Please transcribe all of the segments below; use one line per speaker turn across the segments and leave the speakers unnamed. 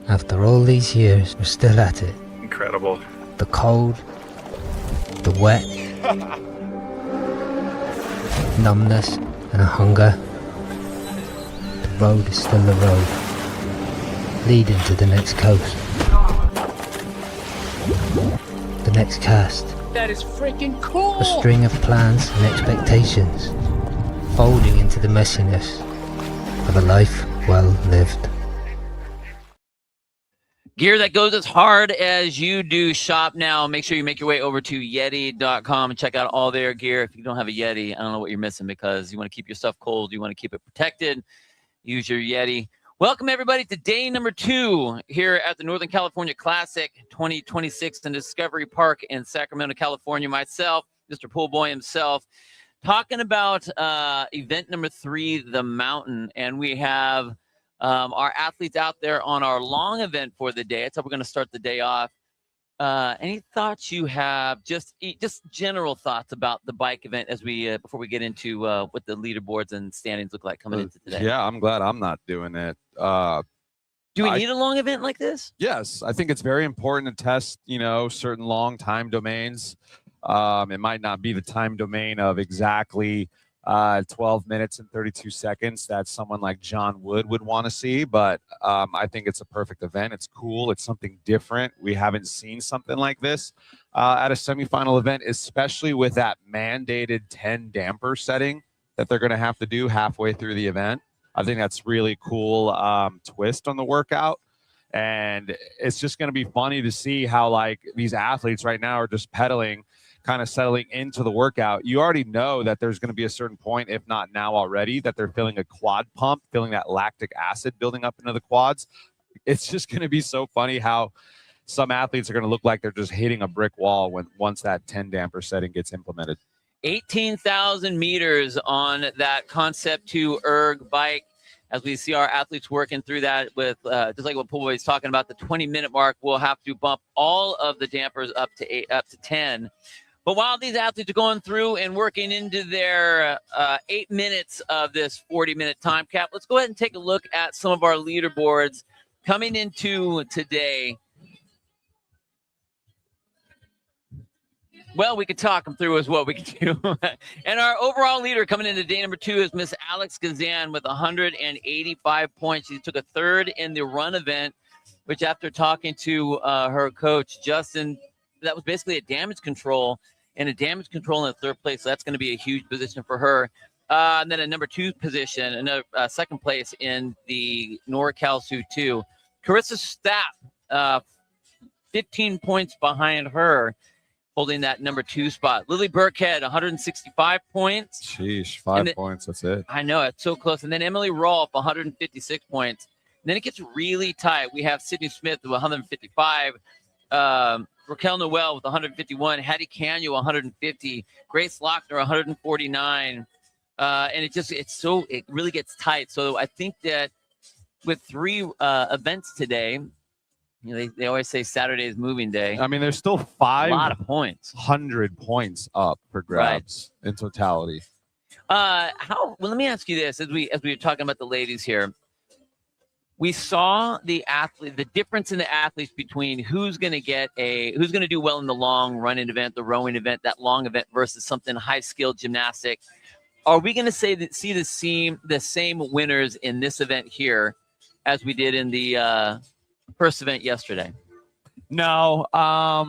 After all these years, we're still at it.
Incredible.
The cold, the wet, numbness and a hunger. The road is still the road, leading to the next coast. The next cast.
That is freaking cool!
A string of plans and expectations, folding into the messiness of a life well lived.
Gear that goes as hard as you do. Shop now. Make sure you make your way over to Yeti.com and check out all their gear. If you don't have a Yeti, I don't know what you're missing, because you want to keep your stuff cold. You want to keep it protected. Use your Yeti. Welcome, everybody, to day number 2 here at the Northern California Classic 2026 in Discovery Park in Sacramento, California. Myself, Mr. Pool Boy himself, talking about event number 3, the Mountain. And we have our athletes out there on our long event for the day. That's how we're going to start the day off. Any thoughts you have? Just general thoughts about the bike event as we before we get into what the leaderboards and standings look like coming into today.
Yeah, I'm glad I'm not doing it.
Do we need a long event like this?
Yes, I think it's very important to test, certain long time domains. It might not be the time domain of exactly 12 minutes and 32 seconds that someone like John Wood would want to see, but I think it's a perfect event. It's cool. It's something different. We haven't seen something like this at a semifinal event, especially with that mandated 10 damper setting that they're going to have to do halfway through the event. I think that's really cool twist on the workout. And it's just going to be funny to see how these athletes right now are just pedaling, kind of settling into the workout. You already know that there's going to be a certain point, if not now already, that they're feeling a quad pump, feeling that lactic acid building up into the quads. It's just going to be so funny how some athletes are going to look like they're just hitting a brick wall once that 10 damper setting gets implemented.
18,000 meters on that Concept 2 erg bike. As we see our athletes working through that with, just like what Pool Boy is talking about, the 20-minute mark, we'll have to bump all of the dampers up to 10. But while these athletes are going through and working into their 8 minutes of this 40-minute time cap, let's go ahead and take a look at some of our leaderboards coming into today. Well, we could talk them through is what we could do. And our overall leader coming into day number 2 is Miss Alex Gazan with 185 points. She took a third in the run event, which after talking to her coach, Justin, that was basically a damage control. And a damage control in the third place, so that's going to be a huge position for her. And then a number 2 position, another second place in the NorCal Sioux 2. Carissa Stapp, 15 points behind her, holding that number 2 spot. Lily Burkhead, 165 points.
Sheesh, 5 points, that's it.
I know, it's so close. And then Emily Rolfe, 156 points. And then it gets really tight. We have Sydney Smith with 155. Raquel Noel with 151, Hattie Canyon 150, Grace Lochner 149, and it really gets tight. So I think that with 3 events today, they always say Saturday is moving day.
I mean, there's still a
lot of points,
100 points up for grabs in totality.
Well, let me ask you this: as we were talking about the ladies here. We saw the difference in the athletes between who's going to do well in the long running event, the rowing event, that long event versus something high skilled gymnastic. Are we going to see the same winners in this event here as we did in the first event yesterday?
No. I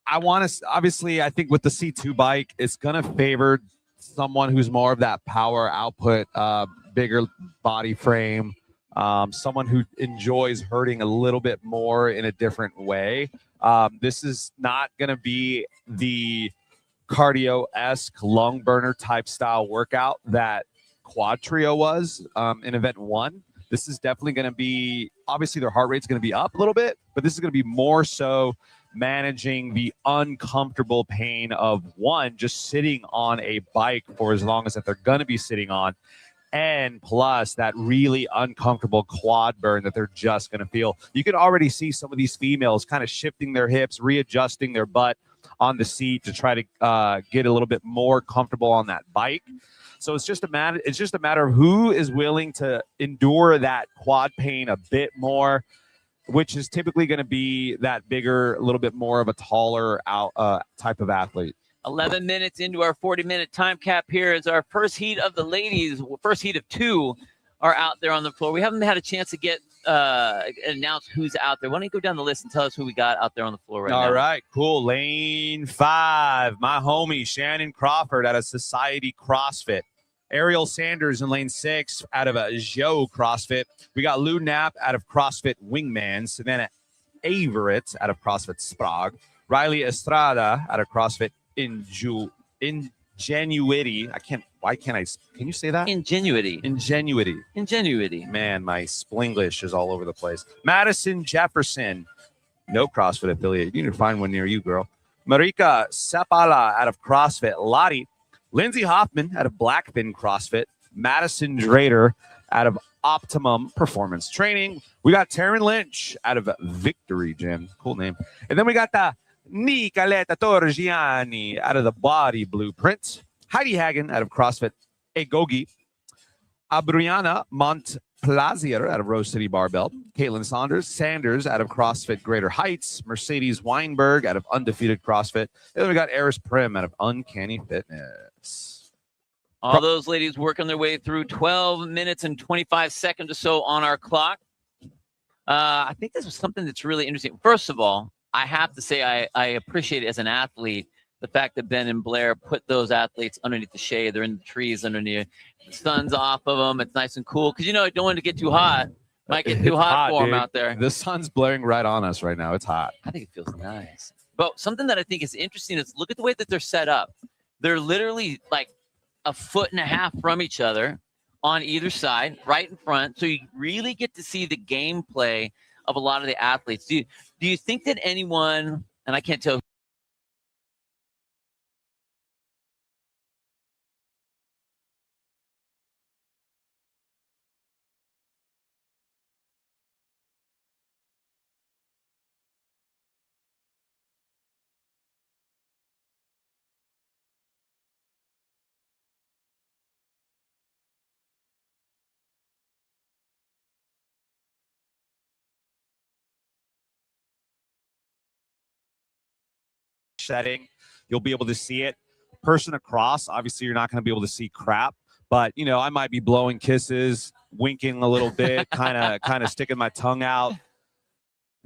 think with the C2 bike, it's going to favor someone who's more of that power output, bigger body frame, someone who enjoys hurting a little bit more in a different way. This is not going to be the cardio-esque lung burner type style workout that Quad Trio was in event 1. This is definitely going to be, obviously their heart rate's going to be up a little bit, but this is going to be more so managing the uncomfortable pain of just sitting on a bike for as long as that they're going to be sitting on, and plus that really uncomfortable quad burn that they're just going to feel. You can already see some of these females kind of shifting their hips, readjusting their butt on the seat to try to get a little bit more comfortable on that bike. So it's just a matter of who is willing to endure that quad pain a bit more, which is typically going to be that bigger, a little bit more of a taller type of athlete.
11 minutes into our 40-minute time cap here is our first heat of the ladies. First heat of 2 are out there on the floor. We haven't had a chance to get announce who's out there. Why don't you go down the list and tell us who we got out there on the floor right now?
All right, cool. Lane 5, my homie Shannon Crawford out of Society CrossFit. Ariel Sanders in lane 6 out of Joe CrossFit. We got Lou Knapp out of CrossFit Wingman. Savannah Averett out of CrossFit Sprague. Riley Estrada out of CrossFit Ingenuity. Can you say that?
Ingenuity.
Man, my Splinglish is all over the place. Madison Jefferson, no CrossFit affiliate. You need to find one near you, girl. Marika Sepala out of CrossFit Lottie. Lindsay Hoffman out of Blackfin CrossFit. Madison Drader out of Optimum Performance Training. We got Taryn Lynch out of Victory Gym. Cool name. And then we got the Nicoletta Torgiani out of the Body Blueprint. Heidi Hagen out of CrossFit Egogi. Abriana Montplaisir out of Rose City Barbell. Caitlin Sanders out of CrossFit Greater Heights. Mercedes Weinberg out of Undefeated CrossFit. And then we got Eris Prim out of Uncanny Fitness.
All those ladies working their way through 12 minutes and 25 seconds or so on our clock. I think this was something that's really interesting. First of all, I have to say I appreciate it as an athlete, the fact that Ben and Blair put those athletes underneath the shade. They're in the trees underneath. The sun's off of them. It's nice and cool. Because, don't want to get too hot. Might get too hot for them out there.
The sun's blaring right on us right now. It's hot.
I think it feels nice. But something that I think is interesting is look at the way that they're set up. They're literally like a foot and a half from each other on either side, right in front. So you really get to see the gameplay of a lot of the athletes. Do you think that anyone, and I can't tell,
setting, you'll be able to see it. Person across, obviously you're not going to be able to see crap, but I might be blowing kisses, winking a little bit, kind of sticking my tongue out.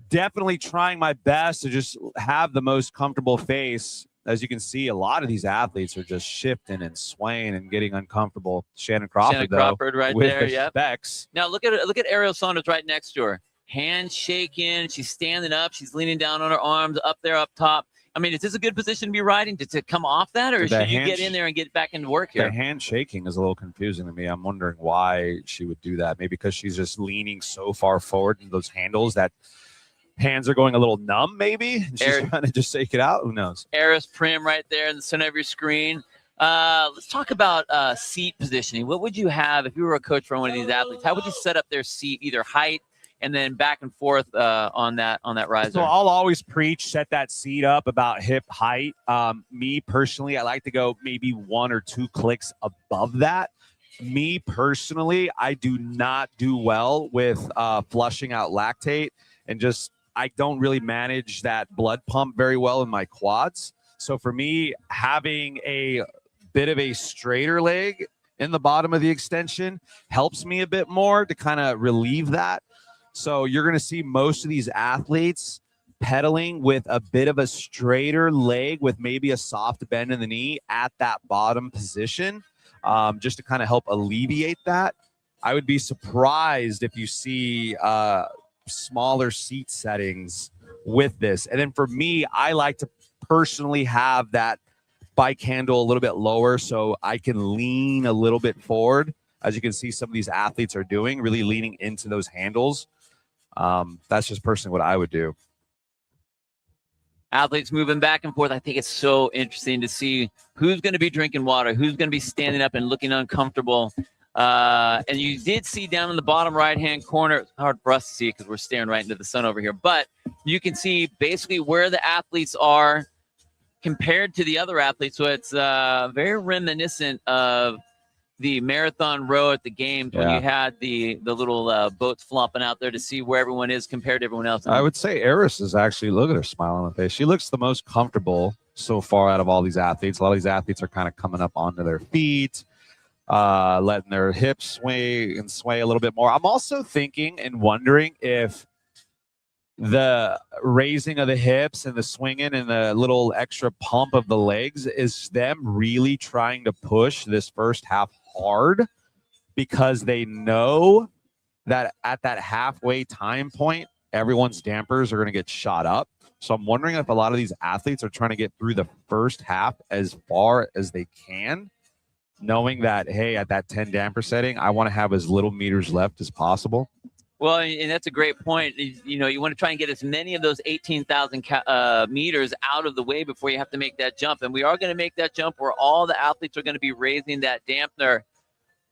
Definitely trying my best to just have the most comfortable face. As you can see, a lot of these athletes are just shifting and swaying and getting uncomfortable. Shannon Crawford
right
with
there,
the specs.
Now look at Ariel Saunders right next to her. Hand shaking, she's standing up, she's leaning down on her arms, up there, up top. I mean, is this a good position to be riding to come off that, or should you get in there and get back into work here?
The hand shaking is a little confusing to me. I'm wondering why she would do that. Maybe because she's just leaning so far forward in those handles that hands are going a little numb, maybe. And she's trying to just shake it out. Who knows?
Eris Prim right there in the center of your screen. Let's talk about seat positioning. What would you have if you were a coach for one of these athletes? How would you set up their seat, either height and then back and forth on that riser?
So I'll always preach, set that seat up about hip height. Me personally, I like to go maybe 1 or 2 clicks above that. Me personally, I do not do well with flushing out lactate, and I don't really manage that blood pump very well in my quads. So for me, having a bit of a straighter leg in the bottom of the extension helps me a bit more to kind of relieve that. So you're going to see most of these athletes pedaling with a bit of a straighter leg with maybe a soft bend in the knee at that bottom position, just to kind of help alleviate that. I would be surprised if you see smaller seat settings with this. And then for me, I like to personally have that bike handle a little bit lower so I can lean a little bit forward. As you can see, some of these athletes are doing, really leaning into those handles. That's just personally what I would do.
Athletes moving back and forth. I think it's so interesting to see who's going to be drinking water, who's going to be standing up and looking uncomfortable. And you did see down in the bottom right-hand corner, it's hard for us to see because we're staring right into the sun over here, but you can see basically where the athletes are compared to the other athletes. So it's very reminiscent of the marathon row at the games when you had the little boats flopping out there to see where everyone is compared to everyone else.
I would say Eris is actually, look at her smile on the face. She looks the most comfortable so far out of all these athletes. A lot of these athletes are kind of coming up onto their feet, letting their hips sway a little bit more. I'm also thinking and wondering if the raising of the hips and the swinging and the little extra pump of the legs is them really trying to push this first half hard, because they know that at that halfway time point, everyone's dampers are going to get shot up. So I'm wondering if a lot of these athletes are trying to get through the first half as far as they can, knowing that, hey, at that 10 damper setting, I want to have as little meters left as possible.
Well, and that's a great point. You know, you want to try and get as many of those 18,000 meters out of the way before you have to make that jump. And we are going to make that jump where all the athletes are going to be raising that dampener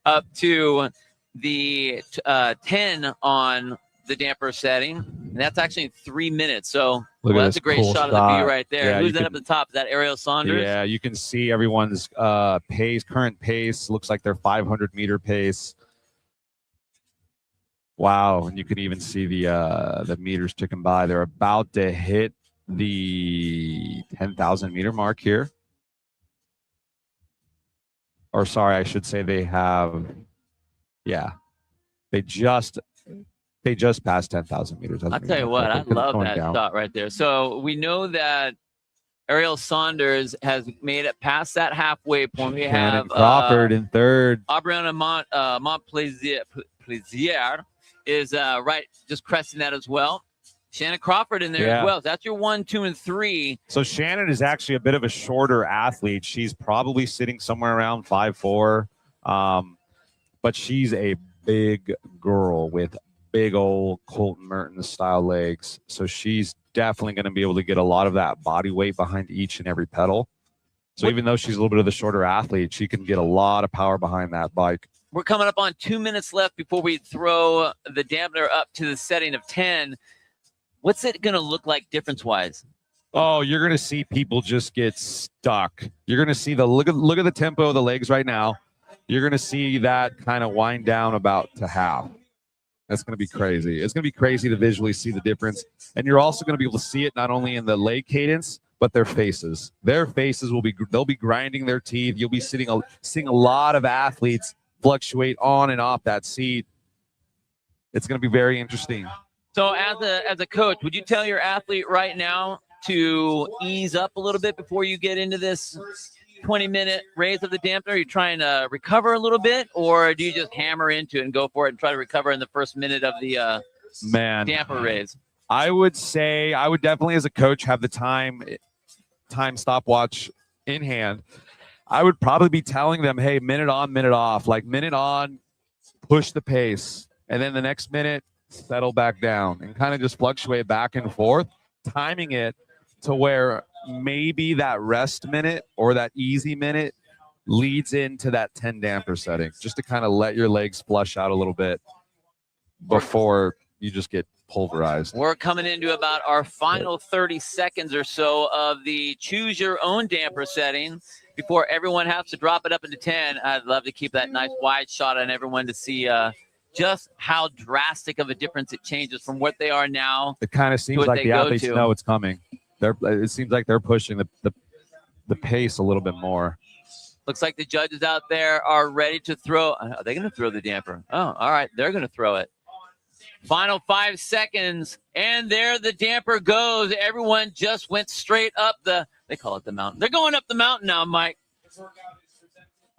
up to the 10 on the damper setting. And that's actually 3 minutes. So that's a great
cool
shot of the view right there.
Yeah,
Who's that up at the top? Is that Ariel Saunders?
Yeah, you can see everyone's current pace. Looks like their 500-meter pace. Wow, and you can even see the meters ticking by. They're about to hit the 10,000-meter mark here. Or sorry, I should say they have, they just passed 10,000 meters.
I'll tell you what, I love that shot right there. So we know that Ariel Saunders has made it past that halfway point. We have
Crawford in third.
Aubriana Montplaisir is right, just cresting that as well. Shannon Crawford in there as well. So that's your 1, 2, and 3.
So Shannon is actually a bit of a shorter athlete. She's probably sitting somewhere around 5'4", but she's a big girl with big old Colton Mertens style legs. So she's definitely going to be able to get a lot of that body weight behind each and every pedal. So even though she's a little bit of the shorter athlete, she can get a lot of power behind that bike.
We're coming up on 2 minutes left before we throw the dampener up to the setting of 10. What's it going to look like difference-wise?
Oh, you're going to see people just get stuck. You're going to see the look at the tempo of the legs right now. You're going to see that kind of wind down about to half. That's going to be crazy. It's going to be crazy to visually see the difference. And you're also going to be able to see it not only in the leg cadence, but their faces. Their faces they'll be grinding their teeth. You'll be seeing a lot of athletes fluctuate on and off that seat. It's going to be very interesting.
So as a coach, would you tell your athlete right now to ease up a little bit before you get into this 20-minute raise of the dampener? Are you trying to recover a little bit, or do you just hammer into it and go for it and try to recover in the first minute of the damper raise?
I would say I would definitely, as a coach, have the time stopwatch in hand. I would probably be telling them, hey, minute on, minute off. Like minute on, push the pace. And then the next minute, settle back down and kind of just fluctuate back and forth, timing it to where maybe that rest minute or that easy minute leads into that 10 damper setting, just to kind of let your legs flush out a little bit before you just get pulverized.
We're coming into about our final 30 seconds or so of the choose your own damper setting before everyone has to drop it up into 10. I'd love to keep that nice wide shot on everyone to see just how drastic of a difference it changes from what they are now.
It kind of seems like the athletes know it's coming. It seems like they're pushing the pace a little bit more.
Looks like the judges out there are ready to throw. Are they going to throw the damper? Oh, all right. They're going to throw it. Final 5 seconds, and there the damper goes. Everyone just went straight up they call it the mountain. They're going up the mountain now, Mike.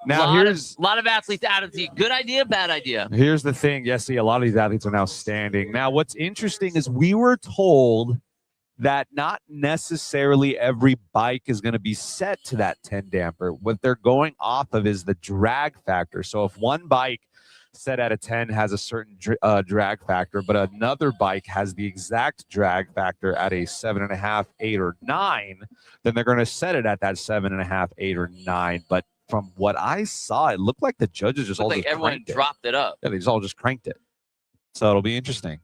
Now
here's a lot of athletes out of the good idea, bad idea.
Here's the thing. Yes, see, a lot of these athletes are now standing. Now, what's interesting is we were told that not necessarily every bike is going to be set to that 10 damper. What they're going off of is the drag factor. So if one bike set at a 10 has a certain drag factor, but another bike has the exact drag factor at a 7.5, 8, or 9, then they're going to set it at that 7.5, 8, or 9. But from what I saw, it looked like the judges just all
like everyone dropped it up.
Yeah, they just all just cranked it. So it'll be interesting.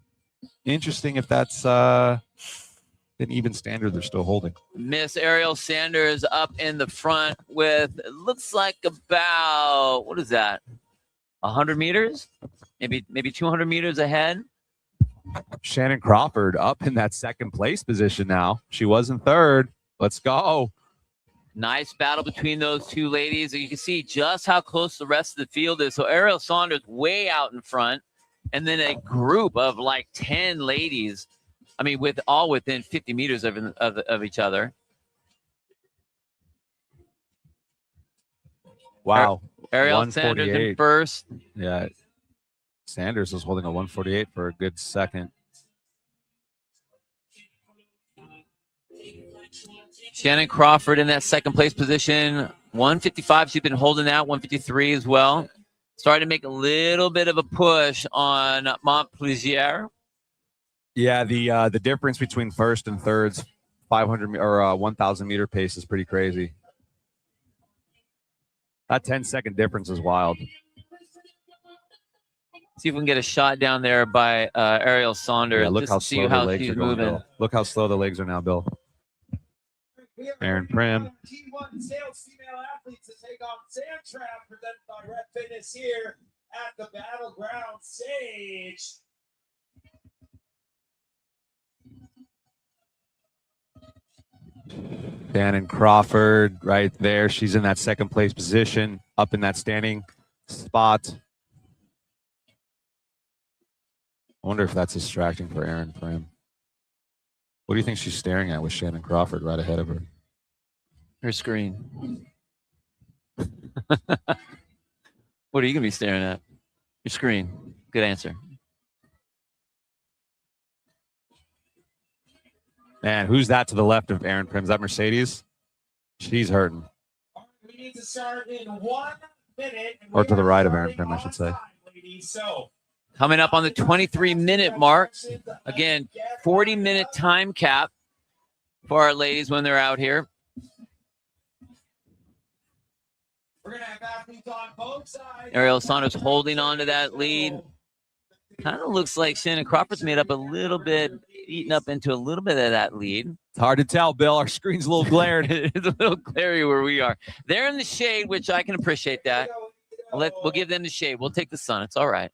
Interesting if that's an even standard they're still holding.
Miss Ariel Sanders up in the front with, it looks like about, what is that? 100 meters? Maybe 200 meters ahead.
Shannon Crawford up in that second place position now. She was in third. Let's go.
Nice battle between those two ladies. You can see just how close the rest of the field is. So Ariel Saunders way out in front, and then a group of like 10 ladies. I mean, with all within 50 meters of each other.
Wow.
Ariel Sanders in first.
Yeah. Sanders was holding a 148 for a good second.
Shannon Crawford in that second place position. 155. She's been holding that. 153 as well. Starting to make a little bit of a push on Montplaisir.
Yeah, the difference between first and third's 500 or 1,000 meter pace is pretty crazy. That 10-second difference is wild.
See if we can get a shot down there by Ariel Saunders.
Yeah, look how slow the legs are going, Bill. Look how slow the legs are now, Bill. Aaron Prim.
T1 sales female athletes to take on Sand Trap, presented by Red Fitness here at the Battleground stage.
Shannon Crawford right there. She's in that second place position, up in that standing spot. I wonder if that's distracting for Aaron Prim. What do you think she's staring at with Shannon Crawford right ahead of her?
Her screen. What are you going to be staring at? Your screen. Good answer.
Man, who's that to the left of Aaron Prim? Is that Mercedes? She's hurting.
We need to start in 1 minute.
Or to the right of Aaron Prim, I should say.
Coming up on the 23-minute mark. Again, 40-minute time cap for our ladies when they're out here.
We're going to have athletes on both sides.
Ariel Saunders holding on to that lead. Kind of looks like Shannon Crawford's made up a little bit, eaten up into a little bit of that lead.
It's hard to tell, Bill. Our screen's a little glared.
It's a little glary where we are. They're in the shade, which I can appreciate that. We'll give them the shade. We'll take the sun. It's all right.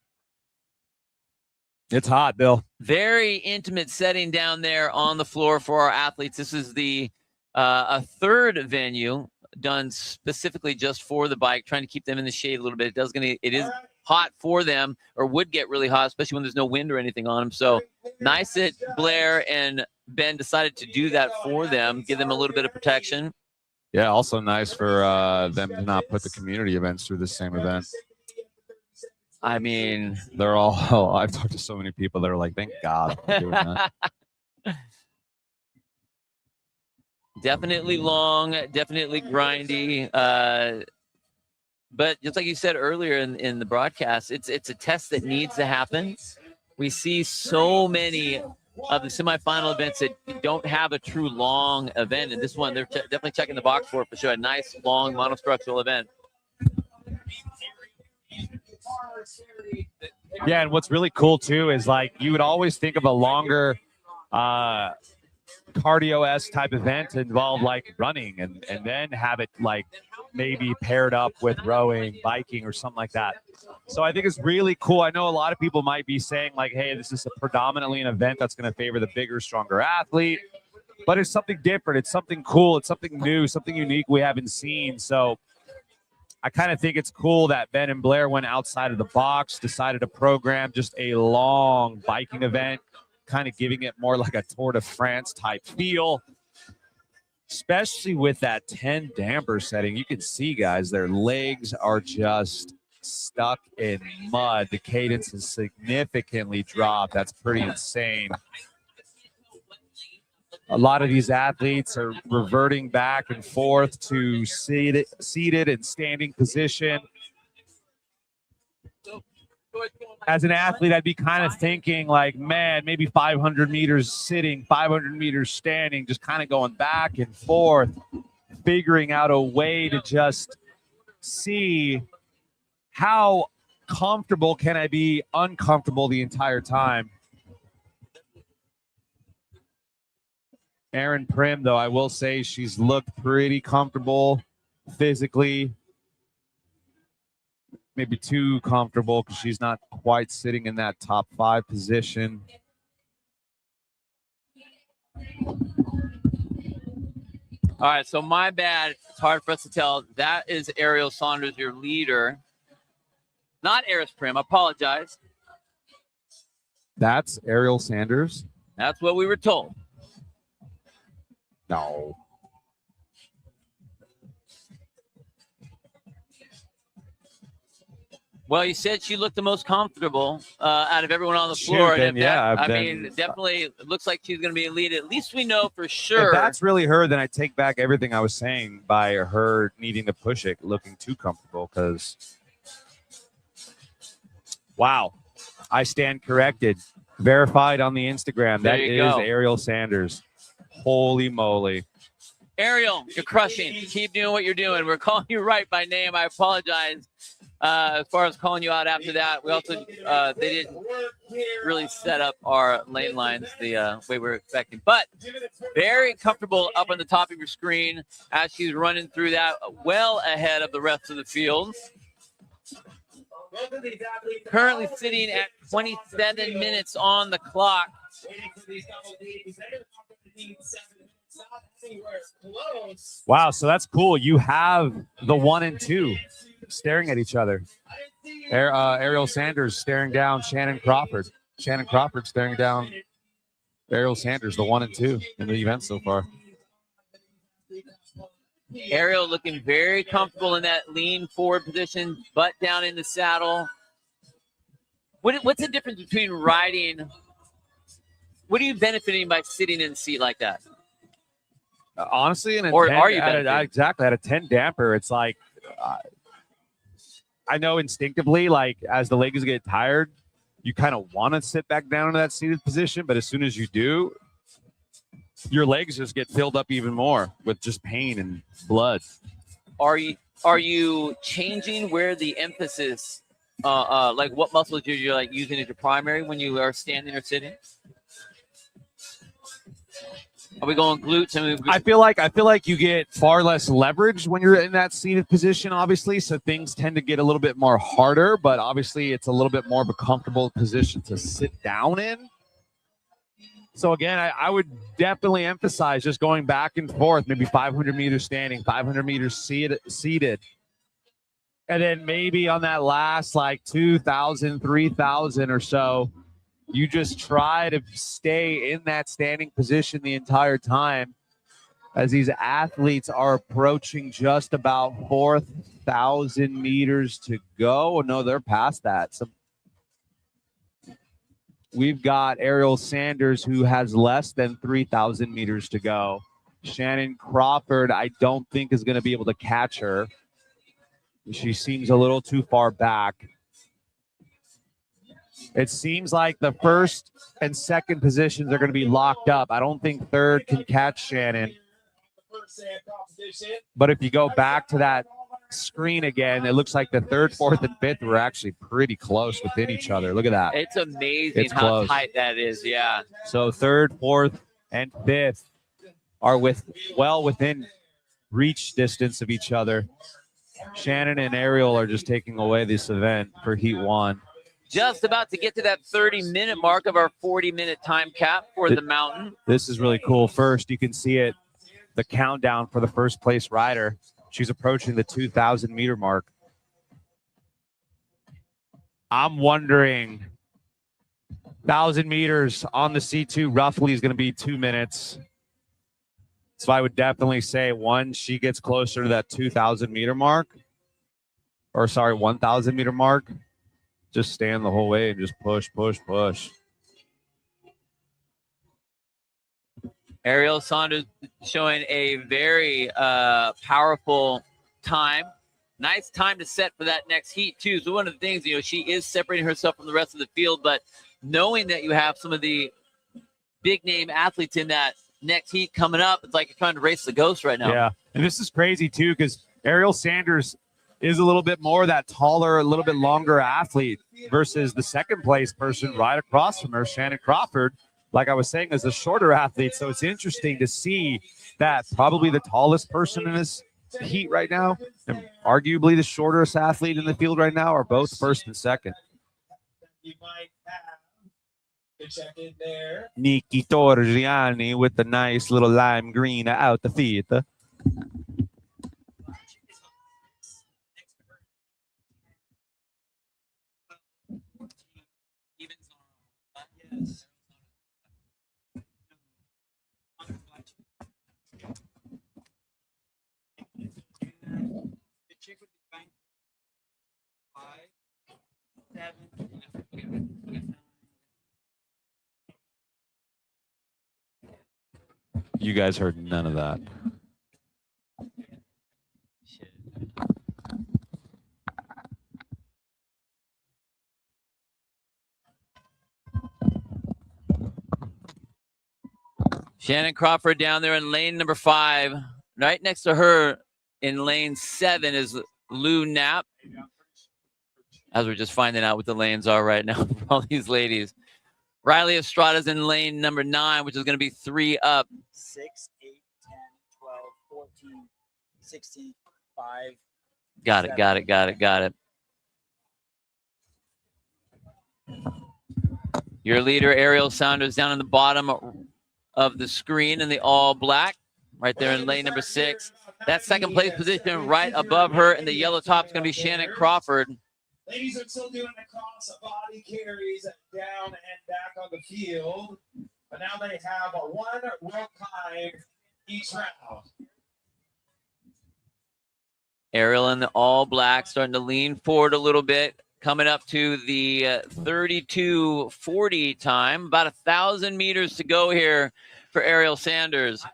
It's hot, Bill.
Very intimate setting down there on the floor for our athletes. This is the a third venue done specifically just for the bike, trying to keep them in the shade a little bit. It is hot for them, or would get really hot, especially when there's no wind or anything on them. So nice that Blair and Ben decided to do that for them, give them a little bit of protection.
Yeah, also nice for them to not put the community events through the same event.
I mean,
they're all, I've talked to so many people that are like, thank God I'm doing that.
Definitely long, definitely grindy. But just like you said earlier in the broadcast, it's a test that needs to happen. We see so many of the semifinal events that don't have a true long event. And this one, they're definitely checking the box for sure. A nice, long, monostructural event.
Yeah, and what's really cool, too, is like you would always think of a longer cardio-esque type event to involve like running and then have it like maybe paired up with rowing, biking, or something like that. So I think it's really cool. I know a lot of people might be saying like, hey, this is predominantly an event that's going to favor the bigger, stronger athlete, but it's something different. It's something cool. It's something new, something unique we haven't seen. So I kind of think it's cool that Ben and Blair went outside of the box, decided to program just a long biking event, kind of giving it more like a Tour de France type feel, especially with that 10 damper setting. You can see, guys, their legs are just stuck in mud. The cadence is significantly dropped. That's pretty insane. A lot of these athletes are reverting back and forth to seated and standing position. As an athlete, I'd be kind of thinking like, man, maybe 500 meters sitting, 500 meters standing, just kind of going back and forth, figuring out a way to just see how comfortable can I be uncomfortable the entire time. Erin Prim, though, I will say she's looked pretty comfortable physically. Maybe too comfortable because she's not quite sitting in that top 5 position.
All right, so my bad. It's hard for us to tell. That is Ariel Saunders, your leader. Not Eris Prim. I apologize.
That's Ariel Sanders?
That's what we were told.
No.
Well, you said she looked the most comfortable out of everyone on the floor.
Then,
I mean, definitely it looks like she's going to be a lead. At least we know for sure.
If that's really her, then I take back everything I was saying by her needing to push it, looking too comfortable. Because, wow, I stand corrected. Verified on the Instagram. That is Ariel Sanders. Holy moly.
Ariel, you're crushing. Keep doing what you're doing. We're calling you right by name. I apologize. As far as calling you out after that, we also they didn't really set up our lane lines the way we were expecting, but very comfortable up on the top of your screen as she's running through that, well ahead of the rest of the field. Currently sitting at 27 minutes on the clock.
Wow, so that's cool. You have the 1 and 2 staring at each other. Ariel Sanders staring down Shannon Crawford. Shannon Crawford staring down Ariel Sanders, the 1 and 2 in the event so far.
Ariel looking very comfortable in that lean forward position, butt down in the saddle. What's the difference between riding? What are you benefiting by sitting in a seat like that?
Honestly,
are you
exactly at a 10 damper? It's like I know instinctively, like as the legs get tired, you kind of want to sit back down in that seated position, but as soon as you do, your legs just get filled up even more with just pain and blood.
Are you changing where the emphasis, like what muscles you're like using as your primary when you are standing or sitting? Are we going glutes?
I feel like you get far less leverage when you're in that seated position, obviously. So things tend to get a little bit more harder, but obviously it's a little bit more of a comfortable position to sit down in. So again, I would definitely emphasize just going back and forth, maybe 500 meters standing, 500 meters seated. And then maybe on that last like 2,000, 3,000 or so, you just try to stay in that standing position the entire time as these athletes are approaching just about 4,000 meters to go. Oh, no, they're past that. So we've got Ariel Sanders, who has less than 3,000 meters to go. Shannon Crawford, I don't think is going to be able to catch her. She seems a little too far back. It seems like the first and second positions are going to be locked up. I don't think third can catch Shannon. But if you go back to that screen again, it looks like the third, fourth, and fifth were actually pretty close within each other. Look at that.
It's amazing how tight that is. Yeah.
So third, fourth, and fifth are well within reach distance of each other. Shannon and Ariel are just taking away this event for Heat 1.
Just about to get to that 30-minute mark of our 40-minute time cap for the mountain.
This is really cool. First, you can see it, the countdown for the first place rider. She's approaching the 2,000-meter mark. I'm wondering, 1,000 meters on the C2 roughly is going to be 2 minutes. So I would definitely say once she gets closer to that 2,000-meter mark, 1,000-meter mark, just stand the whole way and just push, push, push.
Ariel Saunders showing a very powerful time. Nice time to set for that next heat, too. So one of the things, she is separating herself from the rest of the field, but knowing that you have some of the big-name athletes in that next heat coming up, it's like you're trying to race the ghost right now.
Yeah, and this is crazy, too, because Ariel Sanders is a little bit more that taller, a little bit longer athlete versus the second place person right across from her, Shannon Crawford, like I was saying, is a shorter athlete. So it's interesting to see that probably the tallest person in this heat right now, and arguably the shortest athlete in the field right now, are both first and second.
You might have to check in there.
Nikki Torgiani with the nice little lime green out the feet. You guys heard none of that.
Shannon Crawford down there in lane number 5. Right next to her in lane 7 is Lou Knapp. As we're just finding out what the lanes are right now for all these ladies. Riley Estrada's in lane number 9, which is going to be 3 up.
6, 8, 10, 12, 14, 16, 5.
Got it. Your leader, Ariel Saunders, down in the bottom of the screen in the all black, right there in lane number 6. That second place position right above her in the yellow top is going to be Shannon Crawford.
Ladies are still doing the cross body carries down and back on the field, but now they have a 1 rope climb each round.
Ariel in the all black, starting to lean forward a little bit, coming up to the 32:40 time. About 1,000 meters to go here for Ariel Sanders.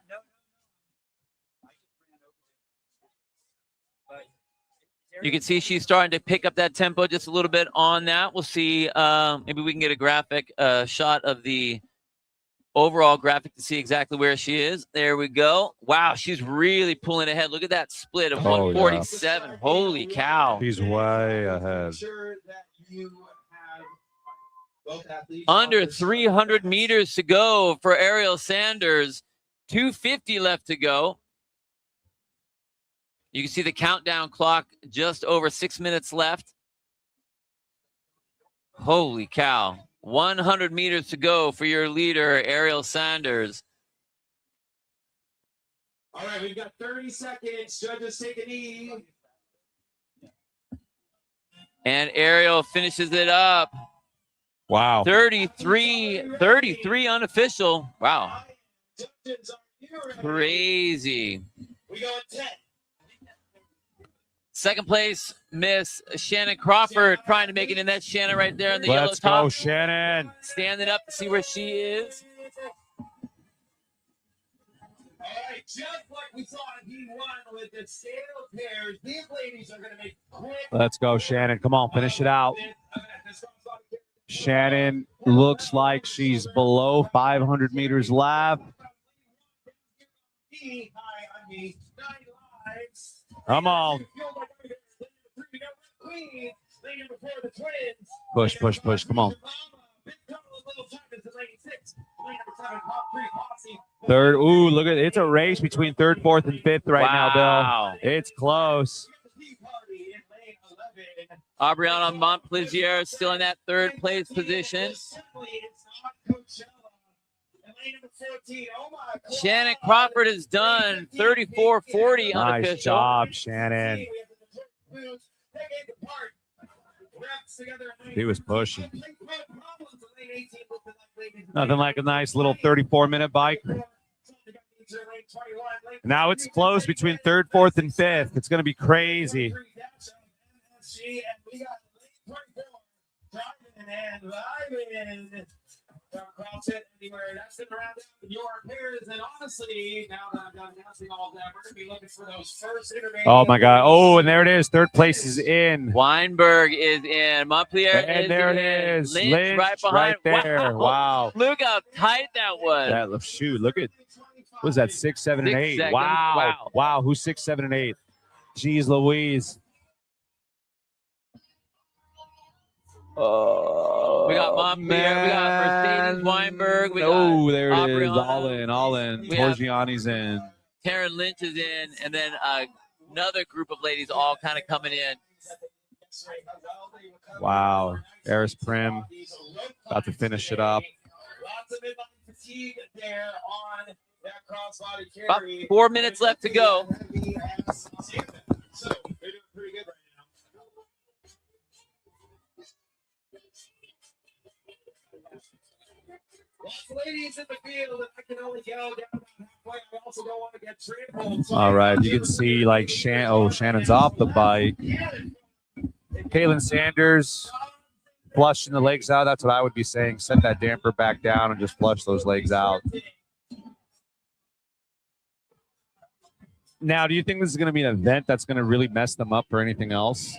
You can see she's starting to pick up that tempo just a little bit on that. We'll see. Maybe we can get a graphic shot of the overall graphic to see exactly where she is. There we go. Wow, she's really pulling ahead. Look at that split of 147. Yeah. Holy cow.
He's way ahead.
Under 300 meters to go for Ariel Sanders. 250 left to go. You can see the countdown clock, just over 6 minutes left. Holy cow. 100 meters to go for your leader, Ariel Sanders.
All right, we've got 30 seconds. Judges, take a knee.
And Ariel finishes it up.
Wow.
33 unofficial. Wow. Crazy.
We go at 10.
Second place, Miss Shannon Crawford, trying to make it in. That Shannon right there in the yellow top.
Let's go, Shannon.
Standing up to see where she is.
All right, just like we saw in D1 with the scale pairs, these ladies are going to make quick.
Let's go, Shannon. Come on, finish it out. Shannon looks like she's below 500 meters left. Come on. Push, push, push. Come on. Third. Ooh, look at it. It's a race between third, fourth, and fifth right now, Bill. It's close.
Aubriana Montplaisir still in that third place position. Shannon Crawford is done. 34:40 unofficial.
Nice job, Shannon. He was pushing. Nothing like a nice little 34-minute bike. Now it's close between third, fourth, and fifth. It's going to be crazy. Oh my God. Oh, and there it is. Third place is in.
Weinberg is in. Montpellier
and
is
there
in.
it is.
Lynch right behind.
Right there. Wow.
Look how tight that was.
Shoot, look at, what was that, 6, 7, and 8? Wow. Wow. Who's 6, 7, and 8? Jeez Louise. Oh,
We got Mom Beer, we got Mercedes Weinberg, we
Oh,
got
there it is.
Aubriana.
All in.
We have-
Torgiani's in.
Taryn Lynch is in, and then another group of ladies all kind of coming in.
Wow. Eris Prim about to finish it up.
Lots of midline fatigue there on that crossbody
About
carry.
4 minutes left to go.
So they're doing pretty good right now. Lots of ladies in the field, and I can only go down about halfway. I also don't want to get trampled. So
All right. You can see like Shannon's off the bike. Kaylin Sanders flushing the legs out. That's what I would be saying. Set that damper back down and just flush those legs out. Now, do you think this is going to be an event that's going to really mess them up for anything else?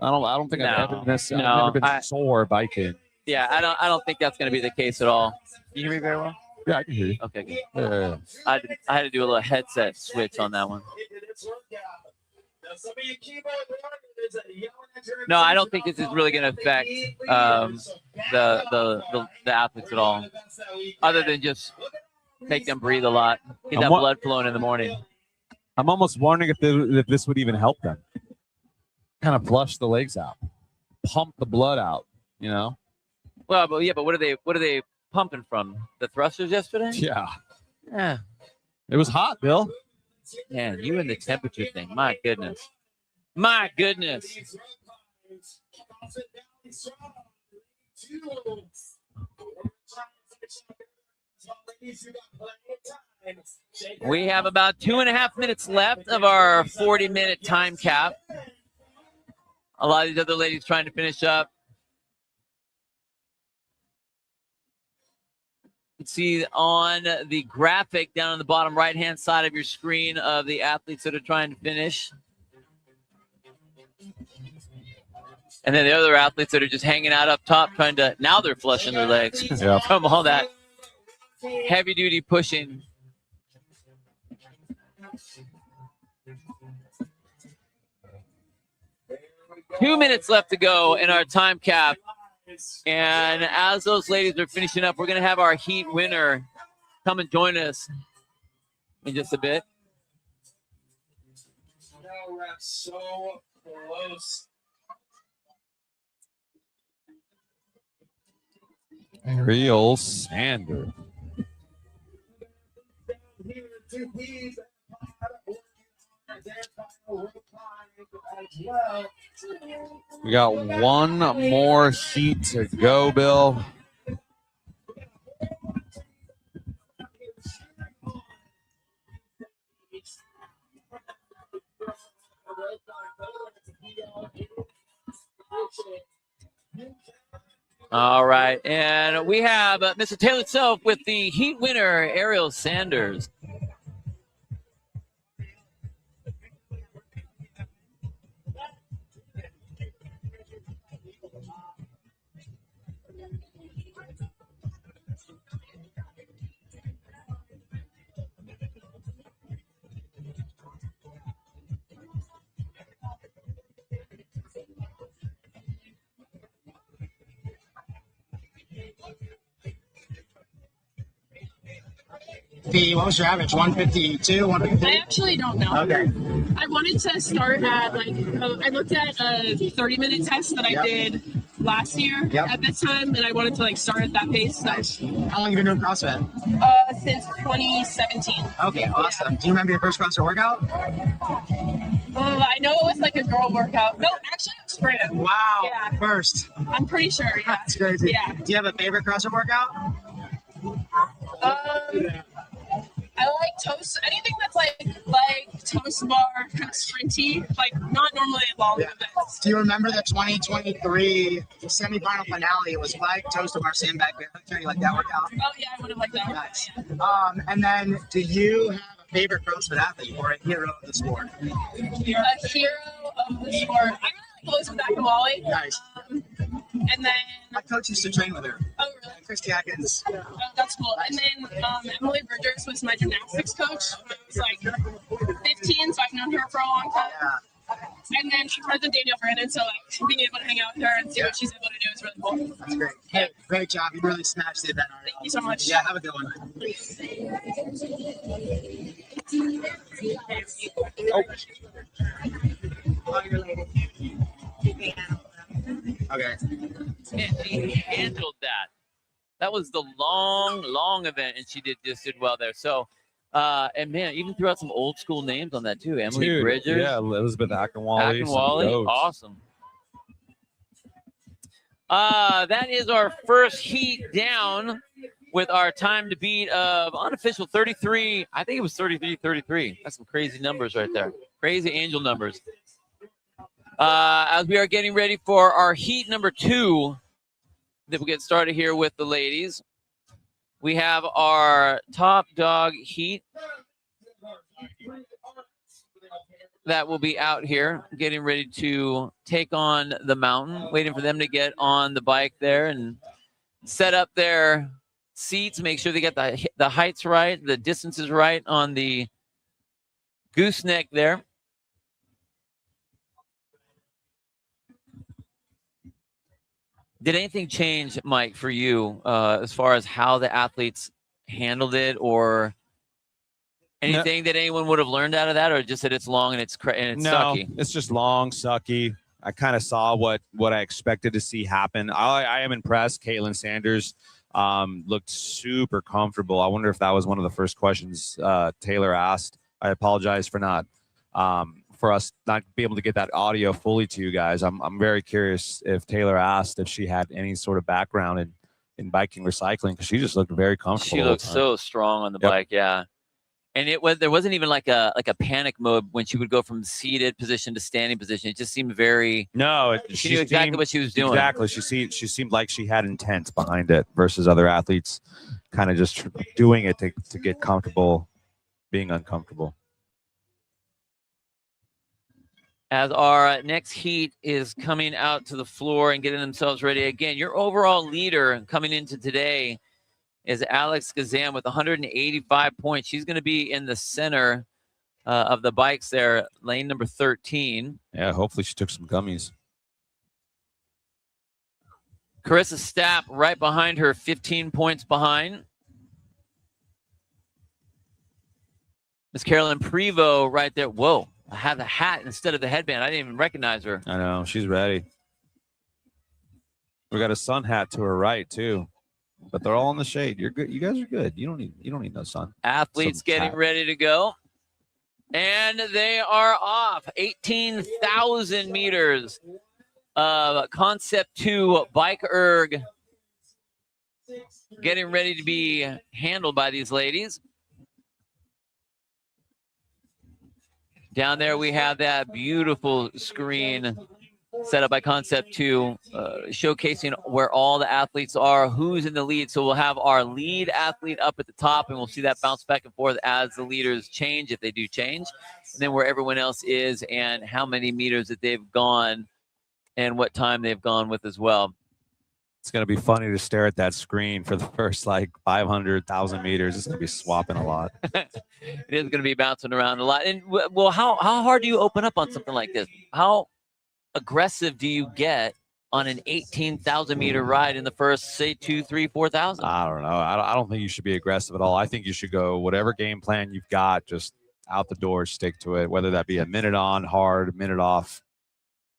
I don't think I've ever been sore biking.
Yeah, I don't think that's going to be the case at all. Can you hear me very well?
Yeah, I can hear you.
Okay, good.
Yeah.
I had to do a little headset switch on that one. No, I don't think this is really going to affect the athletes at all, other than just make them breathe a lot, get that blood flowing in the morning.
I'm almost wondering if this would even help them. Kind of flush the legs out, pump the blood out, you know?
Well, but yeah, but what are they pumping from? The thrusters yesterday?
Yeah.
Yeah.
It was hot, Bill.
Man, you and the temperature thing. My goodness. My goodness. We have about 2.5 minutes left of our 40-minute time cap. A lot of these other ladies trying to finish up. You can see on the graphic down on the bottom right-hand side of your screen of the athletes that are trying to finish. And then the other athletes that are just hanging out up top trying to, now they're flushing their legs from all that heavy-duty pushing. Two minutes left to go in our time cap. And as those ladies are finishing up, we're going to have our heat winner come and join us in just a bit.
No, we're so close.
Real Sander. We got one more heat to go, Bill.
All right, and we have Mr. Taylor itself with the heat winner, Ariel Sanders.
What was your average? 152, 153?
I actually don't know.
Okay.
I wanted to start at I looked at a 30-minute test that I did last year at this time, and I wanted to start at that pace. So.
Nice. How long have you been doing CrossFit?
Since 2017.
Okay, awesome. Do you remember your first CrossFit workout?
I know it was like a girl workout. No, actually it was sprint.
Wow.
Yeah.
First.
I'm pretty sure. Yeah.
That's crazy.
Yeah.
Do you have a favorite CrossFit workout?
I like toast. Anything that's like toast bar, kind of sprinty, not normally long events.
Do you remember the 2023 semifinal finale? It was flag, toast bar, sandbag, bear. You like that workout?
Oh yeah, I would have liked that.
Nice. And then, do you have a favorite CrossFit athlete or a hero of the sport?
A hero of the sport. I really like Melissa Bakamali.
Nice.
And then
My coach used to train with her.
oh really?
Christy Atkins.
Oh, that's cool. And then Emily Bridgers was my gymnastics coach. I was 15, so I've known her for a long time.
Yeah.
I And then she's friends with Danielle Brandon, so like being able to hang out with her and see what she's able to do is really cool.
That's great. Hey, great job. You really smashed the event.
Thank you so much.
Yeah, have a good one. Okay.
And she handled that. That was the long event, and she did well there. So, and man, even threw out some old school names on that too. Emily Bridgers,
Yeah, Elizabeth Akinwale.
awesome. That is our first heat down with our time to beat of unofficial 33. I think it was 33-33. That's some crazy numbers right there. Crazy angel numbers. As we are getting ready for our heat number 2, that we'll get started here with the ladies. We have our top dog heat that will be out here getting ready to take on the mountain, waiting for them to get on the bike there and set up their seats, make sure they get the heights right, the distances right on the gooseneck there. Did anything change, Mike, for you as far as how the athletes handled it, or anything that anyone would have learned out of that, or just that it's long and it's sucky?
It's just long, sucky. I kind of saw what I expected to see happen. I am impressed. Caitlin Sanders looked super comfortable. I wonder if that was one of the first questions Taylor asked. I apologize for not for us not be able to get that audio fully to you guys. I'm very curious if Taylor asked if she had any sort of background in biking recycling, because she just looked very comfortable.
She looked so strong on the bike, yeah. And there wasn't even like a panic mode when she would go from seated position to standing position. It just seemed very.
No,
she knew exactly what she was doing.
Exactly. She seemed like she had intent behind it versus other athletes kind of just doing it to get comfortable being uncomfortable.
As our next heat is coming out to the floor and getting themselves ready. Again, your overall leader coming into today is Alex Kazan with 185 points. She's going to be in the center of the bikes there, lane number 13.
Yeah, hopefully she took some gummies.
Carissa Stapp right behind her, 15 points behind. Miss Carolyn Prevost right there. Whoa, I have the hat instead of the headband. I didn't even recognize her.
I know, she's ready. We got a sun hat to her right too, but they're all in the shade. You're good. You guys are good. You don't need no sun.
Athletes getting ready to go, and they are off. 18,000 meters of Concept 2 bike erg getting ready to be handled by these ladies. Down there we have that beautiful screen set up by Concept 2, showcasing where all the athletes are, who's in the lead. So we'll have our lead athlete up at the top, and we'll see that bounce back and forth as the leaders change, if they do change, and then where everyone else is and how many meters that they've gone and what time they've gone with as well.
It's going to be funny to stare at that screen for the first 500,000 meters. It's going to be swapping a lot.
It is going to be bouncing around a lot. And well, how hard do you open up on something like this? How aggressive do you get on an 18,000 meter ride in the first, say, 2, 3, 4,000?
I don't know. I don't think you should be aggressive at all. I think you should go whatever game plan you've got, just out the door, stick to it, whether that be a minute on hard, a minute off,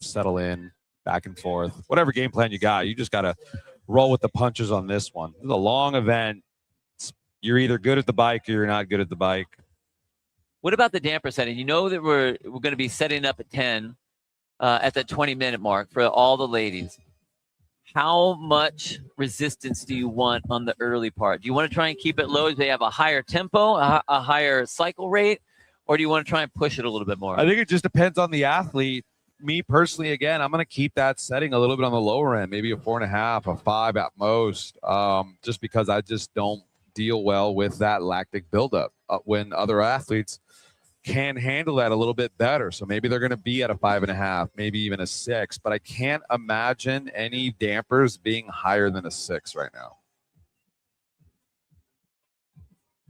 settle in, back and forth, whatever game plan you got. You just got to roll with the punches on this one. This is a long event. You're either good at the bike or you're not good at the bike.
What about the damper setting? You know that we're going to be setting up at 10 at the 20-minute mark for all the ladies. How much resistance do you want on the early part? Do you want to try and keep it low? Do they have a higher tempo, a higher cycle rate, or do you want to try and push it a little bit more?
I think it just depends on the athlete. Me personally, again, I'm going to keep that setting a little bit on the lower end, maybe a 4.5, a 5 at most, just because I just don't deal well with that lactic buildup when other athletes can handle that a little bit better. So maybe they're going to be at a 5.5, maybe even a 6, but I can't imagine any dampers being higher than a 6 right now.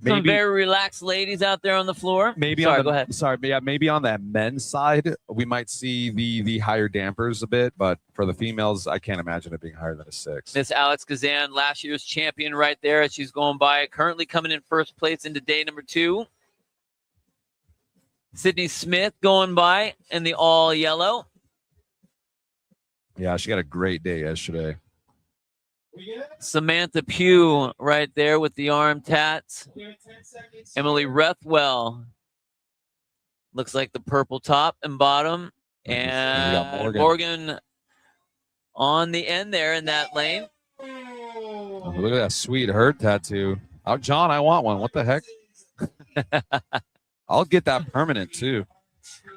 Some
Maybe
very relaxed ladies out there on the floor.
maybe
Sorry,
on the,
go ahead.
Sorry, but yeah, maybe on that men's side we might see the higher dampers a bit, but for the females, I can't imagine it being higher than a 6.
Miss Alex Kazan, last year's champion right there as she's going by. Currently coming in first place into day number 2. Sydney Smith going by in the all yellow.
Yeah, she got a great day yesterday.
Samantha Pugh right there with the arm tats. Emily Rethwell looks like the purple top and bottom. And Morgan on the end there in that lane.
Oh, look at that sweet herd tattoo. Oh, John, I want one. What the heck? I'll get that permanent too.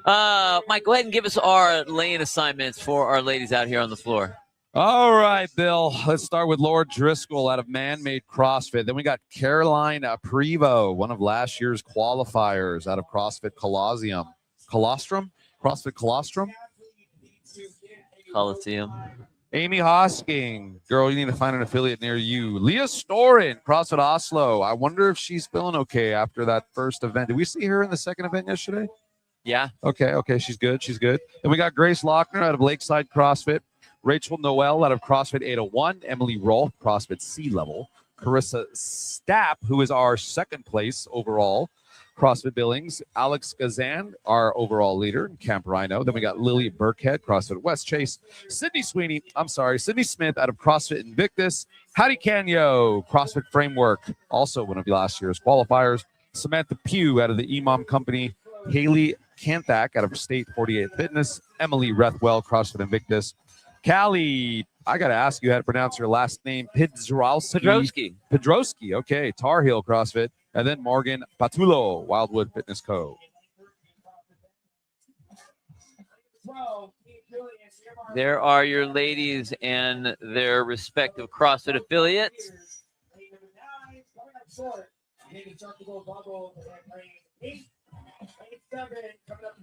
Mike, go ahead and give us our lane assignments for our ladies out here on the floor.
All right, Bill. Let's start with Laura Driscoll out of Man-Made CrossFit. Then we got Caroline Prevo, one of last year's qualifiers out of CrossFit Colosseum. CrossFit Colostrum?
Coliseum.
Amy Hosking. Girl, you need to find an affiliate near you. Leah Storin, CrossFit Oslo. I wonder if she's feeling okay after that first event. Did we see her in the second event yesterday?
Yeah.
Okay. She's good. Then we got Grace Lochner out of Lakeside CrossFit. Rachel Noel out of CrossFit 801, Emily Rolfe, CrossFit Sea Level, Carissa Stapp, who is our second place overall, CrossFit Billings, Alex Gazan, our overall leader in Camp Rhino. Then we got Lily Burkhead, CrossFit West Chase, Sydney Smith out of CrossFit Invictus, Hattie Canyo, CrossFit Framework, also one of last year's qualifiers, Samantha Pugh out of the EMOM Company, Haley Kanthak out of State 48 Fitness, Emily Rethwell, CrossFit Invictus, Callie, I got to ask you how to pronounce your last name. Pedrowski. Okay. Tar Heel CrossFit. And then Morgan Patulo, Wildwood Fitness Co.
There are your ladies and their respective CrossFit affiliates.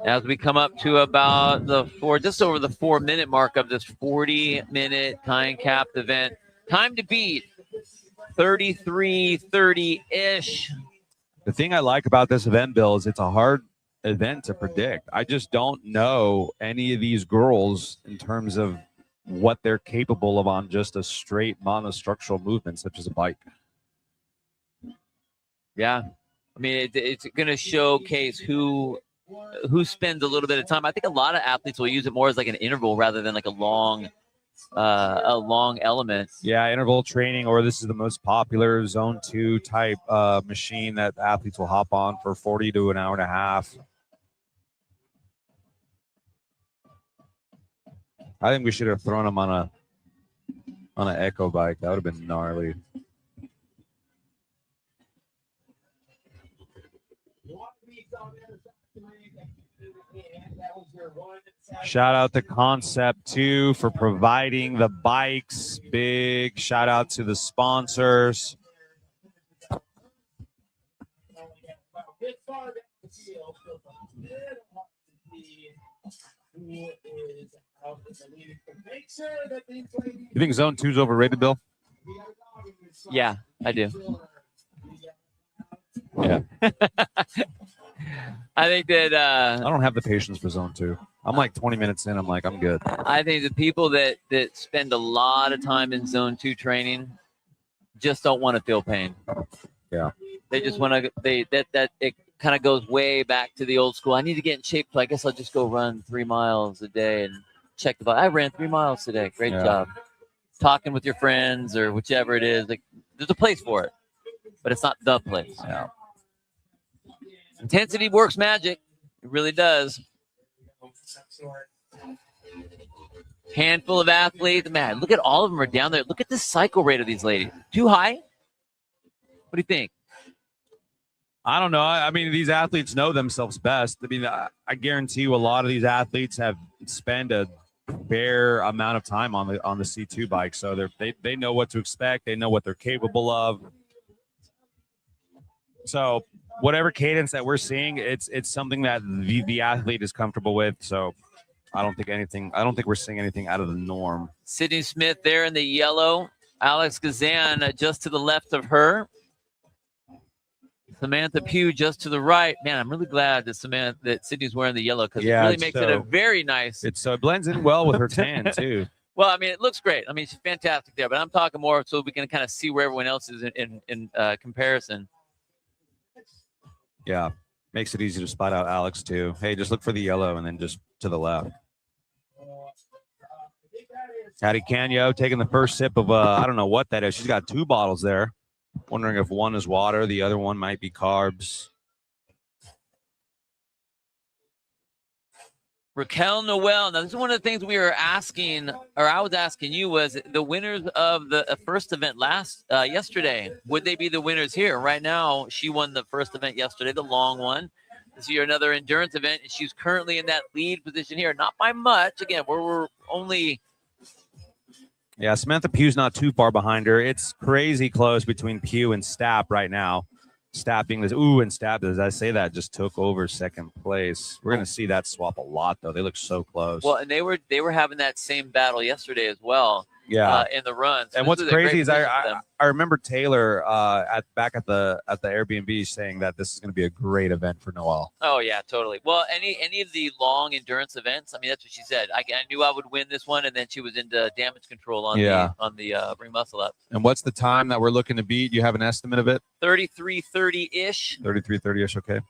As we come up to about just over the 4-minute mark of this 40-minute time capped event, time to beat 33:30-ish.
The thing I like about this event, Bill, is it's a hard event to predict. I just don't know any of these girls in terms of what they're capable of on just a straight monostructural movement, such as a bike.
Yeah. I mean, it's going to showcase who spends a little bit of time. I think a lot of athletes will use it more as like an interval rather than like a long element.
Yeah, interval training, or this is the most popular zone 2 type machine that athletes will hop on for 40 to an hour and a half. I think we should have thrown them on an Echo bike. That would have been gnarly. Shout out to Concept 2 for providing the bikes. Big shout out to the sponsors. You think Zone 2 is overrated, Bill?
Yeah, I do.
Yeah.
I think that
I don't have the patience for Zone 2. I'm like 20 minutes in. I'm like, I'm good.
I think the people that spend a lot of time in Zone 2 training just don't want to feel pain.
Yeah.
They just want to. It kind of goes way back to the old school. I need to get in shape, so I guess I'll just go run 3 miles a day and check the body. I ran 3 miles today. Great job. Talking with your friends or whichever it is. Like, there's a place for it, but it's not the place.
Yeah.
Intensity works magic. It really does. Handful of athletes. Man, look at all of them are down there. Look at the cycle rate of these ladies. Too high? What do you think?
I don't know. I mean, these athletes know themselves best. I mean, I guarantee you a lot of these athletes have spent a fair amount of time on the C2 bike. So they know what to expect. They know what they're capable of. So whatever cadence that we're seeing, it's something that the athlete is comfortable with. So I don't think we're seeing anything out of the norm.
Sydney Smith there in the yellow. Alex Gazan just to the left of her. Samantha Pugh just to the right. Man, I'm really glad that Sydney's wearing the yellow because it really makes it a very nice.
It blends in well with her tan too.
Well, I mean, it looks great. I mean, she's fantastic there, but I'm talking more so we can kind of see where everyone else is in comparison.
Yeah, makes it easy to spot out Alex too. Hey, just look for the yellow and then just to the left. Hattie Canyo taking the first sip of I don't know what that is. She's got 2 bottles there. Wondering if one is water, the other one might be carbs.
Raquel Noel. Now, this is one of the things we were asking, or I was asking you, was the winners of the first event yesterday. Would they be the winners here? Right now, she won the first event yesterday, the long one. This year, another endurance event, and she's currently in that lead position here. Not by much. Again, we're only...
Yeah, Samantha Pugh's not too far behind her. It's crazy close between Pugh and Stapp right now. Stapp being this, and Stapp, as I say that, just took over second place. We're going to see that swap a lot, though. They look so close.
Well, and they were having that same battle yesterday as well.
Yeah,
in the run. So
and what's crazy is I remember Taylor back at the Airbnb saying that this is going to be a great event for Noel.
Oh yeah, totally. Well, any of the long endurance events, I mean, that's what she said. I knew I would win this one, and then she was into damage control on the bring muscle up.
And what's the time that we're looking to beat? Do you have an estimate of it?
33:30 ish.
33:30 ish. Okay.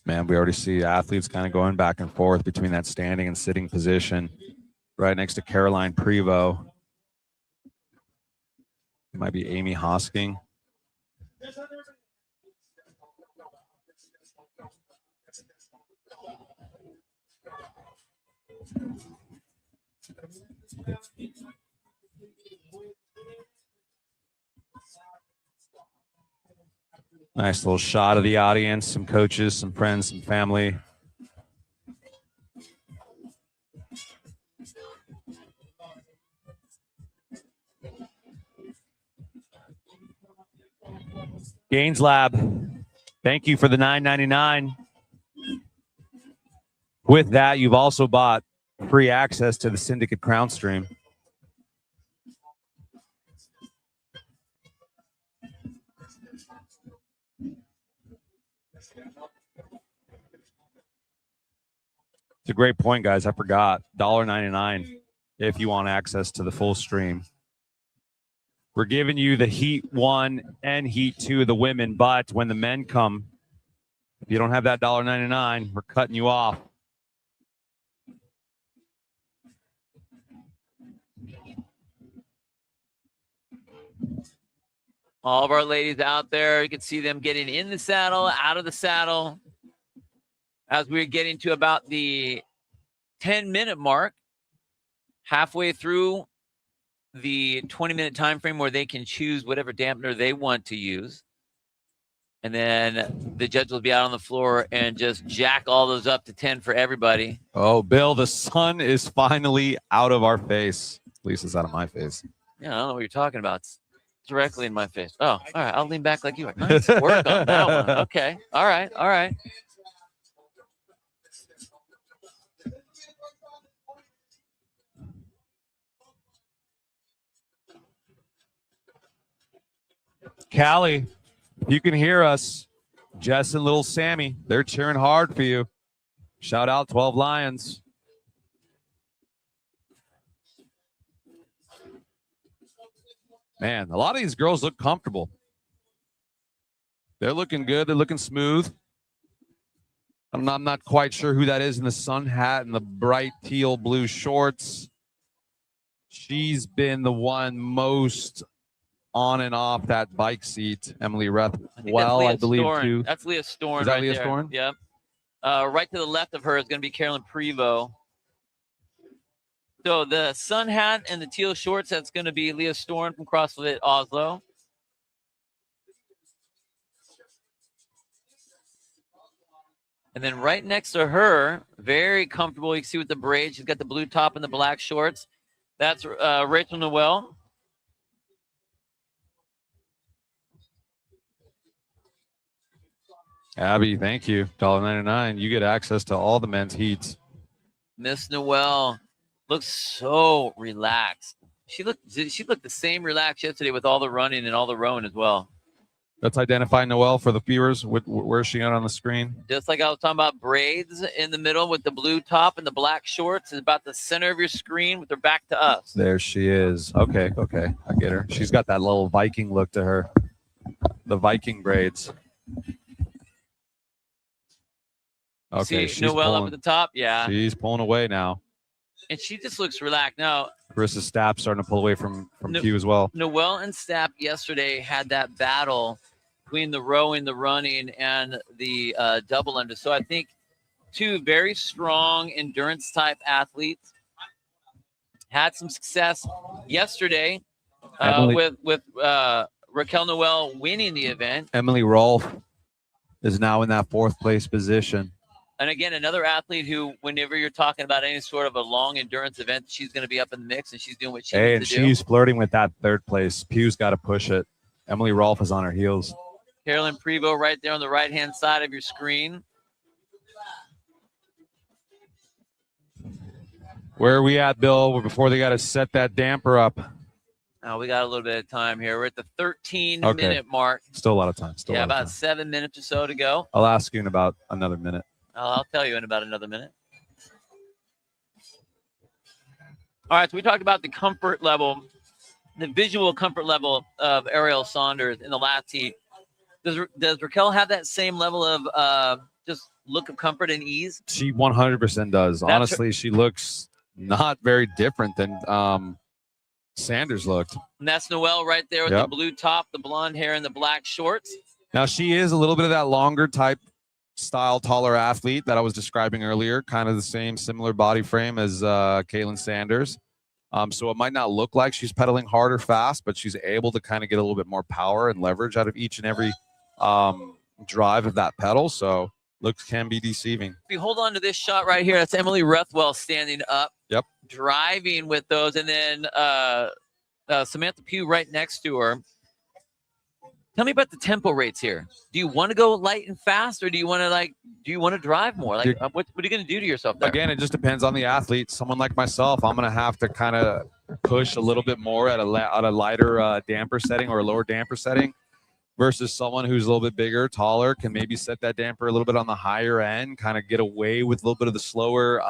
Man, we already see athletes kind of going back and forth between that standing and sitting position right next to Caroline Prevost. It might be Amy Hosking. Nice little shot of the audience, some coaches, some friends, some family. Gaines Lab, thank you for the $9.99. With that, you've also bought free access to the Syndicate Crown Stream. It's a great point, guys. I forgot. $1.99 if you want access to the full stream. We're giving you the Heat 1 and Heat 2 of the women, but when the men come, if you don't have that $1.99, we're cutting you off.
All of our ladies out there, you can see them getting in the saddle, out of the saddle. As we're getting to about the 10-minute mark, halfway through the 20-minute time frame where they can choose whatever dampener they want to use. And then the judge will be out on the floor and just jack all those up to 10 for everybody.
Oh, Bill, the sun is finally out of our face. At least it's out of my face.
Yeah, I don't know what you're talking about. It's directly in my face. Oh, all right. I'll lean back like you are. Nice work on that one. Okay. All right. All right.
Callie, if you can hear us, Jess and little Sammy, they're cheering hard for you. Shout out 12 Lions. Man, a lot of these girls look comfortable. They're looking good. They're looking smooth. I'm not quite sure who that is in the sun hat and the bright teal blue shorts. She's been the one most on and off that bike seat, Emily Reth. Well, I believe
Storn.
too.
That's Leah Storn.
Is that
right
Leah
there.
Storn?
Yep. Right to the left of her is going to be Carolyn Prevost. So the sun hat and the teal shorts, that's going to be Leah Storn from CrossFit Oslo. And then right next to her, very comfortable. You can see with the braids, she's got the blue top and the black shorts. That's Rachel Noel.
Abby, thank you. $1.99. You get access to all the men's heats.
Miss Noel looks so relaxed. She looked the same relaxed yesterday with all the running and all the rowing as well.
Let's identify Noelle for the viewers. Where is she on the screen?
Just like I was talking about, braids in the middle with the blue top and the black shorts is about the center of your screen with her back to us.
There she is. Okay, I get her. She's got that little Viking look to her. The Viking braids. Okay,
see Noelle up at the top? Yeah.
She's pulling away now.
And she just looks relaxed. Now,
Carissa Stapp starting to pull away from Q as well.
Noelle and Stapp yesterday had that battle between the rowing, the running, and the double under. So I think two very strong endurance type athletes had some success yesterday with Raquel Noel winning the event.
Emily Rolfe is now in that 4th place position.
And again, another athlete who, whenever you're talking about any sort of a long endurance event, she's going to be up in the mix and she's doing what she needs to do.
And she's flirting with that 3rd place. Pew's got to push it. Emily Rolfe is on her heels.
Carolyn Prevost right there on the right-hand side of your screen.
Where are we at, Bill, before they got to set that damper up?
We got a little bit of time here. We're at the 13-minute mark.
Still a lot of time.
About 7 minutes or so to go.
I'll ask you in about another minute.
I'll tell you in about another minute. All right, so we talked about the comfort level, the visual comfort level of Ariel Saunders in the last heat. Does Raquel have that same level of just look of comfort and ease?
She 100% does. Honestly, she looks not very different than Sanders looked.
And that's Noelle right there with the blue top, the blonde hair, and the black shorts.
Now, she is a little bit of that longer type style, taller athlete that I was describing earlier, kind of the same similar body frame as Caitlin Sanders. So it might not look like she's pedaling hard or fast, but she's able to kind of get a little bit more power and leverage out of each and every drive of that pedal. So looks can be deceiving.
If you hold on to this shot right here, that's Emily Ruthwell standing up, driving with those, and then Samantha Pugh right next to her. Tell me about the tempo rates here. Do you want to go light and fast, or do you want to drive more? Like, what are you going to do to yourself there?
Again, it just depends on the athlete. Someone like myself, I'm going to have to kind of push a little bit more at a lighter damper setting or a lower damper setting, versus someone who's a little bit bigger, taller, can maybe set that damper a little bit on the higher end, kind of get away with a little bit of the slower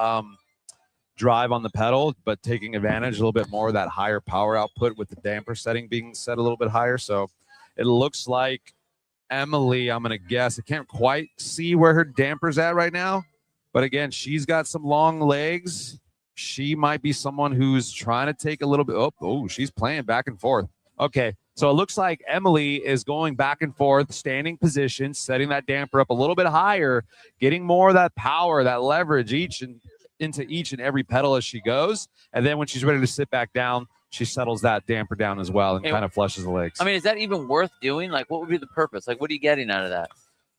drive on the pedal, but taking advantage a little bit more of that higher power output with the damper setting being set a little bit higher. So it looks like Emily, I'm going to guess, I can't quite see where her damper's at right now, but again, she's got some long legs. She might be someone who's trying to take a little bit. Oh, she's playing back and forth. Okay, so it looks like Emily is going back and forth, standing position, setting that damper up a little bit higher, getting more of that power, that leverage into each and every pedal as she goes. And then when she's ready to sit back down, she settles that damper down as well and kind of flushes the legs.
I mean, is that even worth doing? Like, what would be the purpose? Like, what are you getting out of that?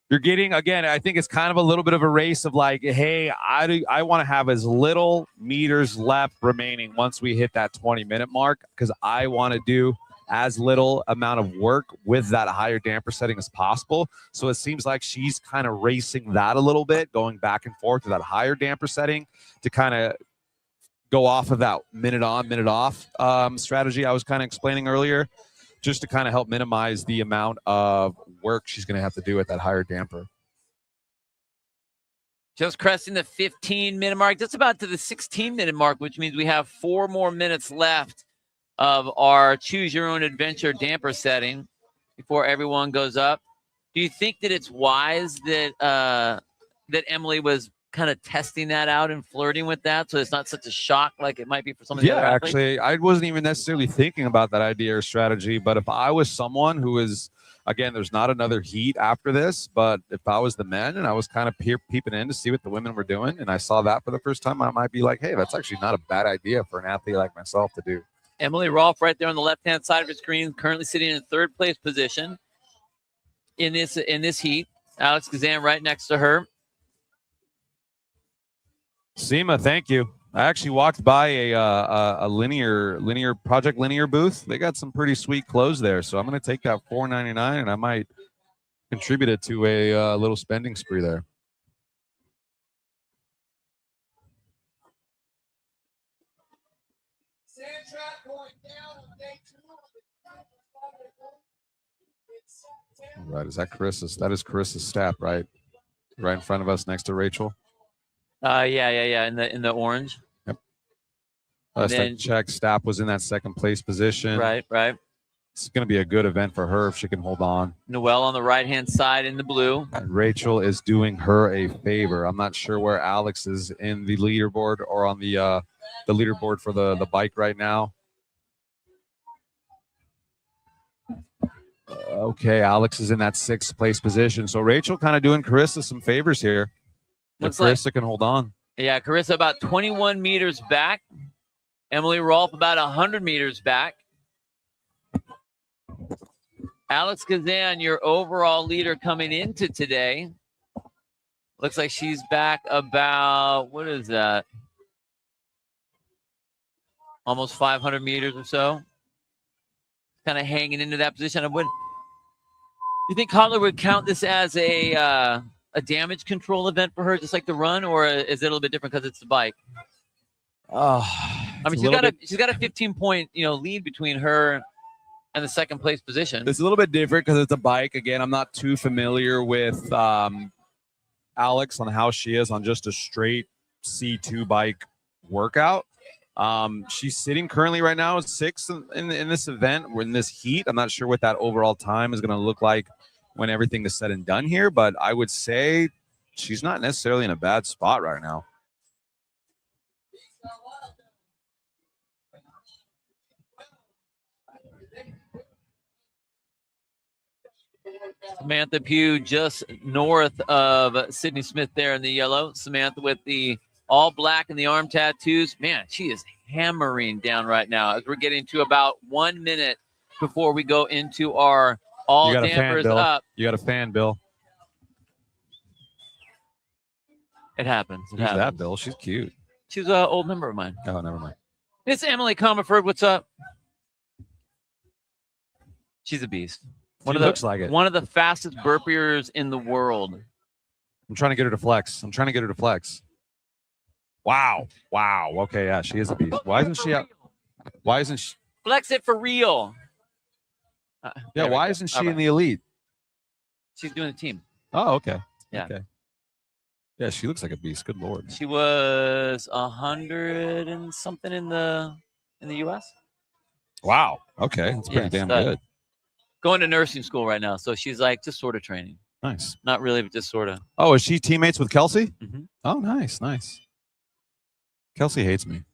You're getting, again, I think it's kind of a little bit of a race of like, hey, I want to have as little meters left remaining once we hit that 20-minute mark, because I want to do as little amount of work with that higher damper setting as possible. So it seems like she's kind of racing that a little bit, going back and forth to that higher damper setting to kind of go off of that minute on, minute off strategy I was kind of explaining earlier, just to kind of help minimize the amount of work she's going to have to do at that higher damper.
Just cresting the 15-minute mark. That's about to the 16-minute mark, which means we have 4 more minutes left of our choose your own adventure damper setting before everyone goes up. Do you think that it's wise that that Emily was kind of testing that out and flirting with that, so it's not such a shock like it might be for some of the other athletes?
Actually, I wasn't even necessarily thinking about that idea or strategy, but if I was someone who is, again, there's not another heat after this, but if I was the men and I was kind of peeping in to see what the women were doing and I saw that for the first time, I might be like, hey, that's actually not a bad idea for an athlete like myself to do.
Emily Rolfe right there on the left-hand side of your screen, currently sitting in 3rd place position in this heat. Alex Kazan right next to her.
Seema, thank you. I actually walked by a linear Project Linear booth. They got some pretty sweet clothes there, so I'm going to take that $4.99 and I might contribute it to a little spending spree there.
Sand trap going down.
All right, is that Carissa's? That is Carissa's step, right? Right in front of us, next to Rachel.
Yeah. In the orange.
Yep. Last I checked, Stapp was in that second place position.
Right.
It's going to be a good event for her if she can hold on.
Noelle on the right-hand side in the blue.
And Rachel is doing her a favor. I'm not sure where Alex is in the leaderboard or on the leaderboard for the bike right now. Okay, Alex is in that 6th place position. So Rachel kind of doing Carissa some favors here. If Carissa can hold on.
Yeah, Carissa about 21 meters back. Emily Rolfe about 100 meters back. Alex Kazan, your overall leader coming into today. Looks like she's back about, what is that? Almost 500 meters or so. Kind of hanging into that position. You think Kotler would count this as a damage control event for her, just like the run, or is it a little bit different because it's the bike? I mean, she's got a 15-point lead between her and the second place position.
It's a little bit different because it's a bike. Again, I'm not too familiar with Alex on how she is on just a straight C2 bike workout. She's sitting currently right now 6th in this event. We're in this heat. I'm not sure what that overall time is going to look like when everything is said and done here, but I would say she's not necessarily in a bad spot right now.
Samantha Pugh just north of Sydney Smith there in the yellow. Samantha with the all black and the arm tattoos. Man, she is hammering down right now as we're getting to about 1 minute before we go into our all dampers up.
You got a fan, Bill.
It happens.
Who's that, Bill? She's cute.
She's an old member of mine.
Oh, never mind.
It's Emily Comerford. What's up? She's a beast.
Looks like it.
One of the fastest burpers in the world.
I'm trying to get her to flex. Wow. Okay, yeah, she is a beast. Why isn't she
Flex it for real?
Why isn't she in the elite?
She's doing a team.
Oh, okay.
Yeah.
Okay. Yeah, she looks like a beast. Good Lord.
She was 100 and something in the U.S.
Wow. Okay, that's pretty damn good.
Going to nursing school right now, so she's like just sort of training.
Nice.
Not really, but just sort of.
Oh, is she teammates with Kelsey?
Mm-hmm.
Oh, nice. Kelsey hates me.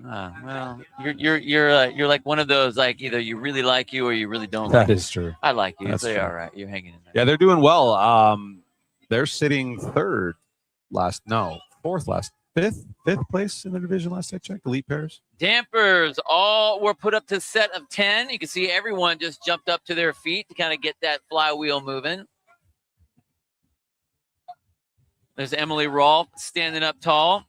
Well, you're like one of those, like either you really like you or you really don't.
That is true.
I like you.
That's
so
true.
all right. You're hanging in there.
Yeah, they're doing well. They're sitting fifth place in the division last I checked. Elite pairs.
Dampers all were put up to set of 10. You can see everyone just jumped up to their feet to kind of get that flywheel moving. There's Emily Rolfe standing up tall.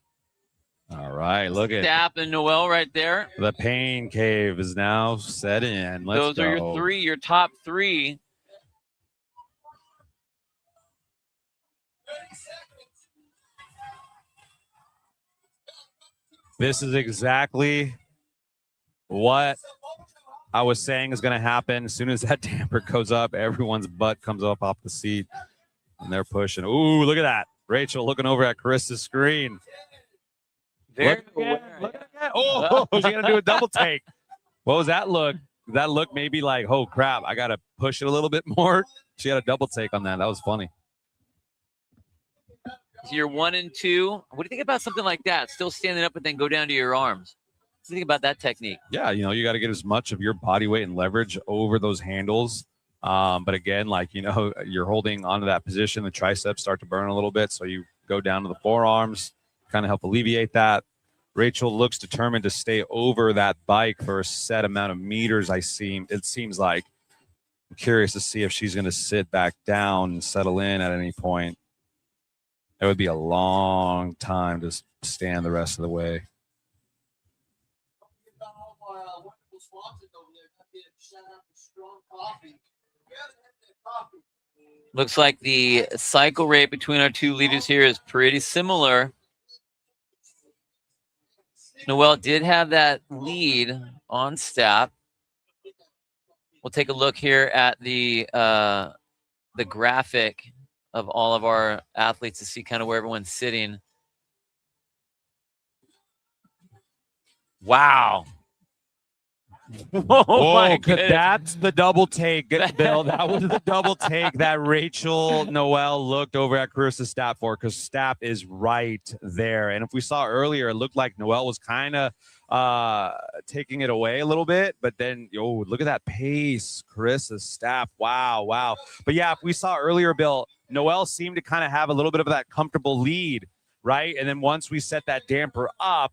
All right, look at
Stapp and Noelle right there.
The pain cave is now set in.
Those are your top three.
This is exactly what I was saying is going to happen. As soon as that damper goes up, everyone's butt comes up off the seat, and they're pushing. Ooh, look at that. Rachel looking over at Carissa's screen.
Look
at that. Oh, she's going to do a double take. What was that look? That look maybe like, oh, crap, I got to push it a little bit more. She had a double take on that. That was funny.
So you're 1 and 2. What do you think about something like that? Still standing up and then go down to your arms. What do you think about that technique?
Yeah, you got to get as much of your body weight and leverage over those handles. But again, you're holding onto that position. The triceps start to burn a little bit. So you go down to the forearms, kind of help alleviate that. Rachel looks determined to stay over that bike for a set amount of meters. It seems like. I'm curious to see if she's going to sit back down and settle in at any point. It would be a long time to stand the rest of the way.
Looks like the cycle rate between our two leaders here is pretty similar. Noelle did have that lead on Stapp. We'll take a look here at the the graphic of all of our athletes to see kind of where everyone's sitting. Wow. Oh my goodness.
That's the double take, Bill. That was the double take that Rachel Noel looked over at Carissa's Stapp for, because Stapp is right there. And if we saw earlier, it looked like Noel was kind of taking it away a little bit, but then, look at that pace, Carissa's Stapp. Wow. But yeah, if we saw earlier, Bill, Noel seemed to kind of have a little bit of that comfortable lead, right? And then once we set that damper up,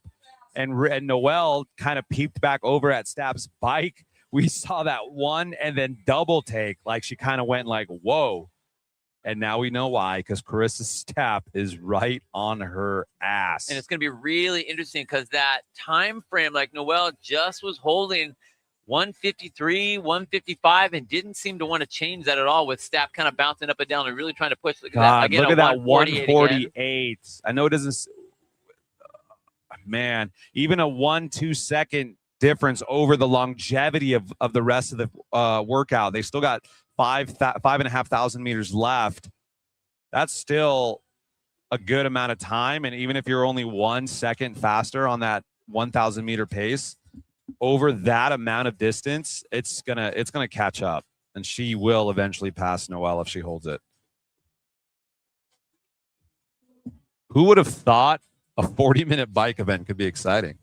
and Noel kind of peeped back over at Stapp's bike, we saw that one and then double take. Like, she kind of went like, whoa. And now we know why, because Carissa Stapp is right on her ass.
And it's going to be really interesting because that time frame, like Noel just was holding 153, 155, and didn't seem to want to change that at all, with Stapp kind of bouncing up and down and really trying to push. Look at that. Again,
look at that
148.
I know it doesn't... Man, even a 1-2 second difference over the longevity of the rest of the workout. They still got 5,500 meters left. That's still a good amount of time. And even if you're only 1 second faster on that 1,000 meter pace over that amount of distance, it's gonna catch up, and she will eventually pass Noel if she holds it. Who would have thought a 40-minute bike event could be exciting?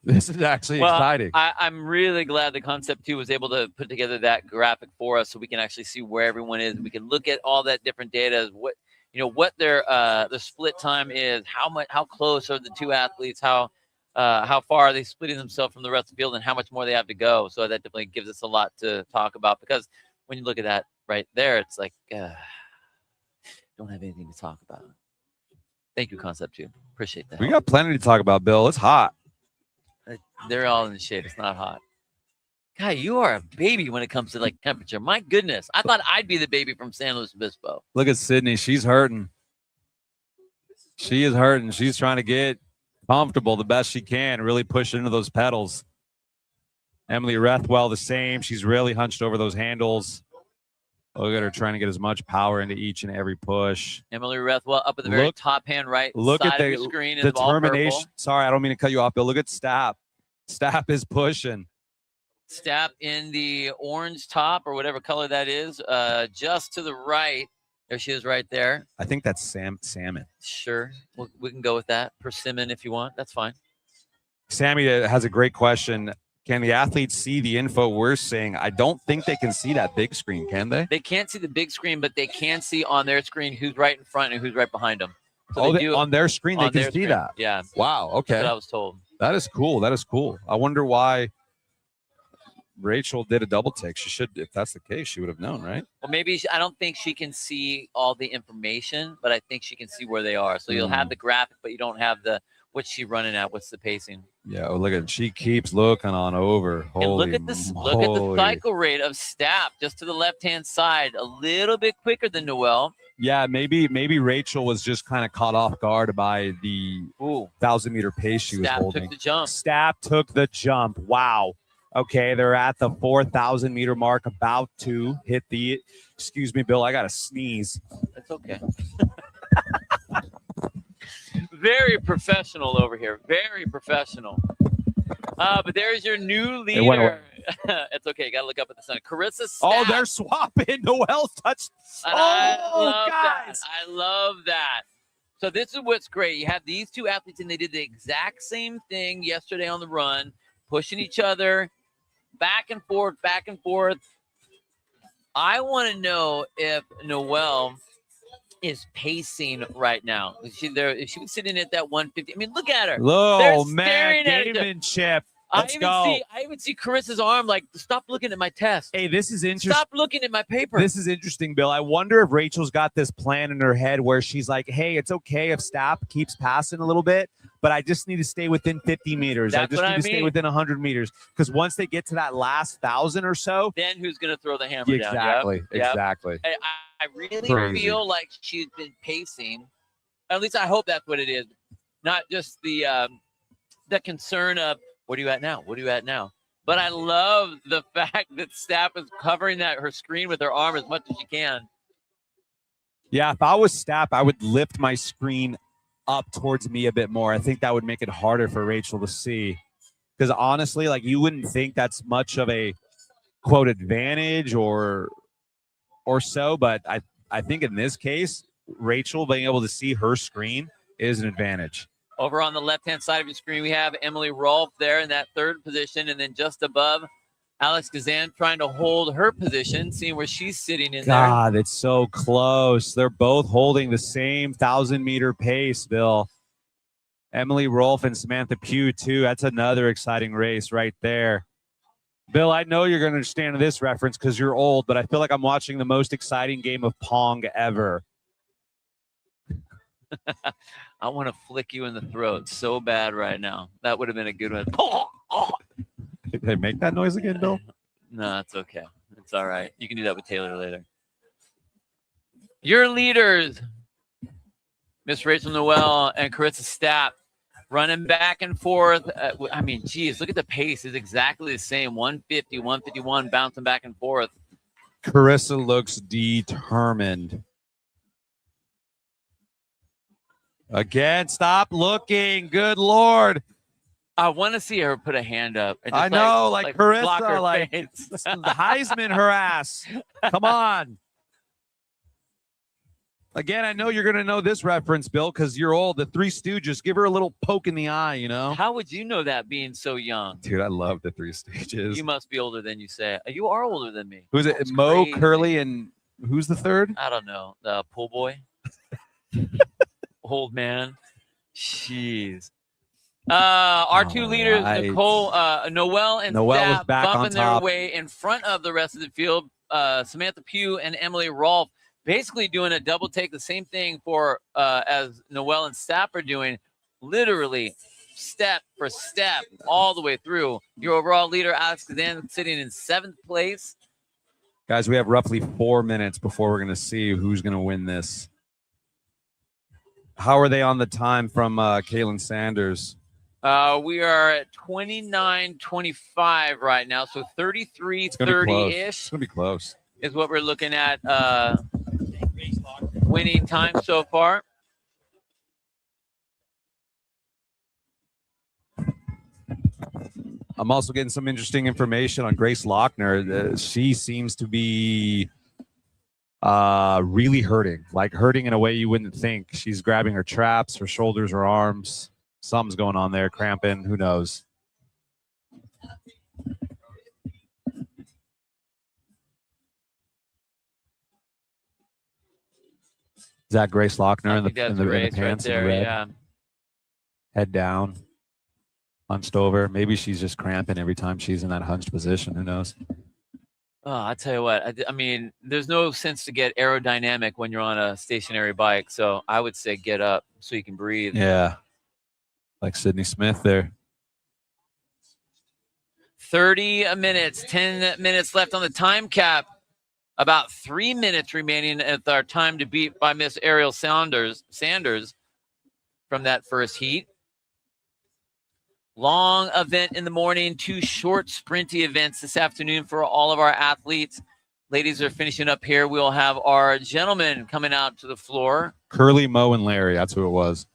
This is actually exciting.
I'm really glad the Concept 2 was able to put together that graphic for us, so we can actually see where everyone is. We can look at all that different data, what their split time is, how close are the two athletes, how far are they splitting themselves from the rest of the field, and how much more they have to go. So that definitely gives us a lot to talk about, because when you look at that right there, it's like don't have anything to talk about. Thank you, Concept 2. Appreciate that.
We got plenty to talk about, Bill. It's hot.
They're all in the shade. It's not hot. Guy, you are a baby when it comes to like temperature. My goodness. I thought I'd be the baby from San Luis Obispo.
Look at Sydney. She's hurting. She is hurting. She's trying to get comfortable the best she can, really push into those pedals. Emily Rethwell, the same. She's really hunched over those handles. Look at her trying to get as much power into each and every push.
Emily Rethwell up at the very top hand right
look
side
at the
of the screen.
Determination. Sorry, I don't mean to cut you off, Bill. Look at Stapp. Stapp is pushing.
Stapp in the orange top or whatever color that is, just to the right. There she is right there.
I think that's salmon.
Sure. We can go with that. Persimmon if you want. That's fine.
Sammy has a great question. Can the athletes see the info we're saying? I don't think they can see that big screen, can they?
They can't see the big screen, but they can see on their screen who's right in front and who's right behind them.
So on their screen, they can see that?
Yeah.
Wow, okay.
That's what I was told.
That is cool. That is cool. I wonder why Rachel did a double take. She should, if that's the case, she would have known, right?
Well, maybe I don't think she can see all the information, but I think she can see where they are. So you'll have the graphic, but you don't have what's she running at? What's the pacing?
Yeah, look at it. She keeps looking on over.
And look at this. Look at the cycle rate of Stapp just to the left-hand side, a little bit quicker than Noel.
Yeah, maybe Rachel was just kind of caught off guard by the 1,000-meter pace she was holding.
Stapp took the jump.
Stapp took the jump. Wow. Okay, they're at the 4,000-meter mark, about to hit the. Excuse me, Bill. I got to sneeze.
That's okay. Very professional over here. Very professional. But there's your new leader. It's okay. Got to look up at the sun. Carissa Stapp.
Oh, they're swapping. Noel's touched.
I love that. So this is what's great. You have these two athletes, and they did the exact same thing yesterday on the run, pushing each other back and forth, back and forth. I want to know if Noel is pacing right now. Is she there? Is she sitting at that 150? I mean, look at her.
Oh, man, gamemanship. Let's go.
I even see Carissa's arm like, stop looking at my test.
Hey, this is interesting.
Stop looking at my paper.
This is interesting, Bill. I wonder if Rachel's got this plan in her head where she's like, hey, it's okay if Stapp keeps passing a little bit, but I just need to stay within 50 meters. I just need to stay within 100 meters. Because once they get to that last 1,000 or so.
Then who's going to throw the hammer down?
Exactly.
I really feel like she's been pacing. At least I hope that's what it is. Not just the concern of, what are you at now? What are you at now? But I love the fact that Stapp is covering her screen with her arm as much as she can.
Yeah, if I was Stapp, I would lift my screen up towards me a bit more. I think that would make it harder for Rachel to see. Because honestly, like you wouldn't think that's much of a quote advantage or so, but I think in this case, Rachel being able to see her screen is an advantage.
Over on the left-hand side of your screen, we have Emily Rolfe there in that third position, and then just above, Alex Kazan trying to hold her position, seeing where she's sitting in there.
God, it's so close. They're both holding the same 1,000-meter pace, Bill. Emily Rolfe and Samantha Pugh, too. That's another exciting race right there. Bill, I know you're going to understand this reference because you're old, but I feel like I'm watching the most exciting game of Pong ever.
I want to flick you in the throat so bad right now. That would have been a good one.
Did they make that noise again, Bill?
No, it's okay. It's all right. You can do that with Taylor later. Your leaders, Miss Rachel Noel and Carissa Stapp, running back and forth. I mean, geez, look at the pace. It's exactly the same. 150, 151, bouncing back and forth.
Carissa looks determined. Again, stop looking. Good Lord.
I want to see her put a hand up. And
I know, like
block her
Carissa, like
face.
Heisman her ass. Come on. Again, I know you're going to know this reference, Bill, because you're old. The Three Stooges. Give her a little poke in the eye, you know?
How would you know that being so young?
Dude, I love the Three Stooges.
You must be older than you say. You are older than me.
Who's it?
That's
Mo,
crazy.
Curly, and who's the third?
I don't know. The pool boy. Old man. Jeez. Our two leaders,
right.
Noel and
Noel
Stapp,
was back on
bumping their
top.
way in front of the rest of the field. Samantha Pugh and Emily Rolfe basically doing a double take, the same thing for as Noel and Stapp are doing, literally step for step all the way through. Your overall leader, Alex Kazan, sitting in 7th place.
Guys, we have roughly 4 minutes before we're going to see who's going to win this. How are they on the time from Kaylin Sanders?
We are at 29:25 right now, so 33:30-ish.
It's going to be close.
Is what we're looking at winning time so far.
I'm also getting some interesting information on Grace Lochner. She seems to be really hurting, like hurting in a way you wouldn't think. She's grabbing her traps, her shoulders, her arms. Something's going on there, cramping. Who knows? Is that Grace Lochner in the pants
right there,
in the red?
yeah.
Head down, hunched over. Maybe she's just cramping every time she's in that hunched position. Who knows?
Oh, I tell you what, I mean, there's no sense to get aerodynamic when you're on a stationary bike. So I would say get up so you can breathe.
Yeah, like Sydney Smith there.
30 minutes, 10 minutes left on the time cap. About 3 minutes remaining at our time to beat by Miss Ariel Sanders from that first heat. Long event in the morning, 2 short sprinty events this afternoon for all of our athletes. Ladies are finishing up here. We'll have our gentlemen coming out to the floor.
Curly, Mo, and Larry. That's who it was.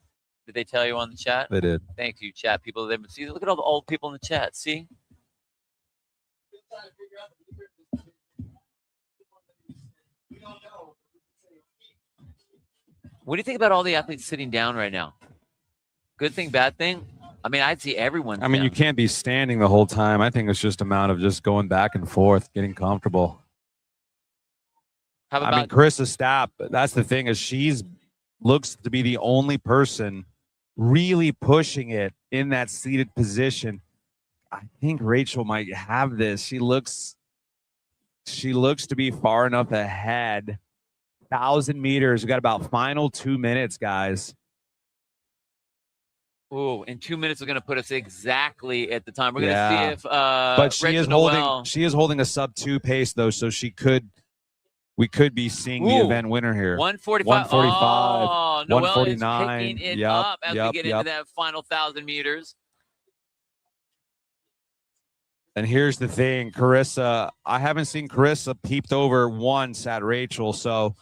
Did they tell you on the chat?
They did.
Thank you, chat people. See, look at all the old people in the chat. See? What do you think about all the athletes sitting down right now? Good thing, bad thing? I mean, I'd see everyone.
I mean, you can't be standing the whole time. I think it's just a amount of just going back and forth, getting comfortable.
How about
I mean, Carissa Stapp, that's the thing, is she's looks to be the only person really pushing it in that seated position. I think Rachel might have this. She looks to be far enough ahead. 1,000 meters. We got about final 2 minutes, guys.
Ooh, in 2 minutes, we're going to put us exactly at the time. We're going to see if
but she is
Noel...
holding a sub-2 pace, though, so we could be seeing the event winner here.
145.
145.
Oh, Noel
149.
is picking it up as we get into that final 1,000 meters.
And here's the thing, Carissa, I haven't seen Carissa peeped over once at Rachel. So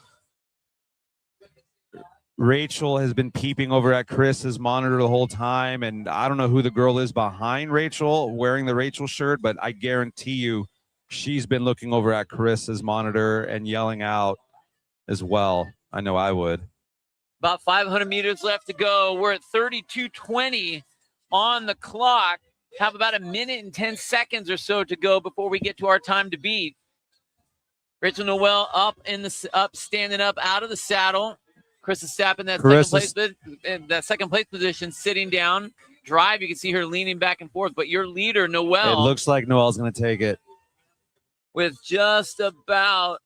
Rachel has been peeping over at Carissa's monitor the whole time. And I don't know who the girl is behind Rachel wearing the Rachel shirt, but I guarantee you she's been looking over at Carissa's monitor and yelling out as well. I know I would.
About 500 meters left to go. We're at 32:20 on the clock. Have about a minute and 10 seconds or so to go before we get to our time to beat. Rachel Noel standing up out of the saddle. Carissa Stapp in that second place position, sitting down. Drive, you can see her leaning back and forth. But your leader, Noel,
It looks like Noel's going to take it.
with just about,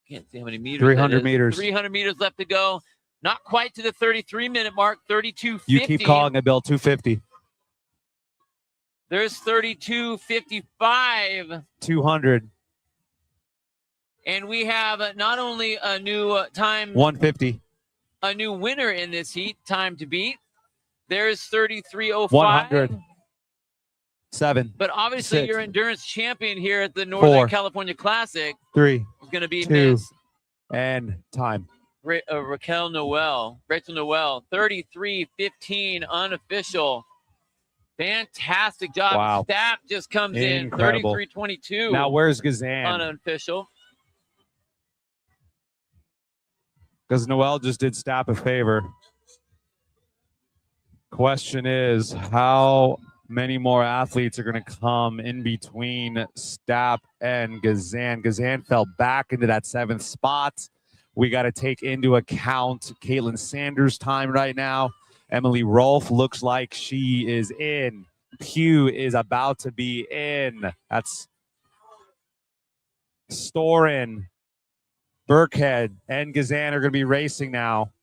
can't see how many meters.
300 meters.
300 meters left to go. Not quite to the 33-minute mark. 32:50.
You keep calling it, Bill. 250.
There's 32:55.
200.
And we have not only a new time,
150.
a new winner in this heat, time to beat. There's 33:05.
100. 7.
But obviously,
6,
your endurance champion here at the Northern
4,
California Classic
3,
is going to be
2,
Miss
and time.
Rachel Noel. 33:15 unofficial. Fantastic job.
Wow.
Stapp just comes
Incredible.
in 33:22.
Now, where's Gazan?
Unofficial.
Because Noel just did Stapp a favor. Question is, how many more athletes are going to come in between Stapp and Gazan? Gazan fell back into that 7th spot. We got to take into account Caitlin Sanders' time right now. Emily Rolfe looks like she is in. Pugh is about to be in. That's Storin, Burkhead, and Gazan are going to be racing now.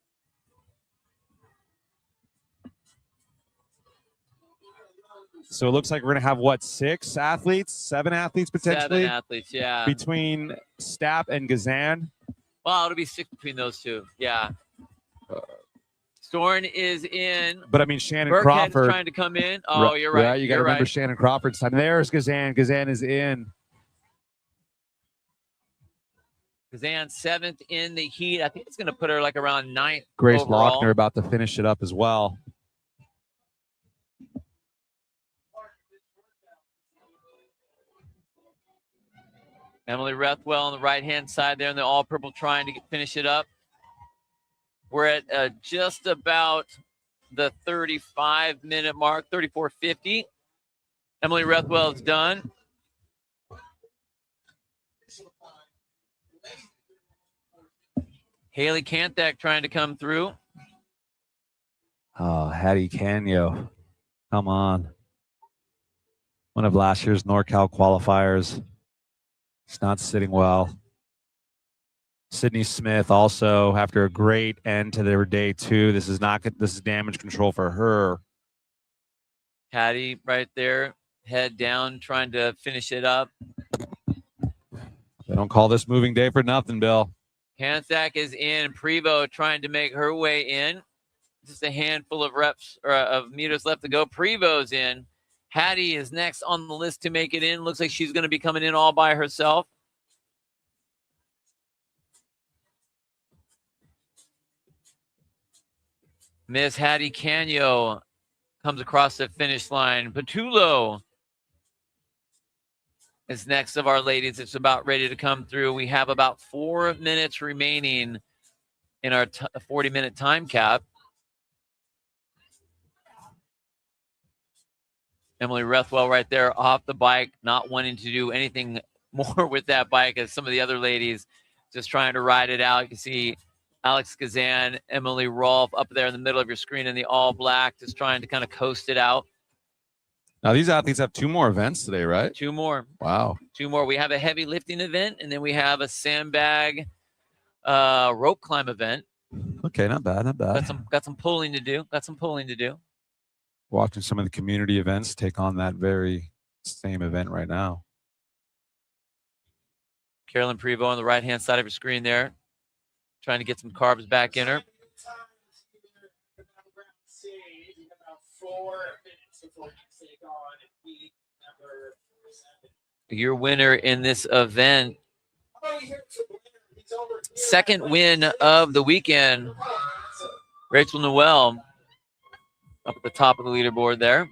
So it looks like we're going to have, what, 6 athletes? 7 athletes potentially?
7 athletes, yeah.
Between Stapp and Gazan.
Well, it'll be 6 between those two. Yeah. Storn is in.
But I mean, Shannon
Burkhead's
Crawford
trying to come in. Oh, you're right.
Yeah, you got to
You're
remember
right.
Shannon Crawford's time. There's Gazan. Gazan is in.
Gazan 7th in the heat. I think it's going to put her like around 9th.
Grace
overall.
Lochner about to finish it up as well.
Emily Rethwell on the right-hand side there in the all-purple trying to finish it up. We're at just about the 35-minute mark, 34:50. Emily Rethwell is done. Haley Kanthak trying to come through.
Oh, Hattie Canyo. Come on. One of last year's NorCal qualifiers. It's not sitting well. Sydney Smith also, after a great end to their day 2. This is damage control for her.
Hattie right there, head down, trying to finish it up.
They don't call this moving day for nothing, Bill.
Kanthak is in. Prevost trying to make her way in. Just a handful of reps or of meters left to go. Prevost's in. Hattie is next on the list to make it in. Looks like she's going to be coming in all by herself. Miss Hattie Canyo comes across the finish line. Patullo is next of our ladies. It's about ready to come through. We have about 4 minutes remaining in our 40-minute time cap. Emily Rethwell right there off the bike, not wanting to do anything more with that bike as some of the other ladies just trying to ride it out. You can see Alex Gazan, Emily Rolfe up there in the middle of your screen in the all black, just trying to kind of coast it out.
Now, these athletes have 2 more events today, right?
2 more.
Wow.
2 more. We have a heavy lifting event, and then we have a sandbag rope climb event.
Okay, not bad, not bad.
Got some pulling to do.
Watching some of the community events take on that very same event right now.
Carolyn Prevost on the right-hand side of your screen there, trying to get some carbs back in her.
About 4 minutes before we take on heat number
your winner in this event. Second win of the weekend. Rachel Noel up at the top of the leaderboard there.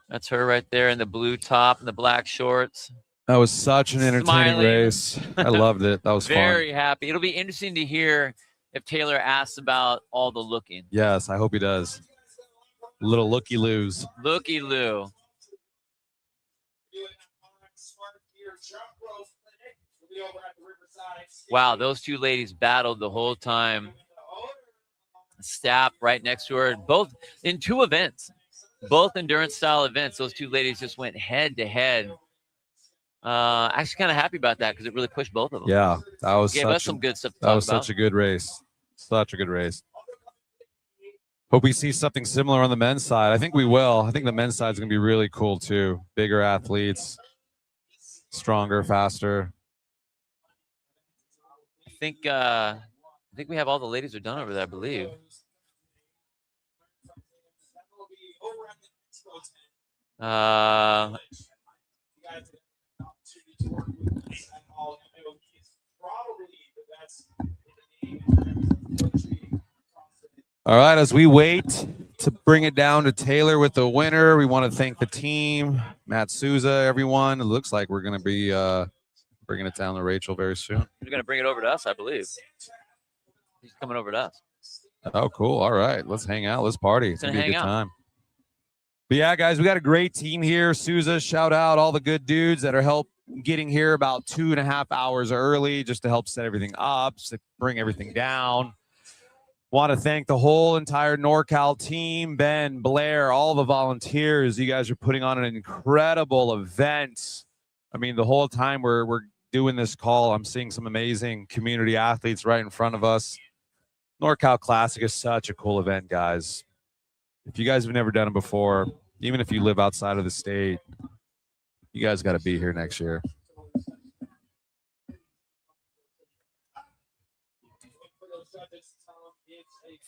That's her right there in the blue top and the black shorts.
That was such an entertaining
Smiling.
race. I loved it. That was
Very
fun.
happy. It'll be interesting to hear if Taylor asks about all the looking.
Yes, I hope he does. Little looky-loos.
Looky-loo. Wow, those two ladies battled the whole time. Stapp right next to her, both in two events, both endurance style events. Those two ladies just went head to head. Actually kind of happy about that because it really pushed both of them.
Yeah, that was
Gave us some good stuff to
that
talk
was
about.
such a good race. Such a good race. Hope we see something similar on the men's side. I think we will. I think the men's side is going to be really cool too. Bigger athletes, stronger, faster.
I think we have all the ladies are done over there, I believe.
All right, as we wait to bring it down to Taylor with the winner, we want to thank the team, Matt Souza, everyone. It looks like we're going to be bringing it down to Rachel very soon.
You're going to bring it over to us, I believe. He's coming over to us.
Oh, cool. All right, let's hang out. Let's party. It's going to be a good
hang out.
time. But yeah, guys, we got a great team here. Souza, shout out all the good dudes that are getting here about 2.5 hours early just to help set everything up, to bring everything down. Want to thank the whole entire NorCal team, Ben, Blair, all the volunteers. You guys are putting on an incredible event. I mean, the whole time we're doing this call, I'm seeing some amazing community athletes right in front of us. NorCal Classic is such a cool event, guys. If you guys have never done it before, even if you live outside of the state, you guys got to be here next year.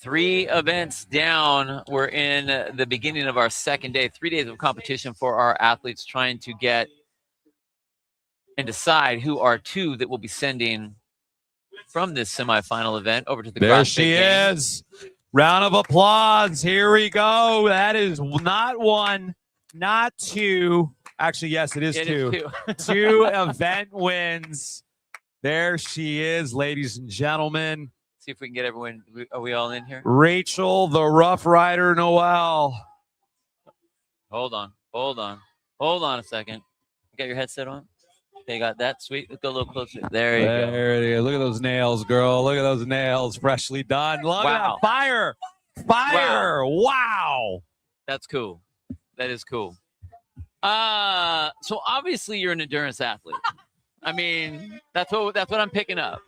Three events down. We're in the beginning of our second day. 3 days of competition for our athletes trying to get and decide who are two that we'll be sending from this semifinal event over to the
There
CrossFit
she
Games.
is. Round of applause. Here we go. That is not one, not two. Actually, yes, it is two. Two event wins. There she is, ladies and gentlemen.
See if we can get everyone. Are we all in here?
Rachel, the Rough Rider Noel.
Hold on a second. You got your headset on? Okay, you got that? Sweet. Let's go a little closer. There you go.
There it is. Look at those nails, girl. Look at those nails. Freshly done. Look at that. Fire. Fire. Wow.
That's cool. That is cool. So obviously you're an endurance athlete. I mean, that's what I'm picking up.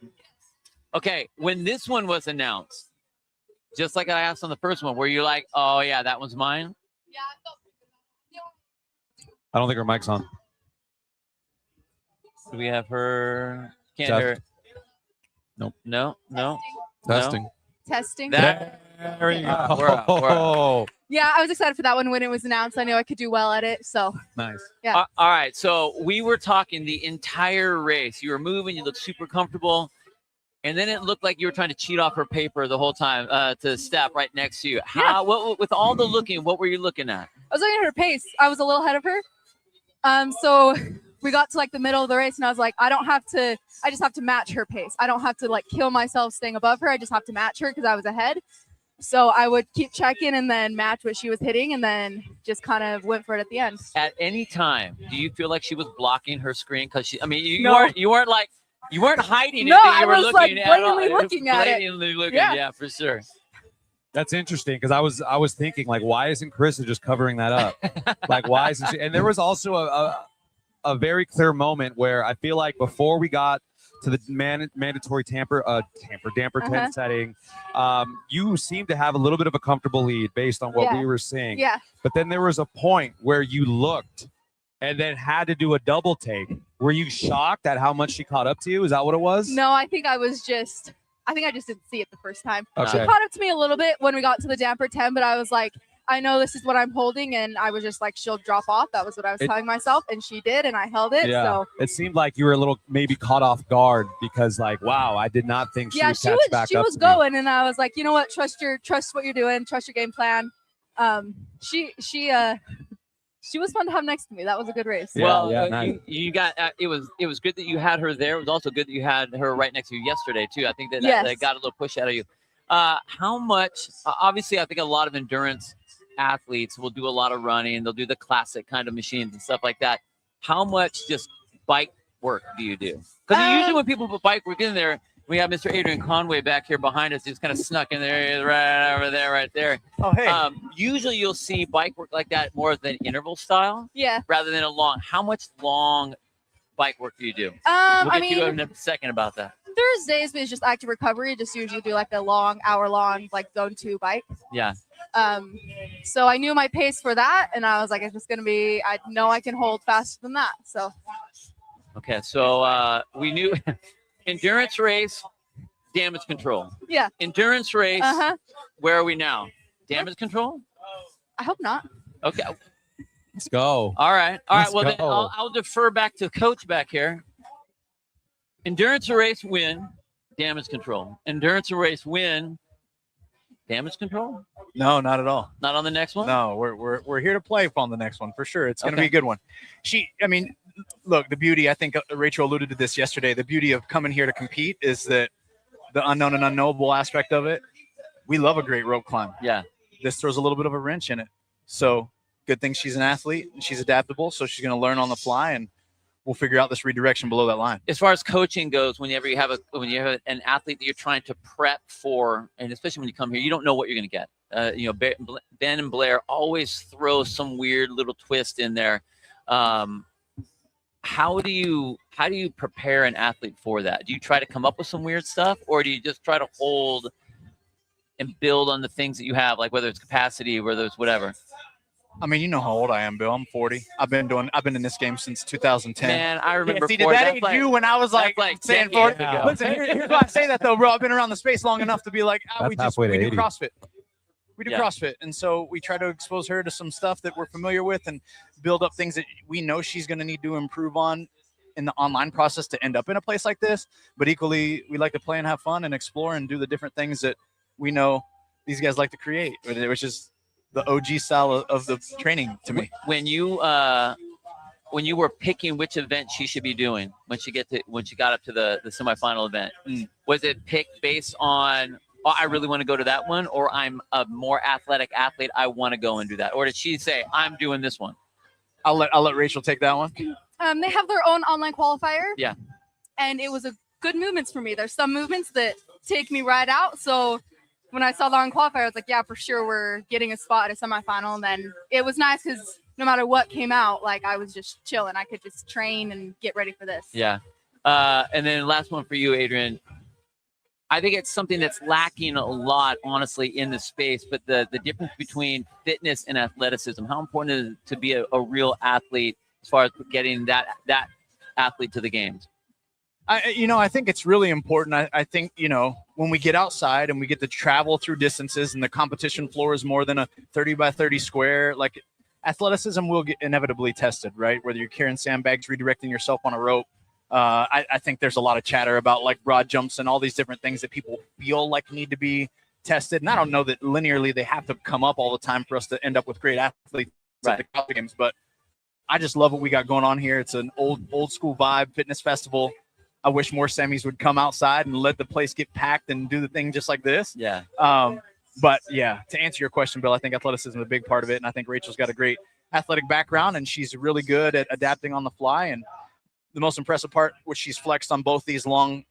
Okay, when this one was announced, just like I asked on the first one, were you like, oh yeah, that one's mine?
I don't think her mic's on.
Do we have her? Can't
Test.
hear.
Nope.
No.
Testing.
Testing.
That,
There you go.
We're out.
Yeah, I was excited for that one when it was announced. I knew I could do well at it. So
Nice.
Yeah.
All right. So we were talking the entire race. You were moving. You looked super comfortable. And then it looked like you were trying to cheat off her paper the whole time to Stapp right next to you. How? What with all the looking? What were you looking at?
I was looking at her pace. I was a little ahead of her. So we got to like the middle of the race and I was like, I just have to match her pace. I don't have to like kill myself staying above her. I just have to match her because I was ahead. So I would keep checking and then match what she was hitting and then just kind of went for it at the end.
At any time, do you feel like she was blocking her screen? Because you
No.
weren't hiding
No,
it.
I
You were
was,
looking
like,
at all-
blatantly looking at it.
blatantly looking,
Yeah.
yeah, for sure.
That's interesting because I was thinking like, why isn't Carissa just covering that up? Like, why isn't she? And there was also a very clear moment where I feel like before we got to the mandatory damper tent setting, you seemed to have a little bit of a comfortable lead based on what we were seeing.
Yeah.
But then there was a point where you looked and then had to do a double take. Were you shocked at how much she caught up to you? Is that what it was?
No, I think I just didn't see it the first time.
Okay.
She caught up to me a little bit when we got to the damper 10, but I was like, I know this is what I'm holding, and I was just like, she'll drop off. That was what I was telling myself, and she did, and I held it.
Yeah.
So
It seemed like you were a little maybe caught off guard because like, wow, I did not think she
yeah,
would
she
catch
was
back
she
up
was
to me.
going, and I was like, you know what, trust what you're doing, trust your game plan. She was fun to have next to me. That was a good race.
Yeah,
Well,
nice.
you got it was good that you had her there. It was also good that you had her right next to you yesterday too. I think that
Yes.
that got a little push out of you. How much? Obviously, I think a lot of endurance athletes will do a lot of running. They'll do the classic kind of machines and stuff like that. How much just bike work do you do? Because usually when people put bike work in there, we have Mr. Adrian Conway back here behind us. He's kind of snuck in there. He's right over there, right there.
Oh, hey.
Usually you'll see bike work like that more than interval style
Yeah.
rather than a long. How much long bike work do you do? We'll get to you in a second about that.
Thursdays is just active recovery. Just usually do like a hour-long like zone 2 bike.
Yeah.
So I knew my pace for that, and I was like, it's just gonna be. I know I can hold faster than that. So.
Okay, so we knew endurance race, damage control.
Yeah.
Endurance race. Where are we now? Damage control?
I hope not.
Okay.
Let's go.
All right.
Let's
Well, then
go.
I'll defer back to coach back here. Endurance race win, damage control. Endurance race win, damage control.
No, not at all.
Not on the next one.
No, we're here to play on the next one for sure. It's going to
Okay.
be a good one. Look, the beauty, I think Rachel alluded to this yesterday. The beauty of coming here to compete is that the unknown and unknowable aspect of it. We love a great rope climb.
Yeah.
This throws a little bit of a wrench in it. So good thing she's an athlete and she's adaptable. So she's going to learn on the fly, and we'll figure out this redirection below that line.
As far as coaching goes, whenever you have an athlete that you're trying to prep for, and especially when you come here, you don't know what you're going to get. Ben and Blair always throw some weird little twist in there. How do you prepare an athlete for that? Do you try to come up with some weird stuff, or do you just try to hold and build on the things that you have, like whether it's capacity, whether it's whatever?
I mean, you know how old I am, Bill. I'm 40. I've been in this game since 2010.
Man, I remember.
See, did that age you when I was like saying 40?
Yeah.
Listen, here's why I say that though, bro. I've been around the space long enough to be like, we do CrossFit. We do CrossFit, and so we try to expose her to some stuff that we're familiar with and build up things that we know she's going to need to improve on in the online process to end up in a place like this. But equally, we like to play and have fun and explore and do the different things that we know these guys like to create, which is the OG style of the training to me.
When you were picking which event she should be doing when she got up to the semifinal event, was it picked based on, oh, I really want to go to that one, or I'm a more athletic athlete, I want to go and do that? Or did she say, I'm doing this one?
I'll let Rachel take that one.
They have their own online qualifier.
Yeah.
And it was a good movements for me. There's some movements that take me right out. So when I saw the online qualifier, I was like, yeah, for sure we're getting a spot at a semifinal. And then it was nice because no matter what came out, like I was just chilling. I could just train and get ready for this.
Yeah. And then last one for you, Adrian. I think it's something that's lacking a lot, honestly, in the space, but the difference between fitness and athleticism. How important is it to be a real athlete as far as getting that athlete to the games?
I think it's really important. I think, when we get outside and we get to travel through distances and the competition floor is more than a 30 by 30 square, like athleticism will get inevitably tested, right? Whether you're carrying sandbags, redirecting yourself on a rope. I think there's a lot of chatter about like broad jumps and all these different things that people feel like need to be tested. And I don't know that linearly they have to come up all the time for us to end up with great athletes at the CrossFit Games, but I just love what we got going on here. It's an old school vibe fitness festival. I wish more semis would come outside and let the place get packed and do the thing just like this.
Yeah.
But yeah, to answer your question, Bill, I think athleticism is a big part of it. And I think Rachel's got a great athletic background and she's really good at adapting on the fly. And the most impressive part, which she's flexed on both these long,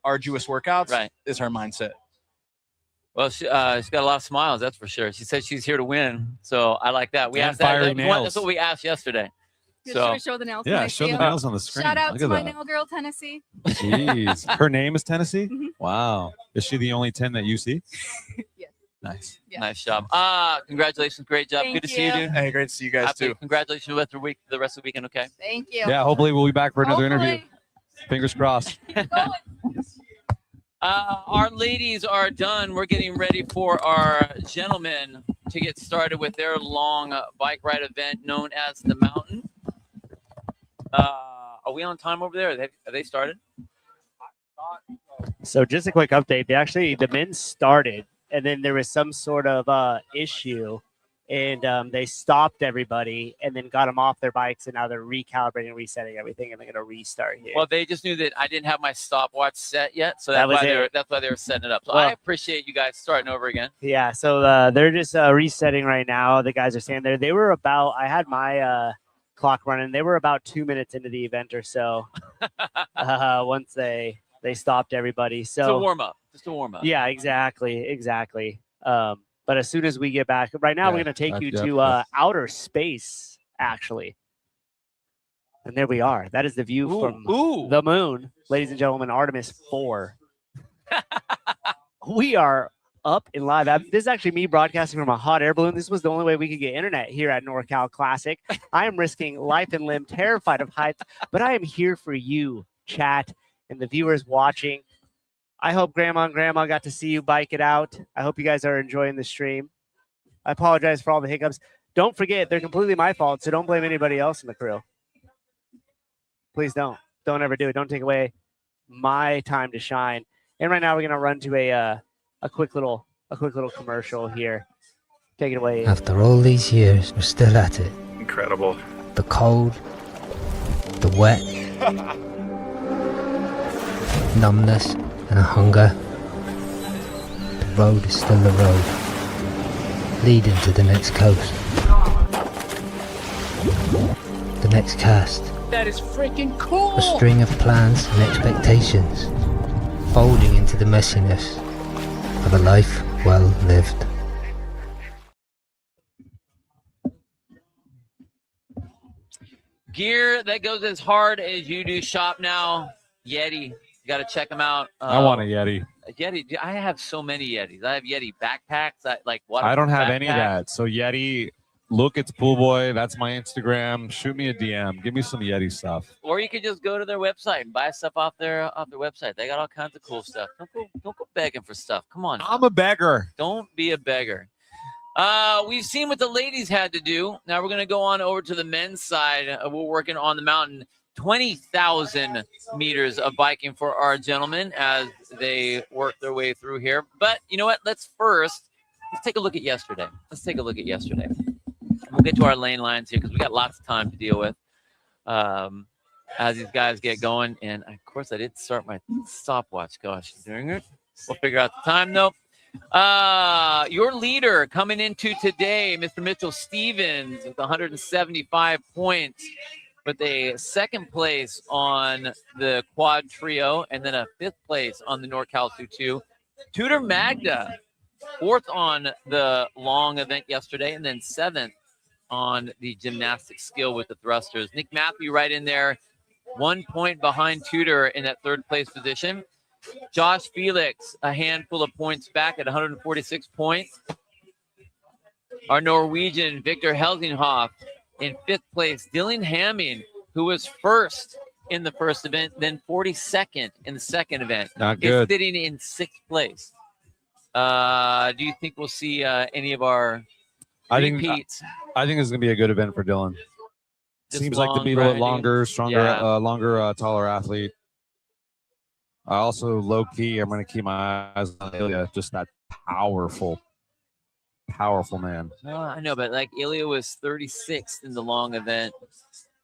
arduous workouts, is her mindset.
Well, she's got a lot of smiles, that's for sure. She said she's here to win, so I like that. We
And
asked that.
fiery nails.
That's what we asked yesterday.
Should
So
we show the nails?
Yeah,
Can I
show
see
the
them?
nails on the screen.
Shout out
Look
to
at
my
that.
nail girl, Tennessee.
Jeez. Her name is Tennessee?
Mhm.
Wow. Is she the only 10 that you see?
Yes.
Nice.
Yeah.
Nice job. Congratulations, great job.
Thank
Good to see you,
you.
dude.
Hey, great to see you guys too.
Congratulations with the rest of the weekend. Okay.
Thank you.
Yeah, hopefully we'll be back for another interview.
Hopefully.
Fingers crossed.
Keep going.
Our ladies are done. We're getting ready for our gentlemen. to get started with their long bike ride event known as the Mountain. Are we on time over there? Have they started?
So just a quick update. The men started, and then there was some sort of issue, and they stopped everybody, and then got them off their bikes, and now they're recalibrating and resetting everything, and they're going to restart here.
Well, they just knew that I didn't have my stopwatch set yet, so that's why they were setting it up. So I appreciate you guys starting over again.
Yeah, so they're just resetting right now. The guys are standing there. They were about, I had my clock running. They were about 2 minutes into the event or so once they stopped everybody. So
it's a warm up. Just a warm up.
Yeah, exactly. But as soon as we get back, right now we're going to take you to outer space, actually. And there we are. That is the view from the moon, ladies and gentlemen, Artemis 4. We are up and live. This is actually me broadcasting from a hot air balloon. This was the only way we could get internet here at NorCal Classic. I am risking life and limb, terrified of heights, but I am here for you, chat, and the viewers watching. I hope Grandma and Grandma got to see you bike it out. I hope you guys are enjoying the stream. I apologize for all the hiccups. Don't forget, they're completely my fault, so don't blame anybody else in the crew. Please don't. Don't ever do it. Don't take away my time to shine. And right now we're going to run to a quick little commercial here. Take it away.
After all these years, we're still at it.
Incredible.
The cold, the wet, numbness, and hunger. The road is still the road, leading to the next coast. The next cast.
That is freaking cool.
A string of plans and expectations, folding into the messiness of a life well lived.
Gear that goes as hard as you do. Shop now. Yeti. You got to check them out.
I want a Yeti.
Yeti. I have so many Yetis. I have Yeti backpacks.
I don't have any of that. So Yeti, look, it's Pool Boy. That's my Instagram. Shoot me a DM. Give me some Yeti stuff.
Or you could just go to their website and buy stuff off their website. They got all kinds of cool stuff. Don't go begging for stuff. Come on.
I'm a beggar.
Don't be a beggar. We've seen what the ladies had to do. Now we're going to go on over to the men's side. We're working on the mountain. 20,000 meters of biking for our gentlemen as they work their way through here. But you know what? Let's take a look at yesterday. We'll get to our lane lines here because we got lots of time to deal with as these guys get going. And of course, I did start my stopwatch. Gosh, doing it. We'll figure out the time though. Your leader coming into today, Mr. Mitchell Stevens, with 175 points, with a second place on the quad trio and then a fifth place on the NorCal 2-2. Tudor Magda, fourth on the long event yesterday, and then seventh on the gymnastic skill with the thrusters. Nick Matthew right in there, 1 point behind Tudor in that third place position. Josh Felix, a handful of points back at 146 points. Our Norwegian, Victor Helsinghoff, in fifth place. Dylan Hamming, who was first in the first event, then 42nd in the second event.
Not good.
Is sitting in sixth place. Do you think we'll see any of our repeats?
I think it's going to be a good event for Dylan.
Just
Seems like to be a little longer, stronger, taller athlete. I also, low-key, I'm going to keep my eyes on Ilya, just that powerful man.
I know, but like Ilya was 36th in the long event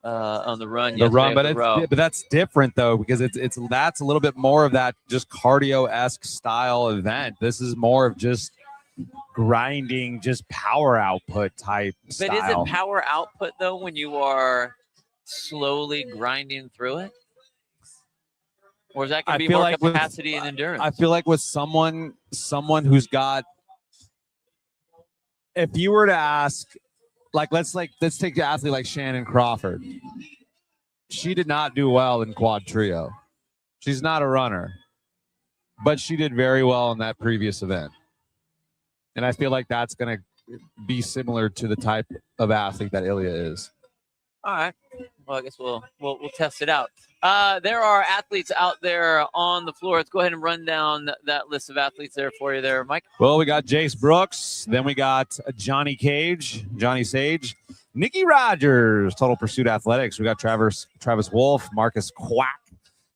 on the run.
But that's different though, because that's a little bit more of that just cardio-esque style event. This is more of just grinding, just power output type style.
But is it power output though when you are slowly grinding through it? Or is that going to be more capacity and endurance?
I feel like with someone who's got, if you were to ask, let's take the athlete like Shannon Crawford. She did not do well in quad trio. She's not a runner, but she did very well in that previous event. And I feel like that's going to be similar to the type of athlete that Ilya is.
All right. Well, I guess we'll test it out. There are athletes out there on the floor. Let's go ahead and run down that list of athletes there for you there, Mike.
Well, we got Jace Brooks. Then we got Johnny Sage, Nikki Rogers, Total Pursuit Athletics. We got Travis Wolf, Marcus Quack,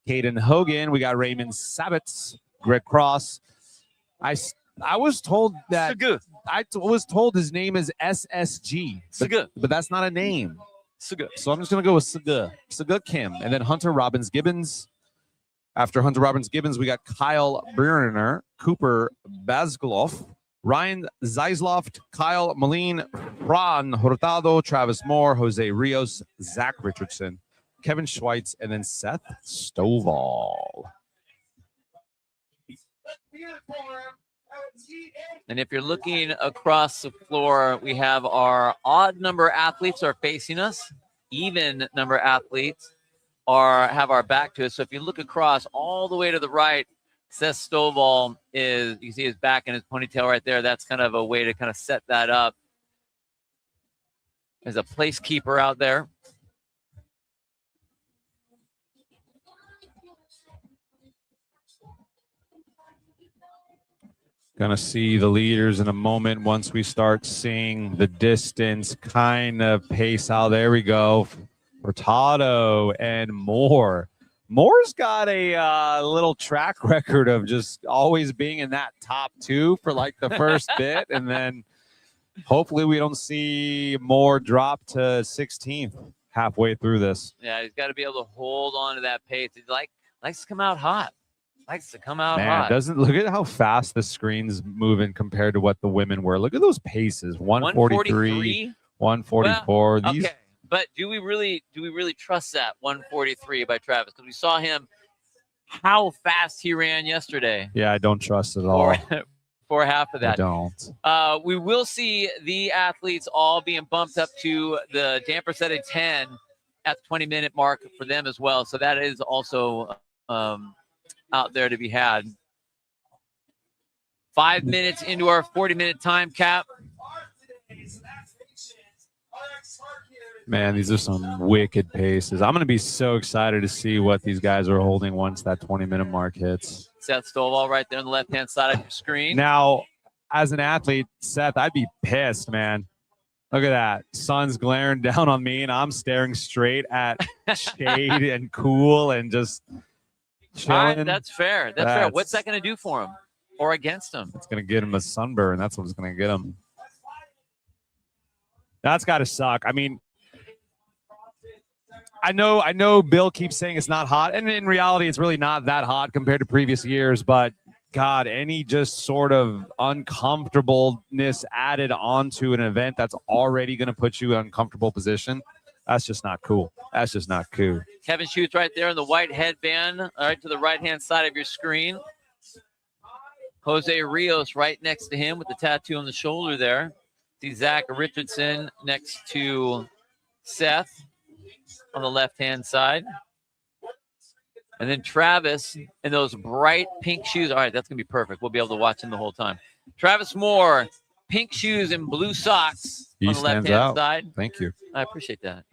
Caden Hogan. We got Raymond Sabbats, Greg Cross. I was told that was told his name is SSG, but that's not a name.
Suga.
So I'm just going to go with Suga Kim. And then Hunter Robbins Gibbons. After Hunter Robbins Gibbons, we got Kyle Brunner, Cooper Bazgloff, Ryan Zeisloft, Kyle Moline, Ron Hurtado, Travis Moore, Jose Rios, Zach Richardson, Kevin Schweitz, and then Seth Stovall.
And if you're looking across the floor, we have our odd number athletes are facing us. Even number athletes have our back to us. So if you look across all the way to the right, Seth Stovall you can see his back and his ponytail right there. That's kind of a way to kind of set that up. There's a placekeeper out there.
Gonna see the leaders in a moment once we start seeing the distance kind of pace out. There we go. Hurtado and Moore. Moore's got a little track record of just always being in that top two for like the first bit, and then hopefully we don't see Moore drop to 16th halfway through this.
Yeah, he's got to be able to hold on to that pace. He likes to come out hot. Likes to come out
Man,
hot.
look at how fast the screen's moving compared to what the women were. Look at those paces. 143, 144.
Well,
These
okay. But do we really trust that 143 by Travis? Because we saw him how fast he ran yesterday.
Yeah, I don't trust it at all.
For half of that.
I don't.
We will see the athletes all being bumped up to the damper set of 10 at the 20-minute mark for them as well. So that is also out there to be had. 5 minutes into our 40-minute time cap.
Man, these are some wicked paces. I'm going to be so excited to see what these guys are holding once that 20-minute mark hits.
Seth Stovall right there on the left-hand side of your screen.
Now, as an athlete, Seth, I'd be pissed, man. Look at that. Sun's glaring down on me, and I'm staring straight at shade and cool and just chilling.
All right, that's fair. That's fair. What's that going to do for him or against him?
It's going to get him a sunburn. That's what's going to get him. That's got to suck. I mean, I know Bill keeps saying it's not hot, and in reality, it's really not that hot compared to previous years, but God, any just sort of uncomfortableness added onto an event that's already going to put you in an uncomfortable position, that's just not cool. That's just not cool.
Kevin Schutz right there in the white headband, all right, to the right-hand side of your screen. Jose Rios right next to him with the tattoo on the shoulder there. See Zach Richardson next to Seth on the left-hand side. And then Travis in those bright pink shoes. All right, that's going to be perfect. We'll be able to watch him the whole time. Travis Moore, pink shoes and blue socks on the left-hand side.
Thank you.
I appreciate that.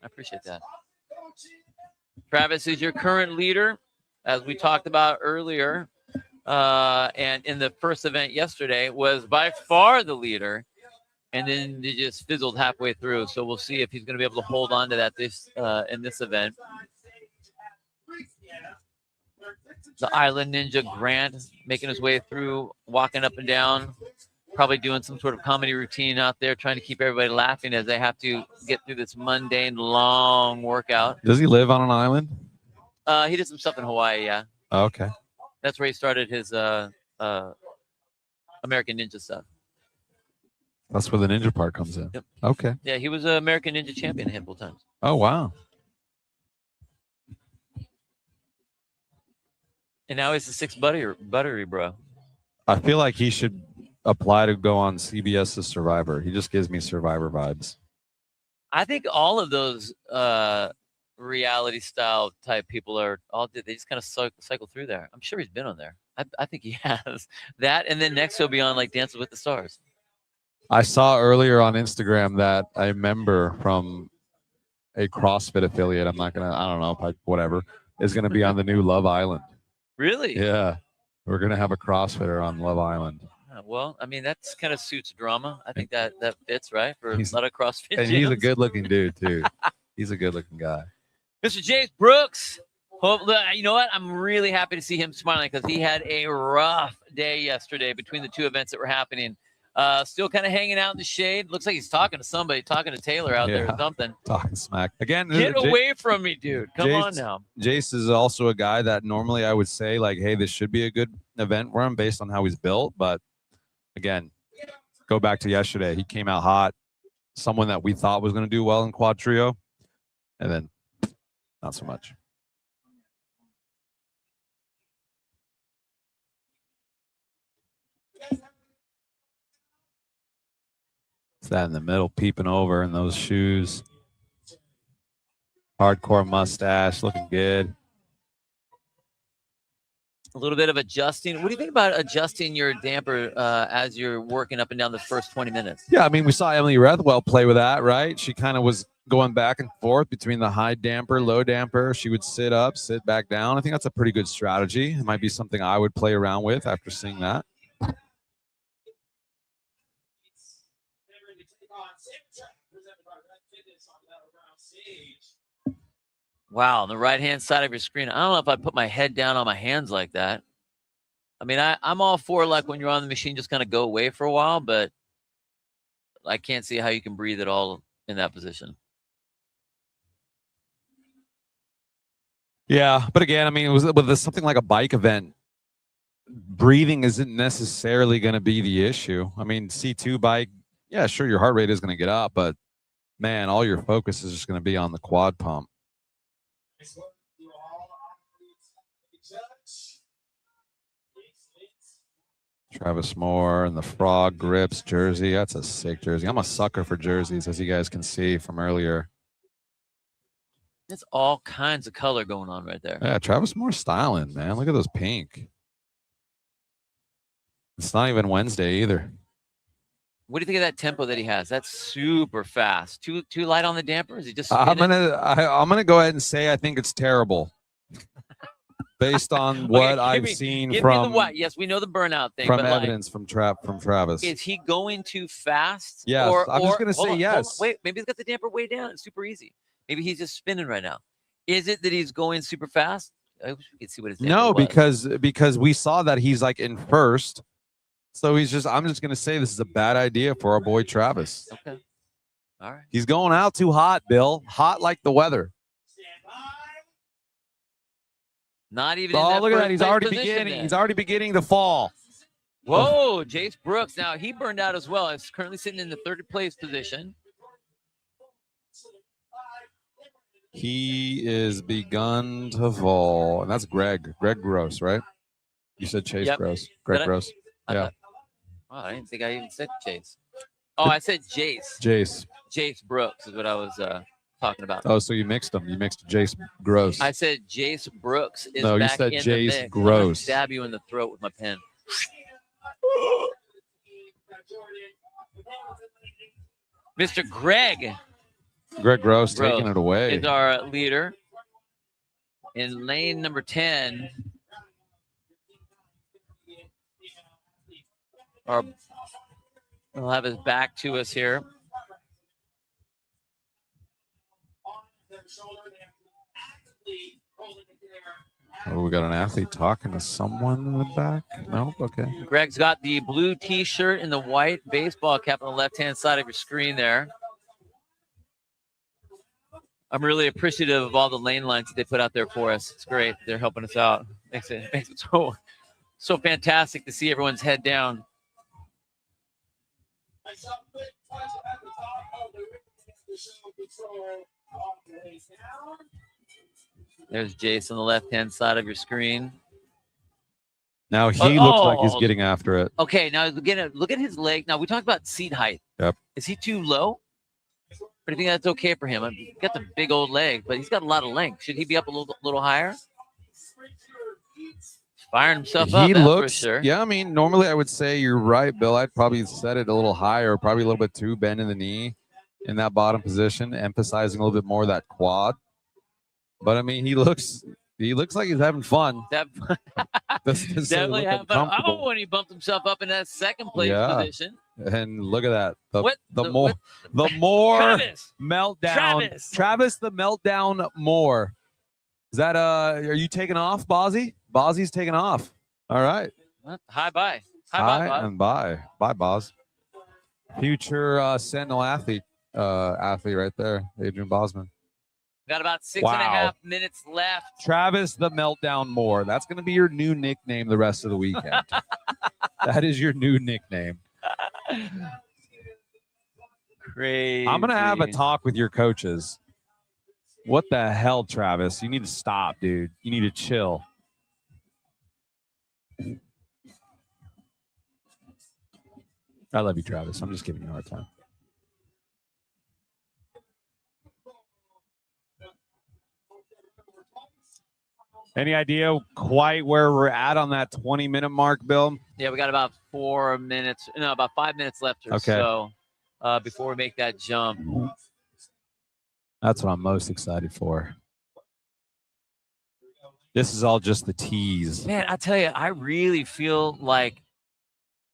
Travis is your current leader, as we talked about earlier. And in the first event yesterday was by far the leader. And then it just fizzled halfway through. So we'll see if he's going to be able to hold on to that in this event. The Island Ninja Grant making his way through, walking up and down, probably doing some sort of comedy routine out there, trying to keep everybody laughing as they have to get through this mundane, long workout.
Does he live on an island?
He did some stuff in Hawaii, yeah.
Oh, okay.
That's where he started his American Ninja stuff.
That's where the ninja part comes in.
Yep.
Okay.
Yeah, he was an American Ninja champion a handful of times.
Oh, wow.
And now he's the sixth buttery bro.
I feel like he should apply to go on CBS's Survivor. He just gives me Survivor vibes.
I think all of those reality style type people they just kind of cycle through there. I'm sure he's been on there. I think he has that. And then next he'll be on like Dances with the Stars.
I saw earlier on Instagram that a member from a CrossFit affiliate. I'm not gonna. I don't know. Whatever is gonna be on the new Love Island.
Really?
Yeah, we're gonna have a CrossFitter on Love Island.
Well, I mean, that's kind of suits drama. I think that fits, right? For a
He's-
lot of CrossFit
And he's a
gyms.
good-looking dude too. He's a good-looking guy.
Mr. James Brooks. You know what? I'm really happy to see him smiling because he had a rough day yesterday between the two events that were happening. Still kind of hanging out in the shade. Looks like he's talking to somebody, talking to Taylor out there or something.
Talking smack again.
Get away from me, dude. Come on now.
Jace is also a guy that normally I would say like, hey, this should be a good event for him based on how he's built. But again, go back to yesterday. He came out hot. Someone that we thought was going to do well in quad trio, and then not so much. It's that in the middle peeping over in those shoes. Hardcore mustache, looking good.
A little bit of adjusting. What do you think about adjusting your damper as you're working up and down the first 20 minutes?
Yeah, I mean, we saw Emily Rethwell play with that, right? She kind of was going back and forth between the high damper, low damper. She would sit up, sit back down. I think that's a pretty good strategy. It might be something I would play around with after seeing that.
Wow, on the right-hand side of your screen. I don't know if I'd put my head down on my hands like that. I mean, I'm all for like when you're on the machine, just kind of go away for a while, but I can't see how you can breathe at all in that position.
Yeah, but again, I mean, with something like a bike event, breathing isn't necessarily going to be the issue. I mean, C2 bike, yeah, sure, your heart rate is going to get up, but man, all your focus is just going to be on the quad pump. Travis Moore and the Frog Grips jersey. That's a sick jersey. I'm a sucker for jerseys, as you guys can see from earlier.
It's all kinds of color going on right there.
Yeah, Travis Moore styling, man. Look at those pink. It's not even Wednesday either.
What do you think of that tempo that he has? That's super fast. Too light on the damper? Is he just?
I'm gonna go ahead and say I think it's terrible, based on what I've seen from.
Yes, we know the burnout thing.
From
but
evidence from Travis.
Is he going too fast?
Yes, I'm just gonna say yes.
Wait, maybe he's got the damper way down. It's super easy. Maybe he's just spinning right now. Is it that he's going super fast? I wish we could see what his damper was.
because we saw that he's like in first. So I'm just going to say this is a bad idea for our boy Travis.
Okay. All right.
He's going out too hot, Bill. Hot like the weather.
Not even.
Oh, look at that.
He's
already beginning to fall.
Whoa, Jace Brooks. Now he burned out as well. He's currently sitting in the third place position.
He is begun to fall. And that's Greg. Greg Gross, right? You said Chase Gross. Greg Gross. Yeah.
Oh, I didn't think I even said Chase. Oh, I said Jace. Jace Brooks is what I was talking about.
Oh, so you mixed them. You mixed Jace Gross.
I said Jace Brooks is
no,
back
you said
in
Jace
the mix.
Gross.
Stab you in the throat with my pen. Mr. Greg
Gross taking it away.
Is our leader in lane number 10. He'll have his back to us here.
Oh, we got an athlete talking to someone in the back. No, okay.
Greg's got the blue T-shirt and the white baseball cap on the left-hand side of your screen there. I'm really appreciative of all the lane lines that they put out there for us. It's great. They're helping us out. Makes it so fantastic to see everyone's head down. There's Jace on the left-hand side of your screen.
Now he looks like he's getting after it.
Okay, now again, look at his leg. Now we talked about seat height.
Yep.
Is he too low? Or do you think that's okay for him? I mean, he's got the big old leg, but he's got a lot of length. Should he be up a little higher? He's firing himself up.
He looks,
for sure.
Yeah, I mean, normally I would say you're right, Bill. I'd probably set it a little higher, probably a little bit too bend in the knee. in that bottom position, emphasizing a little bit more of that quad. But I mean, he looks like he's having fun. Doesn't
Definitely
look
have fun.
uncomfortable.
Oh, when he bumped himself up in that second place
Yeah.
position.
And look at that. The
What?
more
Travis.
meltdown. Travis the meltdown more. Is that are you taking off, Bozzy? Bozzy's taking off. All right.
Hi bye.
Hi
Boz.
and bye. Bye, Boz. Future Sentinel athlete right there, Adrian Bosman.
Got about 6.5 minutes left.
Travis the Meltdown Moore. That's going to be your new nickname the rest of the weekend. That is your new nickname.
Crazy.
I'm going to have a talk with your coaches. What the hell, Travis? You need to stop, dude. You need to chill. I love you, Travis. I'm just giving you a hard time. Any idea quite where we're at on that 20-minute mark, Bill?
Yeah, we got about 4 minutes. No, about 5 minutes left or so before we make that jump.
That's what I'm most excited for. This is all just the tease.
Man, I tell you, I really feel like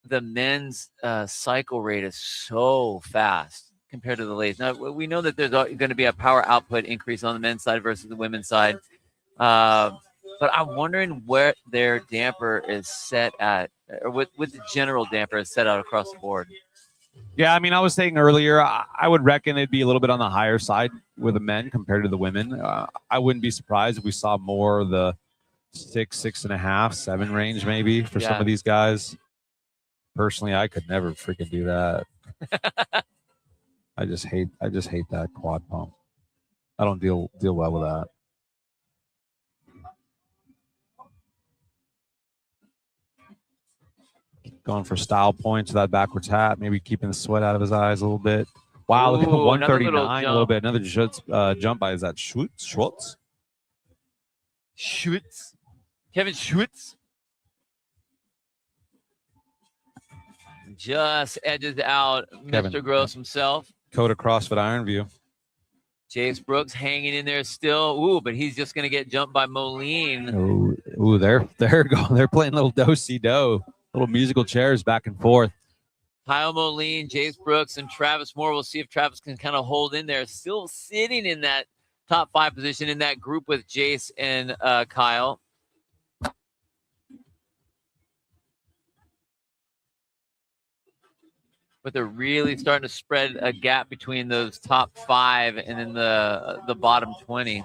the men's cycle rate is so fast compared to the ladies. Now, we know that there's going to be a power output increase on the men's side versus the women's side. But I'm wondering where their damper is set at, or what the general damper is set out across the board.
Yeah, I mean, I was saying earlier, I would reckon it'd be a little bit on the higher side with the men compared to the women. I wouldn't be surprised if we saw more of the 6.5, 7 range maybe for some of these guys. Personally, I could never freaking do that. I just hate that quad pump. I don't deal well with that. Going for style points with that backwards hat, maybe keeping the sweat out of his eyes a little bit. Wow, look at the 139 a little bit. Another jump by, is that Schwartz?
Schwartz. Kevin Schwartz. Just edges out Mr. Gross himself.
Coda CrossFit Iron View.
Jace Brooks hanging in there still. Ooh, but he's just going to get jumped by Moline.
Ooh, they're going. They're playing little do-si-do. Little musical chairs back and forth.
Kyle Moline, Jace Brooks, and Travis Moore. We'll see if Travis can kind of hold in there. Still sitting in that top 5 position in that group with Jace and Kyle. But they're really starting to spread a gap between those top 5 and then the bottom 20.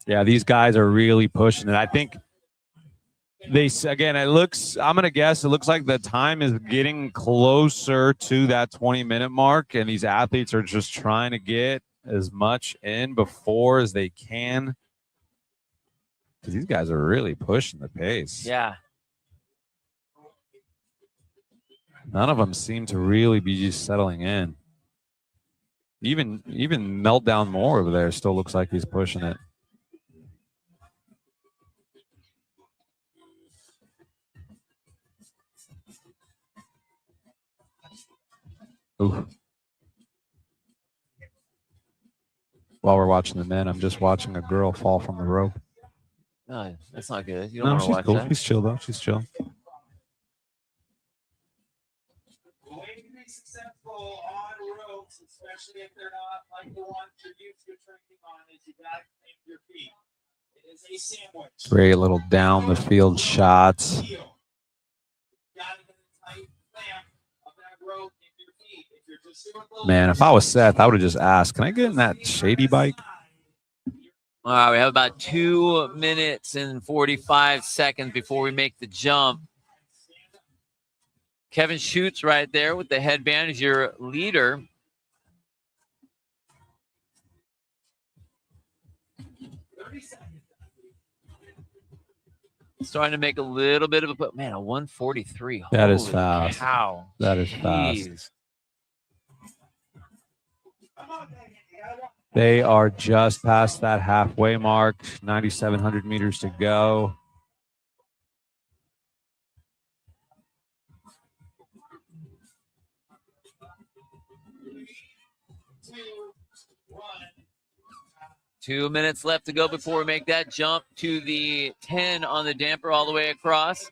Yeah, these guys are really pushing it. I think it looks like the time is getting closer to that 20-minute mark, and these athletes are just trying to get as much in before as they can. Because these guys are really pushing the pace.
Yeah.
None of them seem to really be just settling in. Even Meltdown Moore over there still looks like he's pushing it. Ooh. While we're watching the men, I'm just watching a girl fall from the rope.
No, that's not good. You don't want to watch
cool.
that.
She's chill though. She's chill.
The way to be successful on ropes, especially if they're not like the ones you're used to training on, is you gotta clamp your feet. It is a sandwich.
Great little down the field shots.
You gotta get a tight clamp of that rope in your feet. If you're just doing little
Man, if I was Seth, I would have just asked, can I get in that shady bike?
All right, we have about 2 minutes and 45 seconds before we make the jump. Kevin Schutz right there with the headband is your leader. Starting to make a little bit of a man, a 143.
That is
Holy
fast.
cow.
That is
Jeez.
fast. They are just past that halfway mark, 9,700 meters to go.
2 minutes left to go before we make that jump to the 10 on the damper all the way across.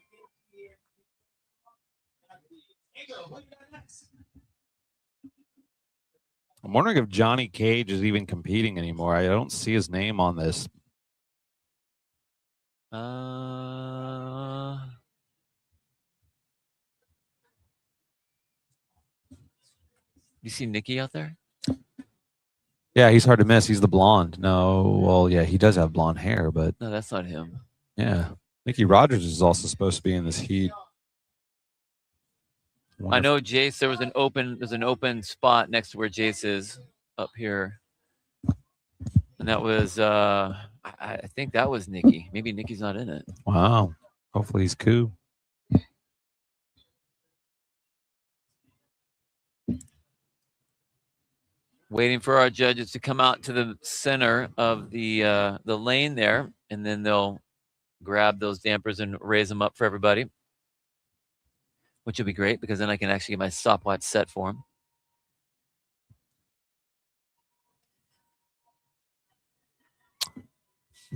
I'm wondering if Johnny Cage is even competing anymore. I don't see his name on this.
You see Nikki out there?
Yeah, he's hard to miss. He's the blonde. No, well, yeah, he does have blonde hair, but
No, that's not him.
yeah, Nicky Rogers is also supposed to be in this heat.
I know Jace. There's an open spot next to where Jace is up here, and that was I think that was Nikki. Maybe Nikki's not in it.
Wow. Hopefully he's cool.
Waiting for our judges to come out to the center of the lane there, and then they'll grab those dampers and raise them up for everybody, which will be great because then I can actually get my stopwatch set for them.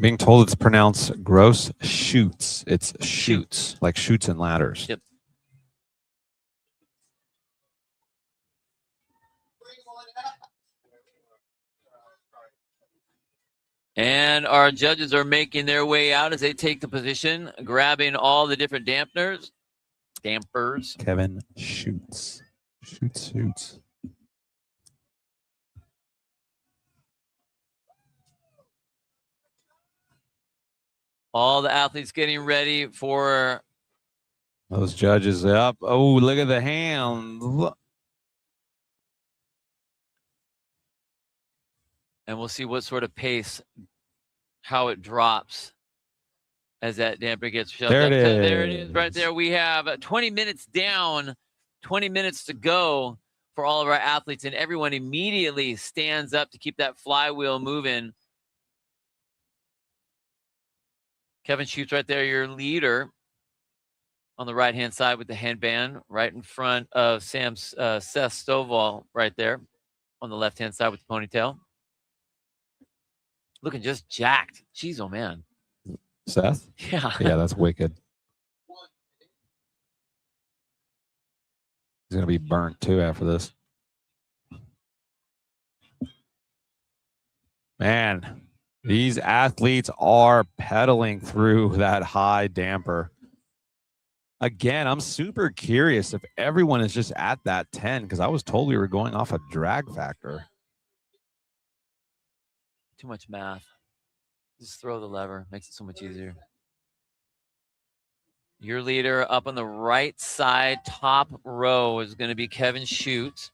Being told it's pronounced gross shoots. It's shoots, like shoots and ladders.
Yep. And our judges are making their way out as they take the position, grabbing all the different dampers.
Kevin shoots. Shoots.
All the athletes getting ready for
those judges up. Oh, look at the hands. Look.
And we'll see what sort of pace, how it drops as that damper gets shoved
There
up.
it is.
There it is right there. We have 20 minutes down, 20 minutes to go for all of our athletes, and everyone immediately stands up to keep that flywheel moving. Kevin shoots right there, your leader on the right-hand side with the headband, right in front of Seth Stovall right there on the left-hand side with the ponytail. Looking just jacked. Jeez, oh man.
Seth?
Yeah.
Yeah, that's wicked. He's going to be burnt too after this. Man, these athletes are pedaling through that high damper. Again, I'm super curious if everyone is just at that 10 because I was told we were going off a drag factor.
Too much math. Just throw the lever. Makes it so much easier. Your leader up on the right side, top row, is going to be Kevin Schutz.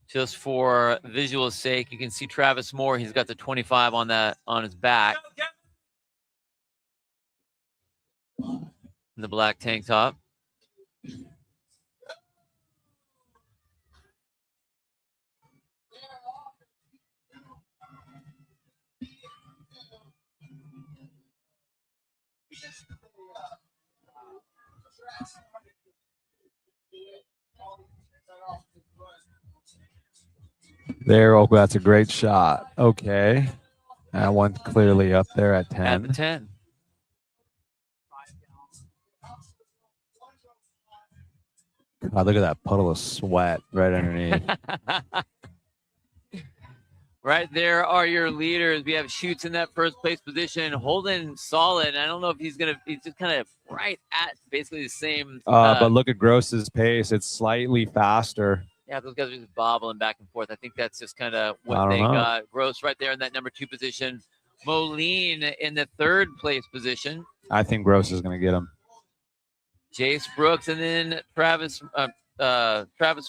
Just for visual sake, you can see Travis Moore. He's got the 25 on his back. In the black tank top.
There, oh, that's a great shot. Okay. That one clearly up there at 10.
At the 10.
God, look at that puddle of sweat right underneath.
Right there are your leaders. We have Schutz in that first place position, holding solid. I don't know if he's just kind of right at basically the same.
But look at Gross's pace. It's slightly faster.
Yeah, those guys are just bobbling back and forth. I think that's just kind of what they got. Gross right there in that number 2 position. Moline in the third place position.
I think Gross is going to get him.
Jace Brooks and then Travis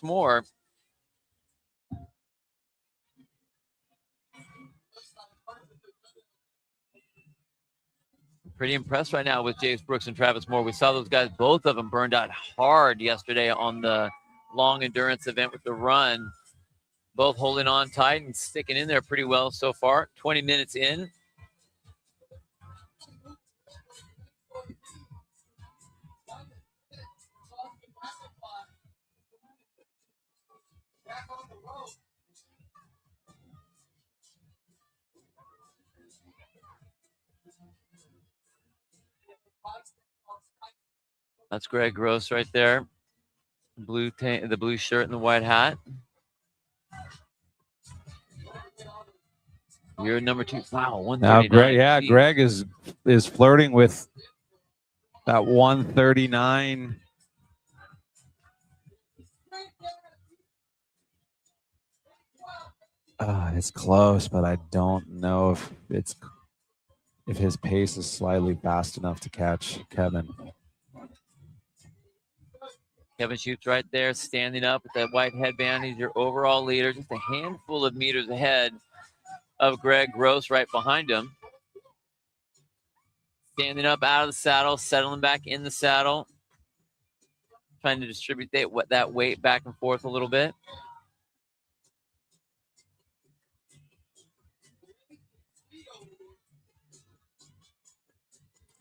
Moore. Pretty impressed right now with Jace Brooks and Travis Moore. We saw those guys, both of them burned out hard yesterday on the long endurance event with the run. Both holding on tight and sticking in there pretty well so far. 20 minutes in. That's Greg Gross right there. The blue shirt and the white hat. You're number 2. Wow, 139.
Now, Greg,
Jeez.
Greg is flirting with that 139. It's close, but I don't know if his pace is slightly fast enough to catch Kevin.
Kevin shoots right there, standing up with that white headband. He's your overall leader, just a handful of meters ahead of Greg Gross right behind him. Standing up out of the saddle, settling back in the saddle, trying to distribute that weight back and forth a little bit.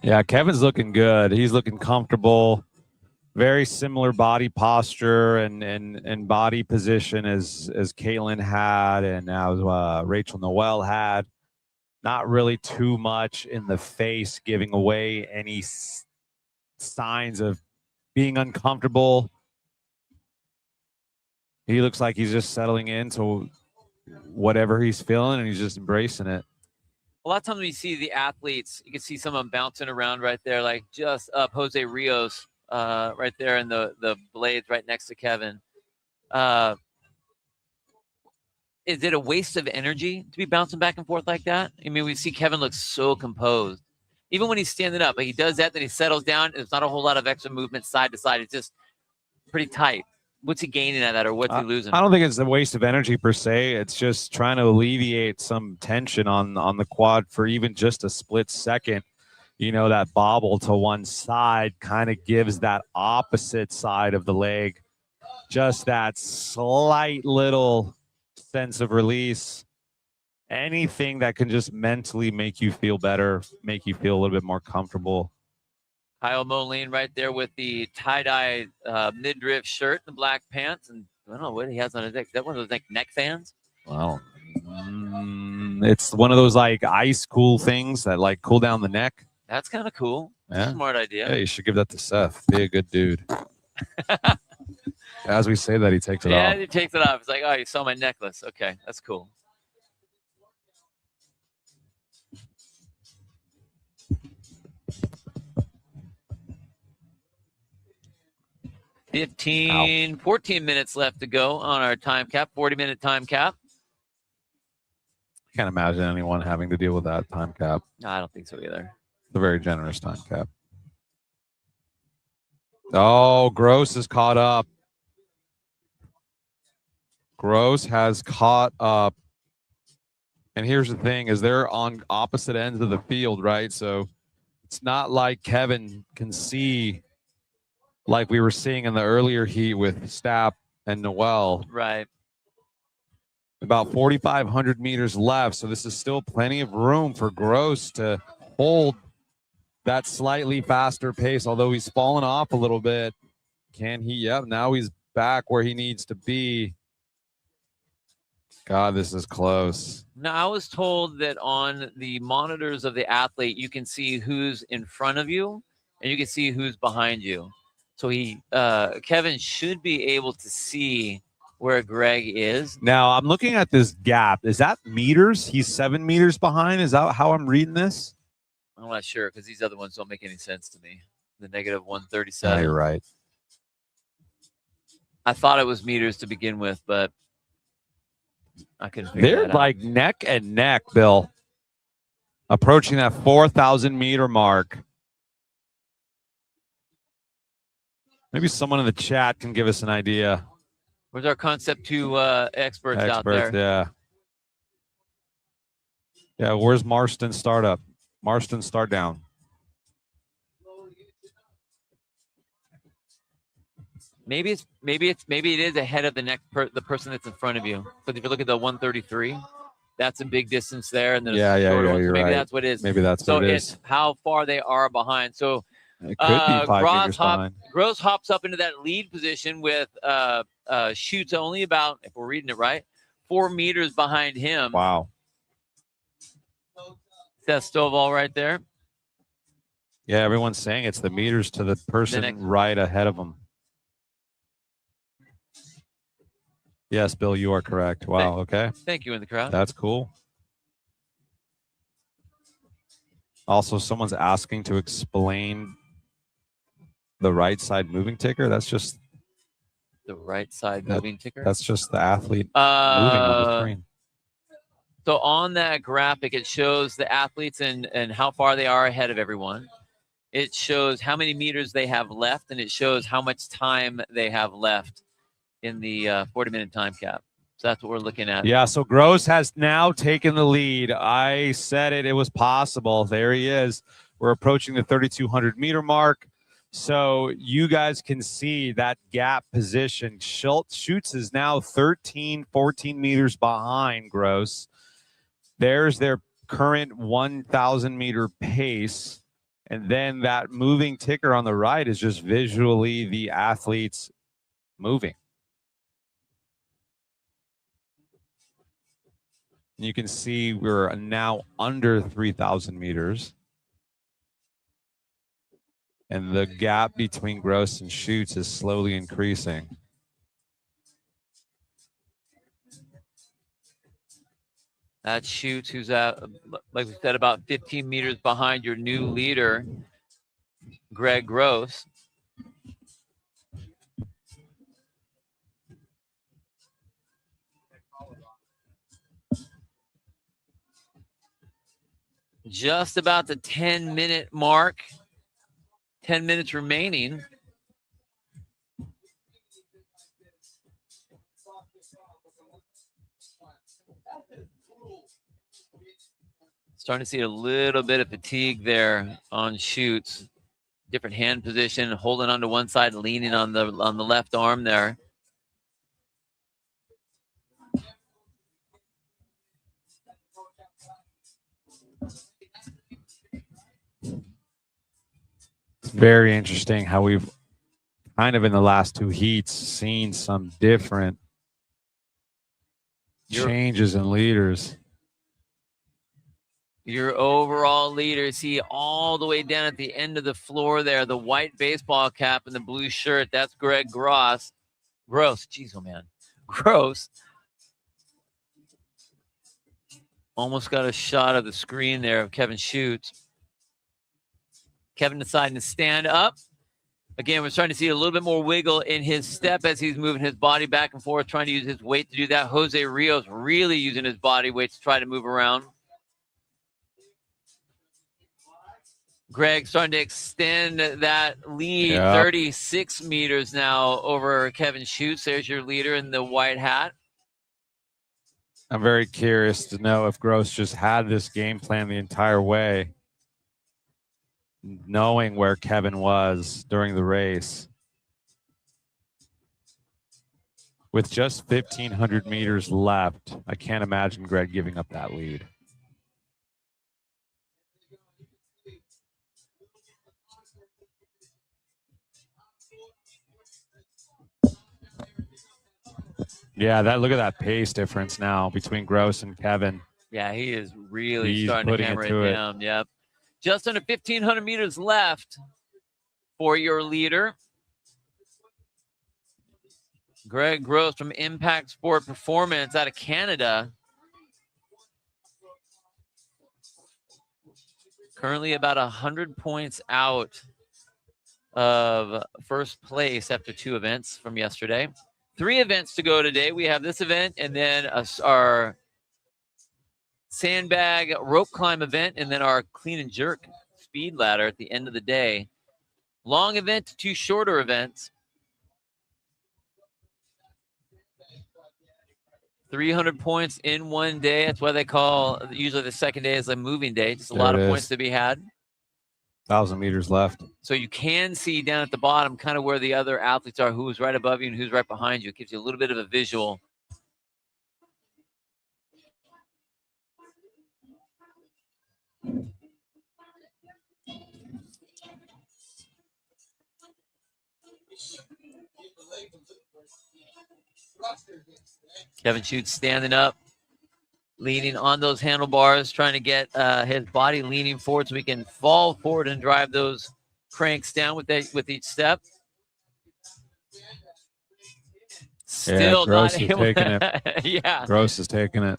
Yeah, Kevin's looking good. He's looking comfortable. Very similar body posture and body position as Caitlin had and as Rachel Noel had. Not really too much in the face, giving away any signs of being uncomfortable. He looks like he's just settling into whatever he's feeling, and he's just embracing it.
A lot of times when you see the athletes, you can see some of them bouncing around right there, like just up Jose Rios right there in the blades right next to Kevin. Is it a waste of energy to be bouncing back and forth like that? I mean, we see Kevin look so composed. Even when he's standing up, like he does that, then he settles down. There's not a whole lot of extra movement side to side. It's just pretty tight. What's he gaining out of that, or what's he losing?
I don't think it's a waste of energy per se. It's just trying to alleviate some tension on the quad for even just a split second. You know, that bobble to one side kind of gives that opposite side of the leg just that slight little sense of release. Anything that can just mentally make you feel better, make you feel a little bit more comfortable.
Kyle Moline right there with the tie-dye midriff shirt and the black pants. And I don't know what he has on his neck. Is that one of those neck fans?
Wow. It's one of those like ice cool things that like cool down the neck.
That's kind of cool.
Yeah.
Smart idea.
Yeah, you should give that to Seth. Be a good dude. As we say that, he takes it off.
Yeah, he takes it off. It's like, oh, you saw my necklace. Okay, that's cool.
Ow.
14 minutes left to go on our time cap, 40-minute time cap.
Can't imagine anyone having to deal with that time cap.
No, I don't think so either.
It's a very generous time cap. Oh, Gross is caught up. Gross has caught up. And here's the thing, is they're on opposite ends of the field, right? So it's not like Kevin can see like we were seeing in the earlier heat with Stapp and Noel.
Right.
About 4,500 meters left. So this is still plenty of room for Gross to hold that slightly faster pace, although he's fallen off a little bit. Can he? Yep, now he's back where he needs to be. God, this is close.
Now, I was told that on the monitors of the athlete, you can see who's in front of you and you can see who's behind you. So Kevin should be able to see where Greg is.
Now, I'm looking at this gap. Is that meters? He's 7 meters behind? Is that how I'm reading this?
I'm not sure because these other ones don't make any sense to me. The negative 137.
Yeah, you're right.
I thought it was meters to begin with, but I couldn't figure
They're
that
like
out.
neck and neck, Bill. Approaching that 4,000 meter mark. Maybe someone in the chat can give us an idea.
Where's our Concept 2 experts out there?
Yeah. Yeah, where's Marston startup? Marston start down.
Maybe it is ahead of the person that's in front of you. So if you look at the 133, that's a big distance there, and then
Yeah,
one.
you're
Maybe
right.
that's what it is.
Maybe that's
so
what it
it's
is.
how far they are behind. So
It could be 5 meters behind.
Gross hops up into that lead position with shoots only about, if we're reading it right, 4 meters behind him.
Wow.
Seth Stovall right there.
Yeah, everyone's saying it's the meters to the person
next-
right ahead of them. Yes, Bill, you are correct. Wow. Okay.
Thank you in the crowd.
That's cool. Also, someone's asking to explain the right side moving ticker. That's just
The right side
That-
moving ticker.
that's just the athlete moving on the screen.
So on that graphic, it shows the athletes and how far they are ahead of everyone. It shows how many meters they have left, and it shows how much time they have left in the 40-minute time cap. So that's what we're looking at.
Yeah, so Gross has now taken the lead. I said it was possible. There he is. We're approaching the 3,200 meter mark. So you guys can see that gap position. Schultz is now 13, 14 meters behind Gross. There's their current 1,000 meter pace. And then that moving ticker on the right is just visually the athletes moving. You can see we're now under 3,000 meters. And the gap between Gross and Schutz is slowly increasing.
That Schutz, who's at, like we said, about 15 meters behind your new leader, Greg Gross. Just about the 10-minute mark. 10 minutes remaining. Starting to see a little bit of fatigue there on Schutz. Different hand position, holding onto one side, leaning on the left arm there.
It's very interesting how we've kind of in the last two heats seen some different changes in leaders.
Your overall leader, see all the way down at the end of the floor there, the white baseball cap and the blue shirt. That's Greg Gross. Jeez, oh man. Gross. Almost got a shot of the screen there of Kevin Schutz. Kevin deciding to stand up. Again, we're starting to see a little bit more wiggle in his step as he's moving his body back and forth, trying to use his weight to do that. Jose Rios really using his body weight to try to move around. Greg starting to extend that lead, 36 meters now over Kevin Schutz. There's your leader in the white hat.
I'm very curious to know if Gross just had this game plan the entire way, knowing where Kevin was during the race. With just 1,500 meters left, I can't imagine Greg giving up that lead. Yeah, look at that pace difference now between Gross and Kevin.
Yeah, he is really starting to hammer it down. Yep. Just under 1,500 meters left for your leader. Greg Gross from Impact Sport Performance out of Canada. Currently about 100 points out of first place after 2 events from yesterday. 3 events to go today. We have this event and then our sandbag rope climb event and then our clean and jerk speed ladder at the end of the day. Long event, 2 shorter events. 300 points in one day. That's why they call usually the second day is a moving day. Just a lot of points to be had.
1,000 meters left.
So you can see down at the bottom kind of where the other athletes are, who's right above you and who's right behind you. It gives you a little bit of a visual. Kevin Schutz standing up. leaning on those handlebars, trying to get his body leaning forward so we can fall forward and drive those cranks down with each step. Still
Gross
not
is
able.
taking it.
Yeah.
Gross is taking it.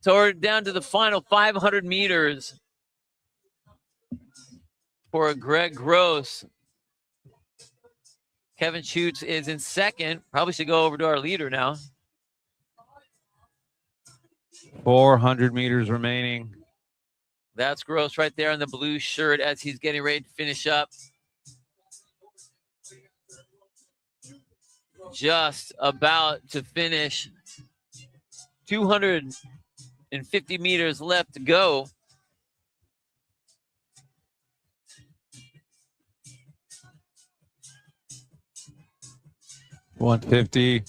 So we're down to the final 500 meters for Greg Gross. Kevin Schutz is in second. Probably should go over to our leader now.
400 meters remaining.
That's Gross right there in the blue shirt as he's getting ready to finish up. Just about to finish. 250 meters left to go.
$150.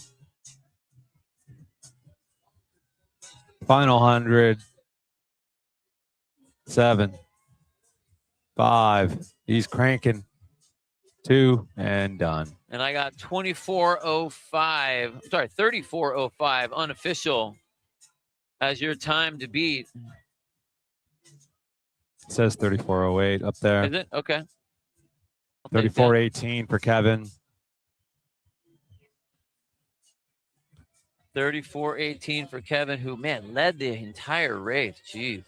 Final 100. 7, 5. He's cranking. 2 and done.
And I got 34:05 unofficial as your time to beat.
It says 34:08 up there.
Is it? Okay.
34:18 for Kevin.
34:18 for Kevin, who, man, led the entire race. Jeez.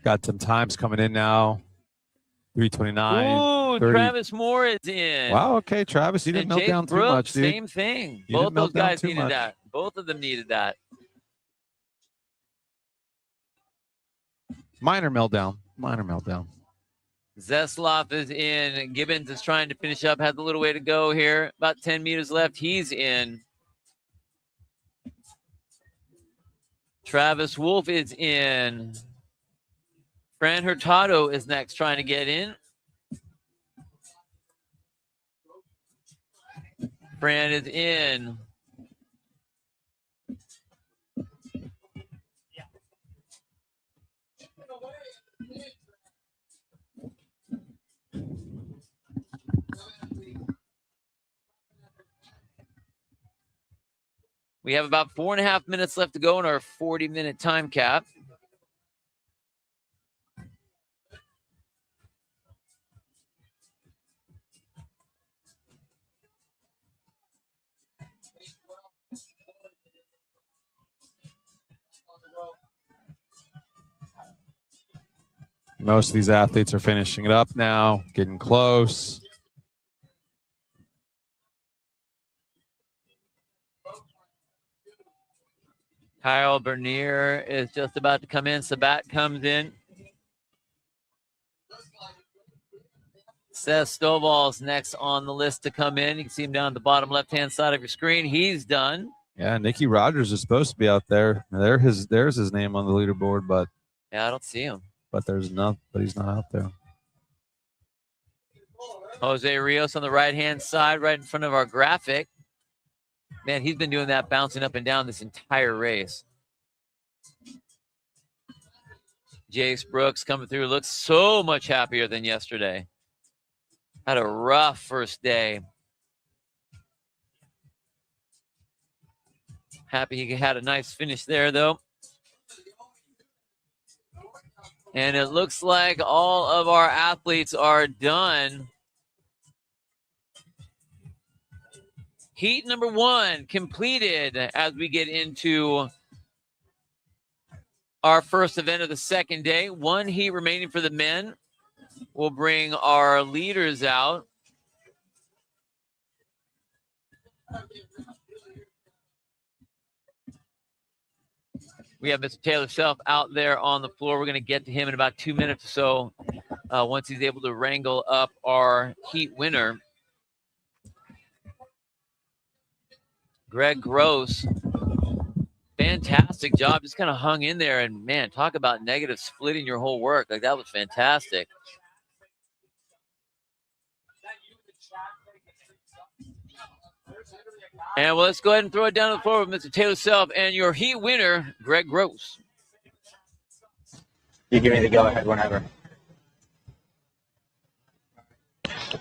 Got some times coming in now. 3:29.
Ooh,
30.
Travis Moore is in.
Wow, okay, Travis, you didn't
And
melt down
Jake
too
Brooks,
much, dude.
same thing.
You
Both
didn't melt
those
down
guys
too
needed
much.
that. Both of them needed that.
Minor meltdown. Minor meltdown.
Zeslov is in. Gibbons is trying to finish up. Has a little way to go here. About 10 meters left. He's in. Travis Wolf is in. Fran Hurtado is next, trying to get in. Fran is in. We have about 4.5 minutes left to go in our 40-minute time cap.
Most of these athletes are finishing it up now, getting close.
Kyle Bernier is just about to come in. Sabat comes in. Seth Stovall's next on the list to come in. You can see him down at the bottom left-hand side of your screen. He's done.
Yeah, Nicky Rogers is supposed to be out there. There's his name on the leaderboard, but
yeah, I don't see him.
But he's not out there.
Jose Rios on the right-hand side, right in front of our graphic. Man, he's been doing that, bouncing up and down this entire race. Jace Brooks coming through, looks so much happier than yesterday. Had a rough first day. Happy he had a nice finish there, though. And it looks like all of our athletes are done. Heat number 1 completed as we get into our first event of the second day. 1 heat remaining for the men. We'll bring our leaders out. We have Mr. Taylor Self out there on the floor. We're going to get to him in about 2 minutes or so once he's able to wrangle up our heat winner. Greg Gross, fantastic job. Just kind of hung in there, and man, talk about negative splitting your whole work. Like, that was fantastic. And well, let's go ahead and throw it down to the floor with Mr. Taylor Self and your heat winner, Greg Gross.
You give me the go ahead whenever.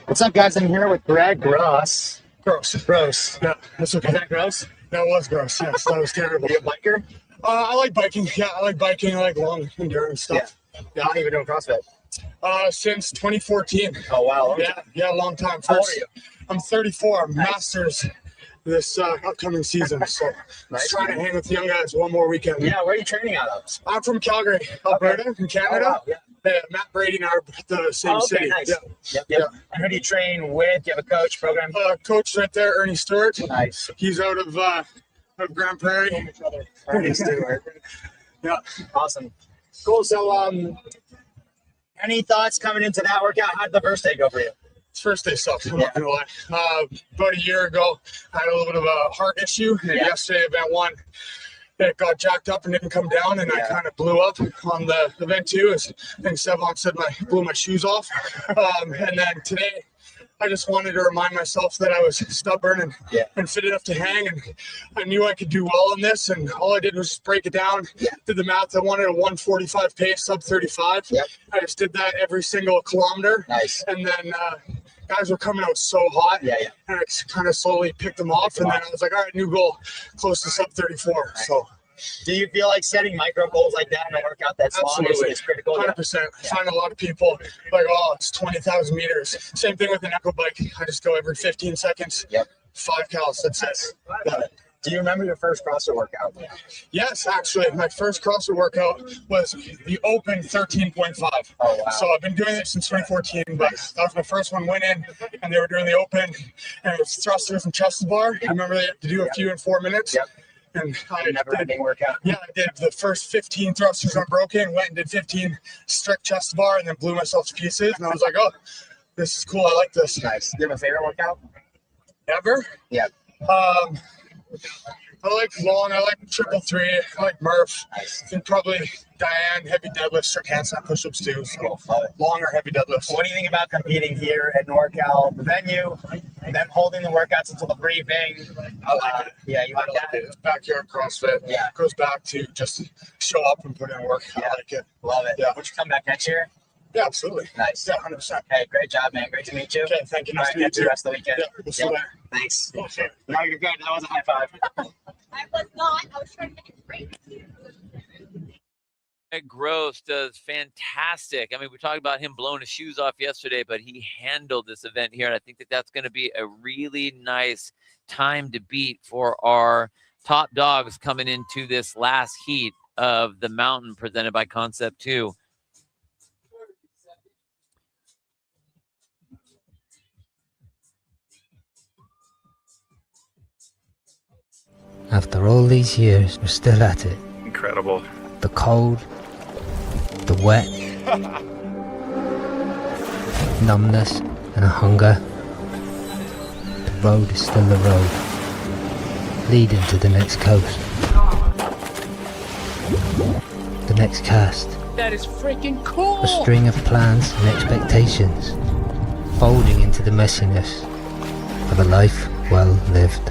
What's up, guys? I'm here with Greg Gross.
Gross.
Yeah, that's okay.
Was that gross?
That was gross. Yes, that was terrible.
Are you a biker?
I like biking. Yeah, I like biking. I like long endurance stuff.
Yeah. How long have you been doing CrossFit?
Since 2014.
Oh, wow.
Yeah, long time.
How old are you?
I'm 34. Masters this upcoming season. So
Nice.
just trying to hang with the young guys one more weekend.
Yeah, where are you training out of?
I'm from Calgary, Alberta, in Canada.
Oh, wow. Yeah.
Matt Brady and I are the same city.
Nice.
Yeah.
Yep. And who do you train with? Do you have a coach program?
Coach right there, Ernie Stewart.
Nice.
He's out of Grand Prairie.
Ernie Stewart.
Yeah.
Awesome. Cool. So, any thoughts coming into that workout? How did the first day go for you?
First day sucked, I'm not gonna lie. About a year ago, I had a little bit of a heart issue, and yesterday, event one, it got jacked up and didn't come down, and I kind of blew up on the event two. As I think Sevon said, blew my shoes off. And then today, I just wanted to remind myself that I was stubborn and fit enough to hang, and I knew I could do well in this, and all I did was just break it down, did the math. I wanted a 145 pace, sub 35. I just did that every single kilometer.
Nice.
And then guys were coming out so hot, and I kind of slowly picked them off, and then I was like, all right, new goal, close to sub 34. Nice. So.
Do you feel like setting micro goals like that in a workout that's long is critical?
100%. I find a lot of people like, oh, it's 20,000 meters. Same thing with an echo bike. I just go every 15 seconds. 5 cals. That's it.
Do you remember your first CrossFit workout?
Yes, actually. My first CrossFit workout was the Open 13.5.
Oh, wow.
So I've been doing it since 2014, but that was my first one. Went in, and they were doing the Open, and it was thrusters and chest to bar. I remember they had to do a few in 4 minutes. And I
never-ending workout.
Yeah, I did the first 15 thrusters unbroken, went and did 15 strict chest to bar, and then blew myself to pieces. And I was like, oh, this is cool. I like this.
Nice. Do you have a favorite workout?
Ever?
Yeah.
I like long. I like 333. I like Murph.
Nice.
And probably Diane, heavy deadlifts, strict handstand push-ups too. So long or heavy deadlifts.
What do you think about competing here at NorCal, the venue, them holding the workouts until the briefing?
I like it.
Yeah, you like that?
It's backyard CrossFit.
Yeah.
It goes back to just show up and put in work. I like it.
Love it.
Yeah.
Would you come back next year?
Yeah, absolutely.
Nice.
Yeah, 100%.
Hey, great job, man. Great to meet you.
Okay, thank you.
All
Nice
right,
to meet
catch you
you.
the rest of the weekend.
Yeah, we'll see you later.
Thanks.
Okay.
No, you're good. That was a high five.
I was not. I was trying to make it great.
Greg Gross does fantastic. I mean, we talked about him blowing his shoes off yesterday, but he handled this event here, and I think that that's going to be a really nice time to beat for our top dogs coming into this last heat of the mountain presented by Concept 2.
After all these years, we're still at it.
Incredible.
The cold, the wet, numbness and a hunger. The road is still the road, leading to the next coast. The next cast.
That is freaking cool.
A string of plans and expectations, folding into the messiness of a life well lived.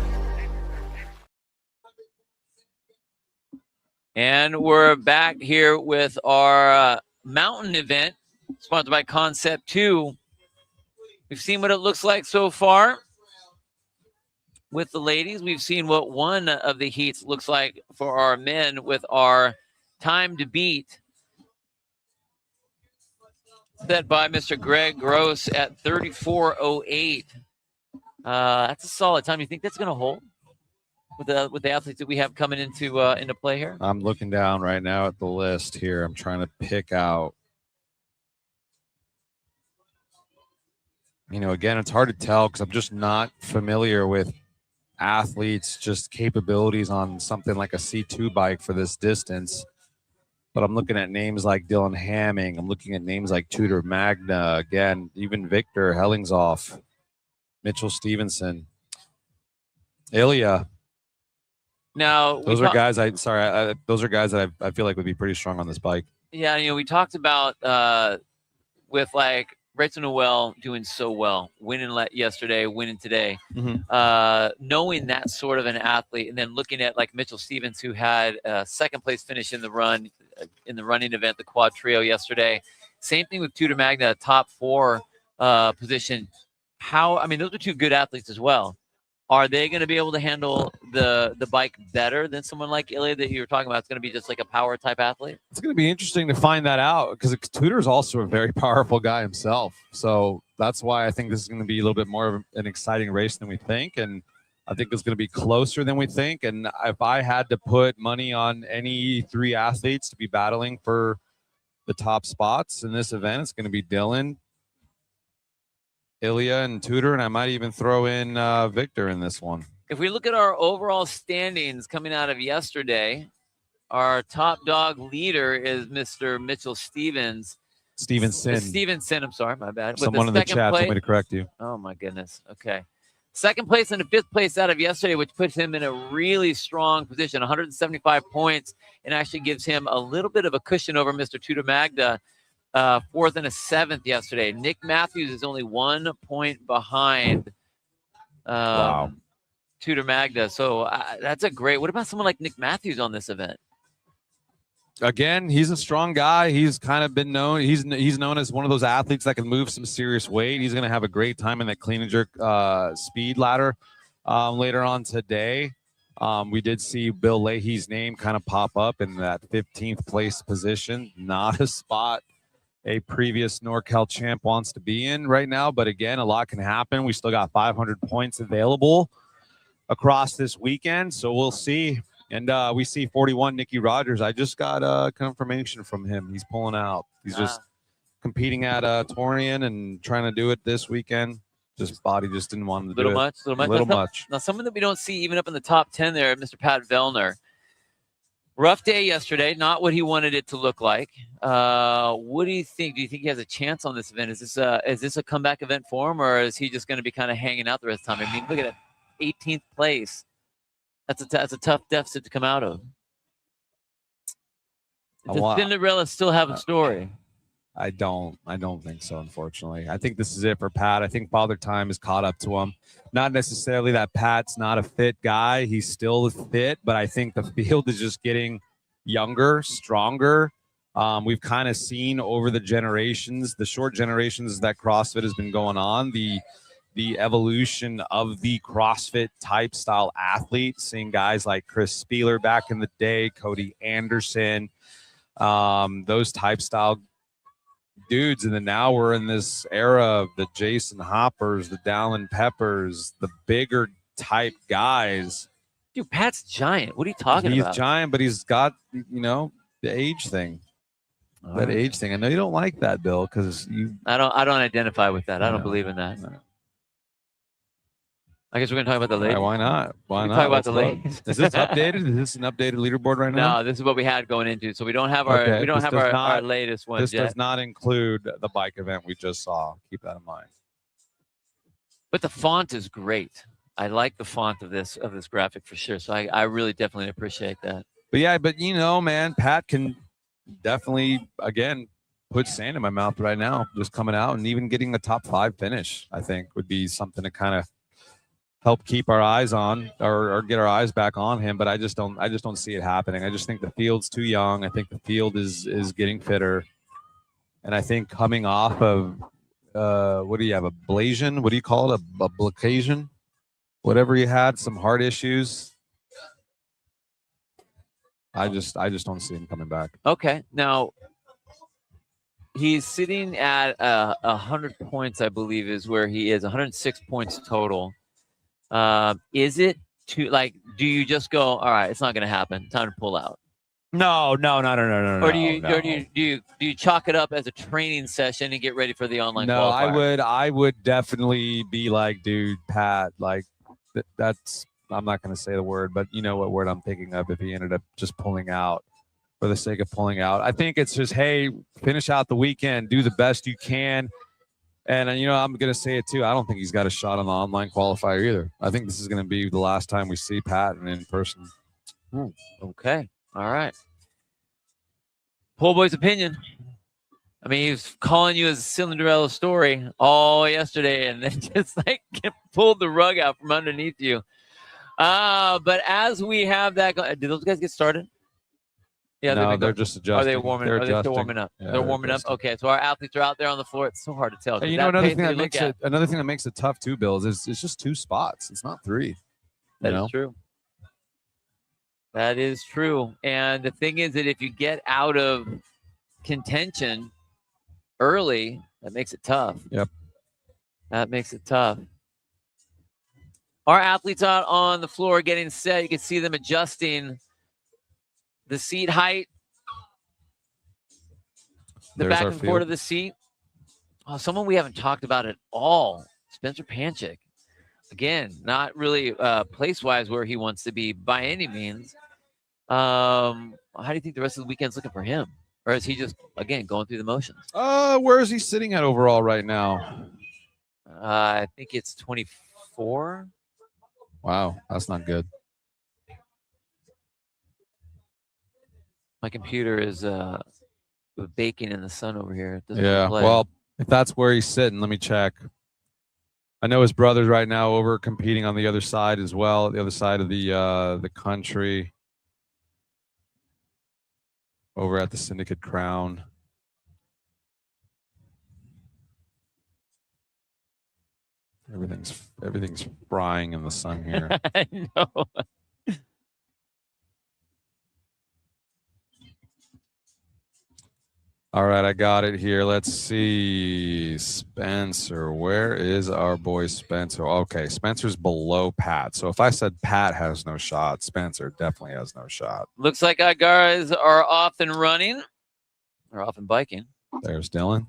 And we're back here with our mountain event sponsored by Concept 2. We've seen what it looks like so far with the ladies. We've seen what one of the heats looks like for our men with our time to beat set by Mr. Greg Gross at 34:08. That's a solid time. You think that's going to hold with the athletes that we have coming into play here?
I'm looking down right now at the list here. I'm trying to pick out. You know, again, it's hard to tell because I'm just not familiar with athletes' just capabilities on something like a C2 bike for this distance. But I'm looking at names like Dylan Hamming. I'm looking at names like Tudor Magna. Again, even Victor Hellingsoff, Mitchell Stevenson, Ilya.
Now
those are guys. Those are guys that I feel like would be pretty strong on this bike.
Yeah, you know, we talked about with like Rachel Noel doing so well, winning yesterday, winning today. Knowing that sort of an athlete, and then looking at like Mitchell Stevens, who had a second place finish in the run in the running event, the quad trio yesterday. Same thing with Tudor Magna, top 4 position. how, I mean, those are two good athletes as well. Are they going to be able to handle the bike better than someone like Ilya that you were talking about? It's going to be just like a power type athlete.
It's going to be interesting to find that out because Tudor is also a very powerful guy himself. So that's why I think this is going to be a little bit more of an exciting race than we think. And I think it's going to be closer than we think. And if I had to put money on any three athletes to be battling for the top spots in this event, it's going to be Dylan, Ilya, and Tudor, and I might even throw in Victor in this one.
If we look at our overall standings coming out of yesterday, our top dog leader is Mr. Mitchell Stevenson. Stevenson, I'm sorry, my bad.
Someone in the chat told me to correct you.
Oh, my goodness. Okay. Second place and the fifth place out of yesterday, which puts him in a really strong position, 175 points, and actually gives him a little bit of a cushion over Mr. Tudor Magda. Fourth and a seventh yesterday. Nick Matthews is only 1 point behind Tudor Magda. So that's a great. What about someone like Nick Matthews on this event?
Again, he's a strong guy. He's kind of been known. He's known as one of those athletes that can move some serious weight. He's going to have a great time in that clean and jerk speed ladder later on today. We did see Bill Leahy's name kind of pop up in that 15th place position. Not a spot a previous NorCal champ wants to be in right now. But again, a lot can happen. We still got 500 points available across this weekend. So we'll see. And we see 41, Nicky Rogers. I just got confirmation from him. He's pulling out. He's just competing at Torian and trying to do it this weekend. Body just didn't want to do it.
A little much. Now, someone that we don't see even up in the top 10 there, Mr. Pat Vellner. Rough day yesterday, not what he wanted it to look like. What do you think? Do you think he has a chance on this event? Is this a comeback event for him, or is he just going to be kind of hanging out the rest of the time? I mean, look at that, 18th place. That's a tough deficit to come out of. Does Cinderella still have a story?
I don't think so, unfortunately. I think this is it for Pat. I think Father Time has caught up to him. Not necessarily that Pat's not a fit guy. He's still fit, but I think the field is just getting younger, stronger. We've kind of seen over the generations, the short generations that CrossFit has been going on, the evolution of the CrossFit type style athlete, seeing guys like Chris Spieler back in the day, Cody Anderson, those type style dudes. And then now we're in this era of the Jason Hoppers, the Dallin Peppers, the bigger type guys.
Dude, Pat's giant. What are you talking about?
He's giant, but he's got, the age thing. Age thing. I know you don't like that, Bill, because
I don't identify with that. I don't believe in that. I guess we're going to talk about the ladies.
Why not? Why not?
Talk about the ladies.
Is this updated? Is this an updated leaderboard right now?
No, this is what we had going into. So we don't have our latest ones
This
yet.
does not include the bike event we just saw. Keep that in mind.
But the font is great. I like the font of this graphic for sure. So I really definitely appreciate that.
But yeah, man, Pat can definitely, again, put sand in my mouth right now, just coming out and even getting a top 5 finish, I think would be something to kind of help keep our eyes on or get our eyes back on him. But I just don't see it happening. I just think the field's too young. I think the field is getting fitter. And I think coming off of, what do you have? A Blasian? What do you call it? A Blasian? Whatever you had, some heart issues. I just don't see him coming back.
Okay. Now, he's sitting at 100 points, I believe, is where he is. 106 points total. Is it too, do you just go, all right, it's not going to happen, time to pull out?
No.
Or do you chalk it up as a training session and get ready for the online qualifier?
I would definitely be like, dude, Pat, that's, I'm not going to say the word, but you know what word I'm thinking of if he ended up just pulling out for the sake of pulling out. I think it's just, hey, finish out the weekend, do the best you can. And, I'm going to say it too. I don't think he's got a shot on the online qualifier either. I think this is going to be the last time we see Pat in person.
Okay. All right. Pool boy's opinion. I mean, he was calling you as a Cinderella story all yesterday and then just pulled the rug out from underneath you. But as we have that, did those guys get started? Yeah,
no,
they've been
they're
going-
just adjusting.
Are they warming?
They're
Are they still
adjusting.
warming up?
Yeah,
they're warming
adjusting.
up. Okay, so our athletes are out there on the floor. It's so hard to tell. 'cause
And you
that
know another
pace
thing
you
that
look
makes
at-
it another thing that makes it tough too, Bill, is it's just 2 spots. It's not 3.
That
You
is
know?
true. That is true. And the thing is that if you get out of contention early, that makes it tough.
Yep.
That makes it tough. Our athletes out on the floor getting set. You can see them adjusting the seat height, the
There's
back
our
and forth
field.
of the seat. Oh, someone we haven't talked about at all, Spencer Panchik. Again, not really place-wise where he wants to be by any means. How do you think the rest of the weekend's looking for him? Or is he just, again, going through the motions?
Where is he sitting at overall right now?
I think it's 24.
Wow, that's not good.
My computer is baking in the sun over here. It doesn't
Yeah,
play.
well, if that's where he's sitting, let me check. I know his brother's right now over competing on the other side as well, the other side of the country, over at the Syndicate Crown. Everything's frying in the sun here.
I know.
All right, I got it here. Let's see. Spencer. Where is our boy Spencer? Okay, Spencer's below Pat. So if I said Pat has no shot, Spencer definitely has no shot.
Looks like our guys are off and running. Or off and biking.
There's Dylan.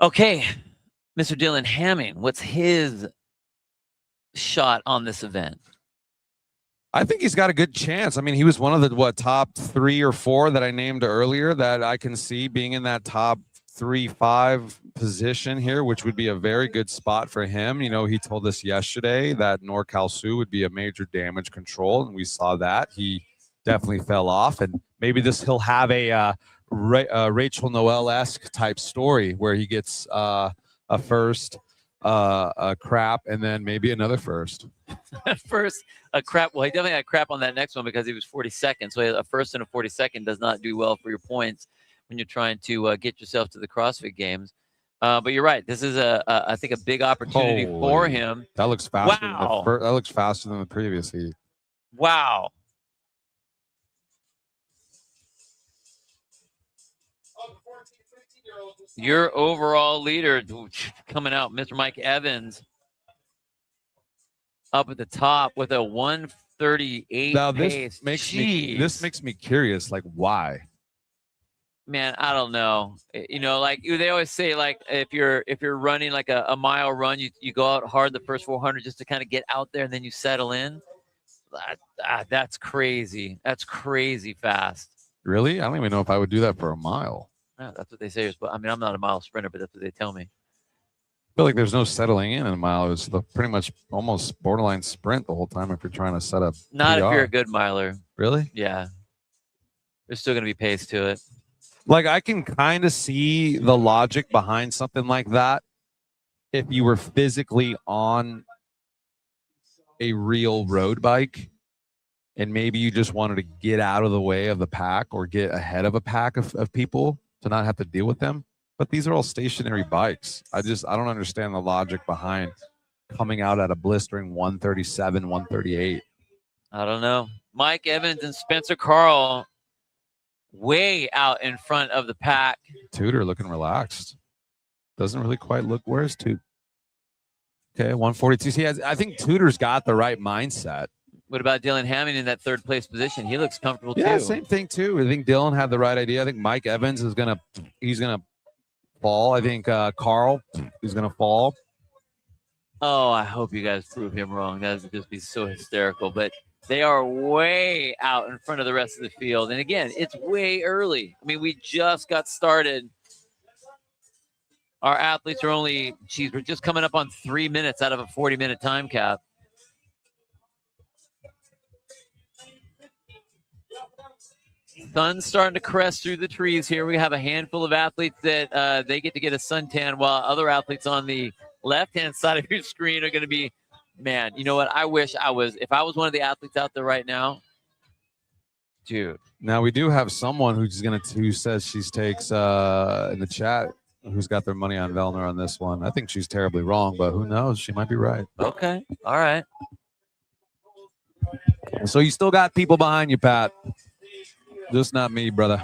Okay, Mr. Dylan Hamming, what's his shot on this event?
I think he's got a good chance. I mean, he was one of the top 3 or 4 that I named earlier that I can see being in that top 3-5 position here, which would be a very good spot for him. You know, he told us yesterday that NorCal Sioux would be a major damage control, and we saw that. He definitely fell off, and maybe he'll have a Rachel Noel-esque type story where he gets a first, a crap, and then maybe another first.
First, a crap. Well, he definitely had crap on that next one because he was 42nd. So a first and a 42nd does not do well for your points when you're trying to get yourself to the CrossFit Games. But you're right. This is I think a big opportunity for him.
That looks faster.
Wow.
That looks faster than the previous heat.
Wow. Your overall leader coming out, Mr. Mike Evans, up at the top with a 138
Now
pace.
this makes me curious. Like, why?
Man, I don't know. You know, like they always say, like if you're running like a mile run, you go out hard the first 400 just to kind of get out there, and then you settle in. That's crazy. That's crazy fast.
Really? I don't even know if I would do that for a mile.
Yeah, that's what they say. But I mean, I'm not a mile sprinter, but that's what they tell me.
I feel like there's no settling in a mile. It's pretty much almost borderline sprint the whole time if you're trying to set up.
Not
PR.
if you're a good miler.
Really?
Yeah. There's still going to be pace to it.
Like, I can kind of see the logic behind something like that if you were physically on a real road bike and maybe you just wanted to get out of the way of the pack or get ahead of a pack of people to not have to deal with them. But these are all stationary bikes. I don't understand the logic behind coming out at a blistering 137, 138.
I don't know. Mike Evans and Spencer Carl way out in front of the pack.
Tudor looking relaxed. Doesn't really quite look. Where's Tudor? Okay, 142. I think Tudor's got the right mindset.
What about Dylan Hammond in that third place position? He looks comfortable
Yeah,
too.
same thing too. I think Dylan had the right idea. I think Mike Evans is gonna fall. I think Carl is gonna fall.
Oh, I hope you guys prove him wrong. That would just be so hysterical. But they are way out in front of the rest of the field. And again, it's way early. I mean, we just got started. Our athletes are only, we're just coming up on 3 minutes out of a 40-minute time cap. Sun's starting to crest through the trees here. We have a handful of athletes that they get to get a suntan, while other athletes on the left-hand side of your screen are going to be, man, you know what? I wish I was, if I was one of the athletes out there right now, Dude.
Now we do have someone who says she takes in the chat who's got their money on Vellner on this one. I think she's terribly wrong, but who knows? She might be right.
Okay. All right.
So you still got people behind you, Pat. Just not me, brother.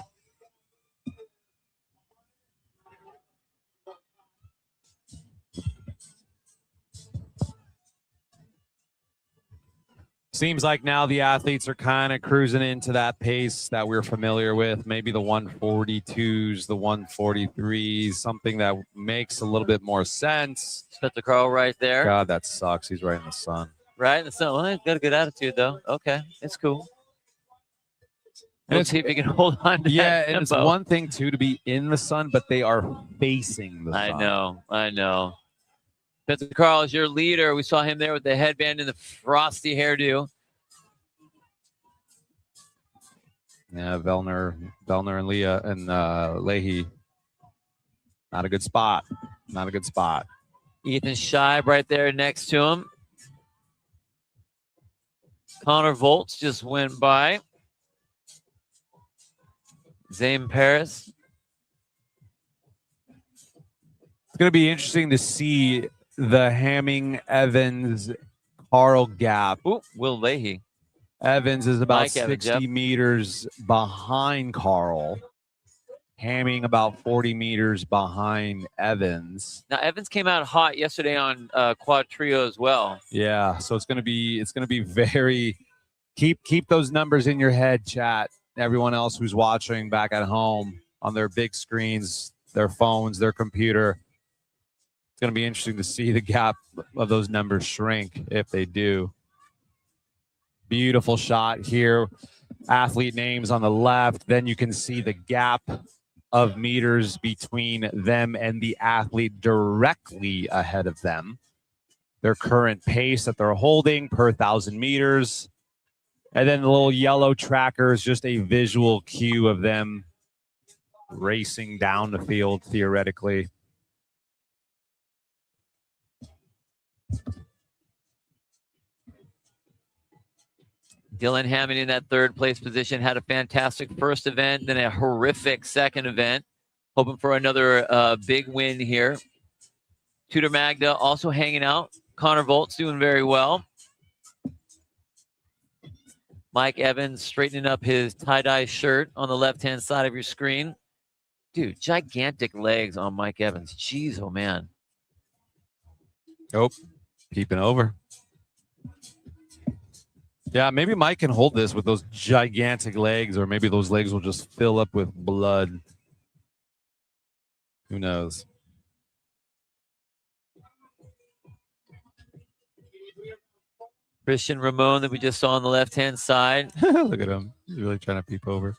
Seems like now the athletes are kind of cruising into that pace that we're familiar with. Maybe the 142s, the 143s, something that makes a little bit more sense.
Spencer Carl right there.
God, that sucks. He's right in the sun.
Right in the sun. Well, he's got a good attitude, though. Okay. It's cool. Let's see if he can hold on to that
and it's
tempo.
one thing, too, to be in the sun, but they are facing the sun.
I know. Spencer Carl is your leader. We saw him there with the headband and the frosty hairdo.
Yeah, Vellner and Leah and Leahy. Not a good spot. Not a good spot.
Ethan Scheib right there next to him. Connor Volts just went by. Zane Paris.
It's going to be interesting to see the Hamming Evans Carl gap.
Ooh, Will Leahy.
Evans is about
Mike
60
Evans, yep.
meters behind Carl. Hamming about 40 meters behind Evans.
Now Evans came out hot yesterday on quad trio as well.
Yeah, so it's gonna be very keep those numbers in your head, chat. Everyone else who's watching back at home on their big screens, their phones, their computer. It's gonna be interesting to see the gap of those numbers shrink if they do. Beautiful shot here. Athlete names on the left. Then you can see the gap of meters between them and the athlete directly ahead of them. Their current pace that they're holding per 1,000 meters. And then the little yellow tracker is just a visual cue of them racing down the field, theoretically.
Dylan Hammond in that third place position had a fantastic first event, then a horrific second event. Hoping for another big win here. Tudor Magda also hanging out. Connor Volt's doing very well. Mike Evans straightening up his tie-dye shirt on the left-hand side of your screen. Dude, gigantic legs on Mike Evans. Jeez, oh man.
Oh, keeping over. Yeah, maybe Mike can hold this with those gigantic legs, or maybe those legs will just fill up with blood. Who knows?
Christian Ramon that we just saw on the left-hand side.
Look at him. He's really trying to peep over.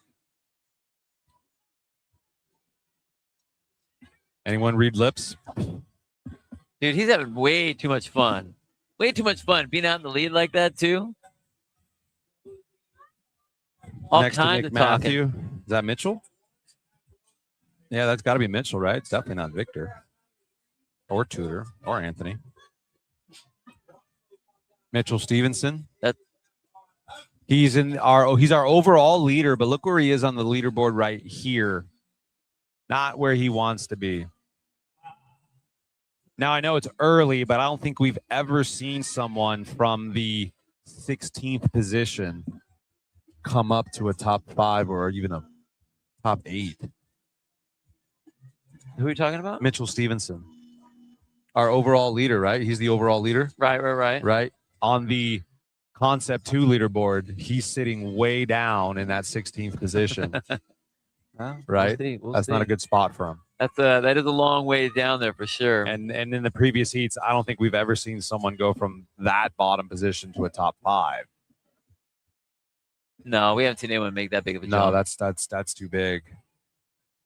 Anyone read lips?
Dude, he's having way too much fun. Way too much fun being out in the lead like that, too. All
Next to
kinds
Nick
of talking.
Matthew. Is that Mitchell? Yeah, that's got to be Mitchell, right? It's definitely not Victor. Or Tudor. Or Anthony. Mitchell Stevenson. He's our overall leader, but look where he is on the leaderboard right here. Not where he wants to be. Now I know it's early, but I don't think we've ever seen someone from the 16th position come up to a top 5 or even a top 8.
Who are you talking about?
Mitchell Stevenson. Our overall leader, right? He's the overall leader.
Right.
Right. On the Concept 2 leaderboard, he's sitting way down in that 16th position.
Well,
right?
We'll
Not a good spot for him.
That is a long way down there for sure.
And in the previous heats, I don't think we've ever seen someone go from that bottom position to a top 5.
No, we haven't seen anyone make that big of a
No,
jump.
that's too big.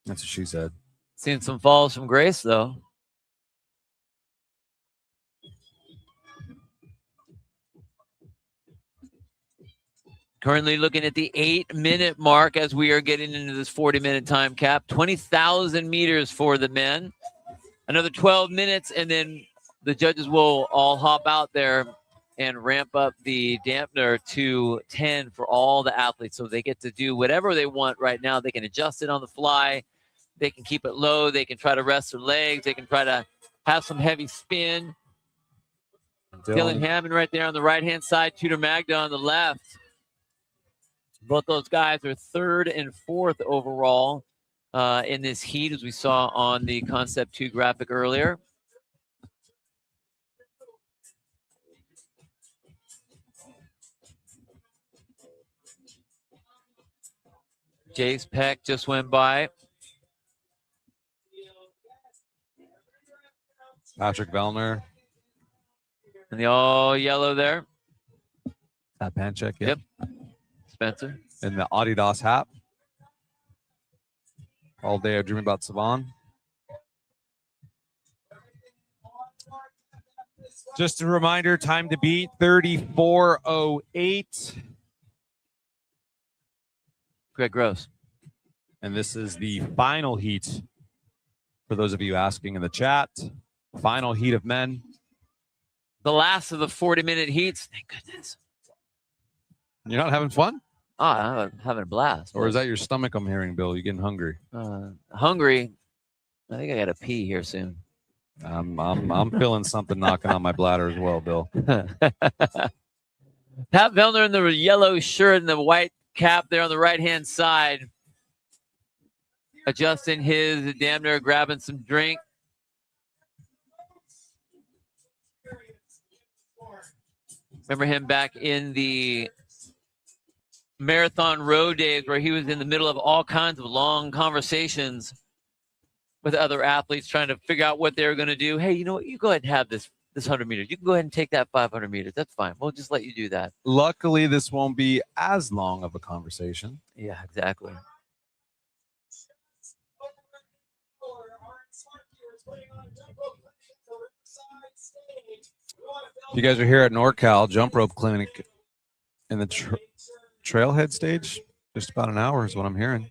That's what she said.
Seen some falls from grace though. Currently looking at the 8-minute mark as we are getting into this 40-minute time cap. 20,000 meters for the men. Another 12 minutes, and then the judges will all hop out there and ramp up the dampener to 10 for all the athletes. So they get to do whatever they want right now. They can adjust it on the fly. They can keep it low. They can try to rest their legs. They can try to have some heavy spin. Dylan Hammond right there on the right-hand side. Tudor Magda on the left. Both those guys are 3rd and 4th overall in this heat, as we saw on the Concept 2 graphic earlier. Jace Peck just went by.
Patrick Vellner.
And the all yellow there.
That Panchek,
Yep. Spencer.
And the Adidas hat. All day I dream about Savan. Just a reminder, time to beat 34:08.
Greg Gross.
And this is the final heat. For those of you asking in the chat, final heat of men.
The last of the 40-minute heats. Thank goodness.
You're not having fun?
Oh, I'm having a blast.
Or is that your stomach I'm hearing, Bill? You getting hungry?
Hungry. I think I got to pee here soon.
I'm feeling something knocking on my bladder as well, Bill.
Pat Vellner in the yellow shirt and the white cap there on the right-hand side. Adjusting his dampener, grabbing some drink. Remember him back in the Marathon Road days where he was in the middle of all kinds of long conversations with other athletes trying to figure out what they were going to do. Hey, you know what? You go ahead and have this 100 meters. You can go ahead and take that 500 meters. That's fine. We'll just let you do that.
Luckily, this won't be as long of a conversation.
Yeah, exactly.
If you guys are here at NorCal Jump Rope Clinic in the trailhead stage, just about an hour is what I'm hearing.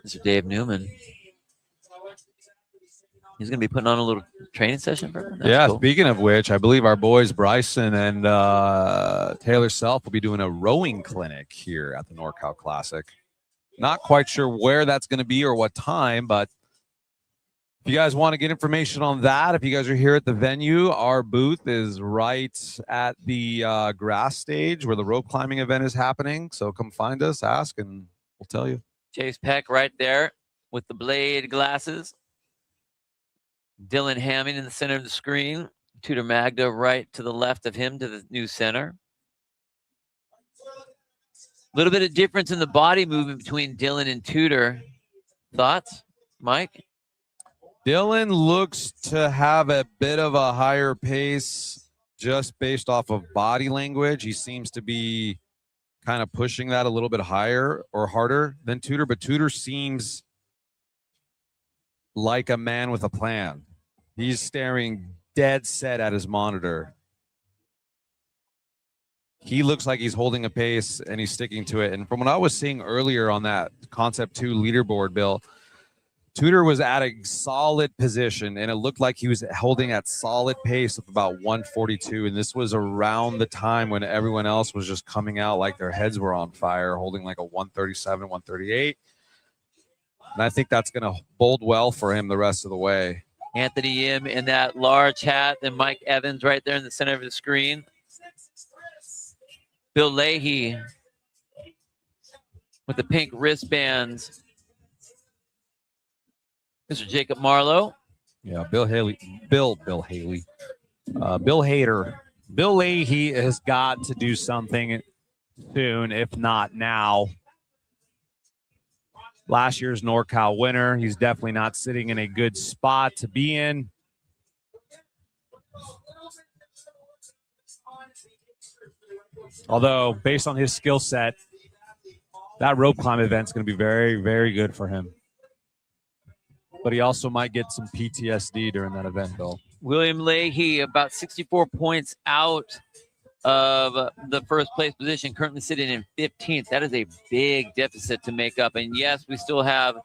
Mr. Dave Newman. He's going to be putting on a little training session for him.
Yeah,
cool.
Speaking of which, I believe our boys Bryson and Taylor Self will be doing a rowing clinic here at the NorCal Classic. Not quite sure where that's going to be or what time, but if you guys want to get information on that, if you guys are here at the venue, our booth is right at the grass stage where the rope climbing event is happening. So come find us, ask, and we'll tell you.
Chase Peck right there with the blade glasses. Dylan Hammond in the center of the screen. Tudor Magda right to the left of him to the new center. A little bit of difference in the body movement between Dylan and Tudor. Thoughts, Mike?
Dylan looks to have a bit of a higher pace just based off of body language. He seems to be kind of pushing that a little bit higher or harder than Tudor, but Tudor seems like a man with a plan. He's staring dead set at his monitor. He looks like he's holding a pace and he's sticking to it. And from what I was seeing earlier on that Concept 2 leaderboard, Bill, Tudor was at a solid position, and it looked like he was holding at solid pace of about 142. And this was around the time when everyone else was just coming out like their heads were on fire, holding like a 137, 138. And I think that's going to bode well for him the rest of the way.
Anthony Yim in that large hat, and Mike Evans right there in the center of the screen. Bill Leahy with the pink wristbands. Mr. Jacob Marlowe.
Yeah, Bill Haley. Bill Haley. Bill Hader. Bill Leahy has got to do something soon, if not now. Last year's NorCal winner. He's definitely not sitting in a good spot to be in. Although, based on his skill set, that rope climb event is going to be very, very good for him. But he also might get some PTSD during that event, Bill.
William Leahy about 64 points out of the first place position, currently sitting in 15th. That is a big deficit to make up. And yes, we still have,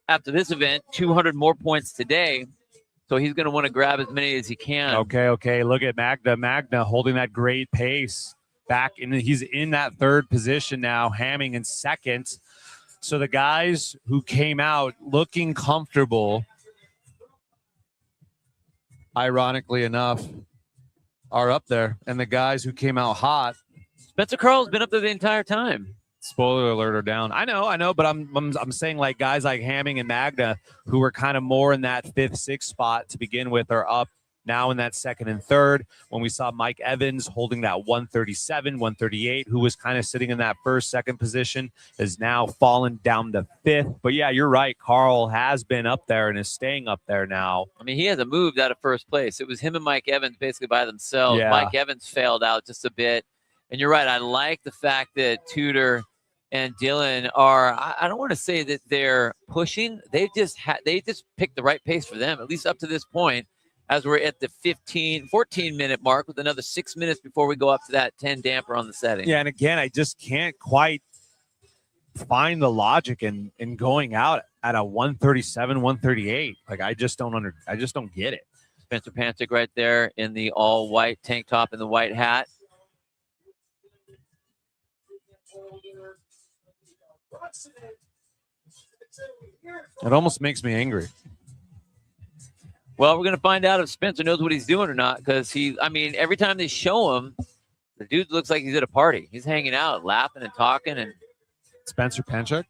after this event, 200 more points today. So he's going to want to grab as many as he can.
Okay. Look at Magda holding that great pace. He's in that third position now, Hamming in second. So the guys who came out looking comfortable, ironically enough, are up there. And the guys who came out hot,
Spencer Carl's been up there the entire time.
spoiler alert, are down. I know, but I'm saying like guys like Hamming and Magda, who were kind of more in that 5th, 6th spot to begin with, are up now in that 2nd and 3rd. When we saw Mike Evans holding that 137, 138, who was kind of sitting in that 1st, 2nd position, is now fallen down to 5th. But yeah, you're right. Carl has been up there and is staying up there now.
I mean, he hasn't moved out of 1st place. It was him and Mike Evans basically by themselves.
Yeah.
Mike Evans failed out just a bit. And you're right. I like the fact that Tudor and Dylan are, I don't want to say that they're pushing. They just picked the right pace for them, at least up to this point, as we're at the 14-minute mark with another 6 minutes before we go up to that 10 damper on the setting.
Yeah, and again, I just can't quite find the logic in going out at a 137, 138. Like I just don't get it.
Spencer Pantic right there in the all white tank top and the white hat.
It almost makes me angry.
Well, we're going to find out if Spencer knows what he's doing or not, because every time they show him, the dude looks like he's at a party. He's hanging out, laughing and talking. And
Spencer Panchuk?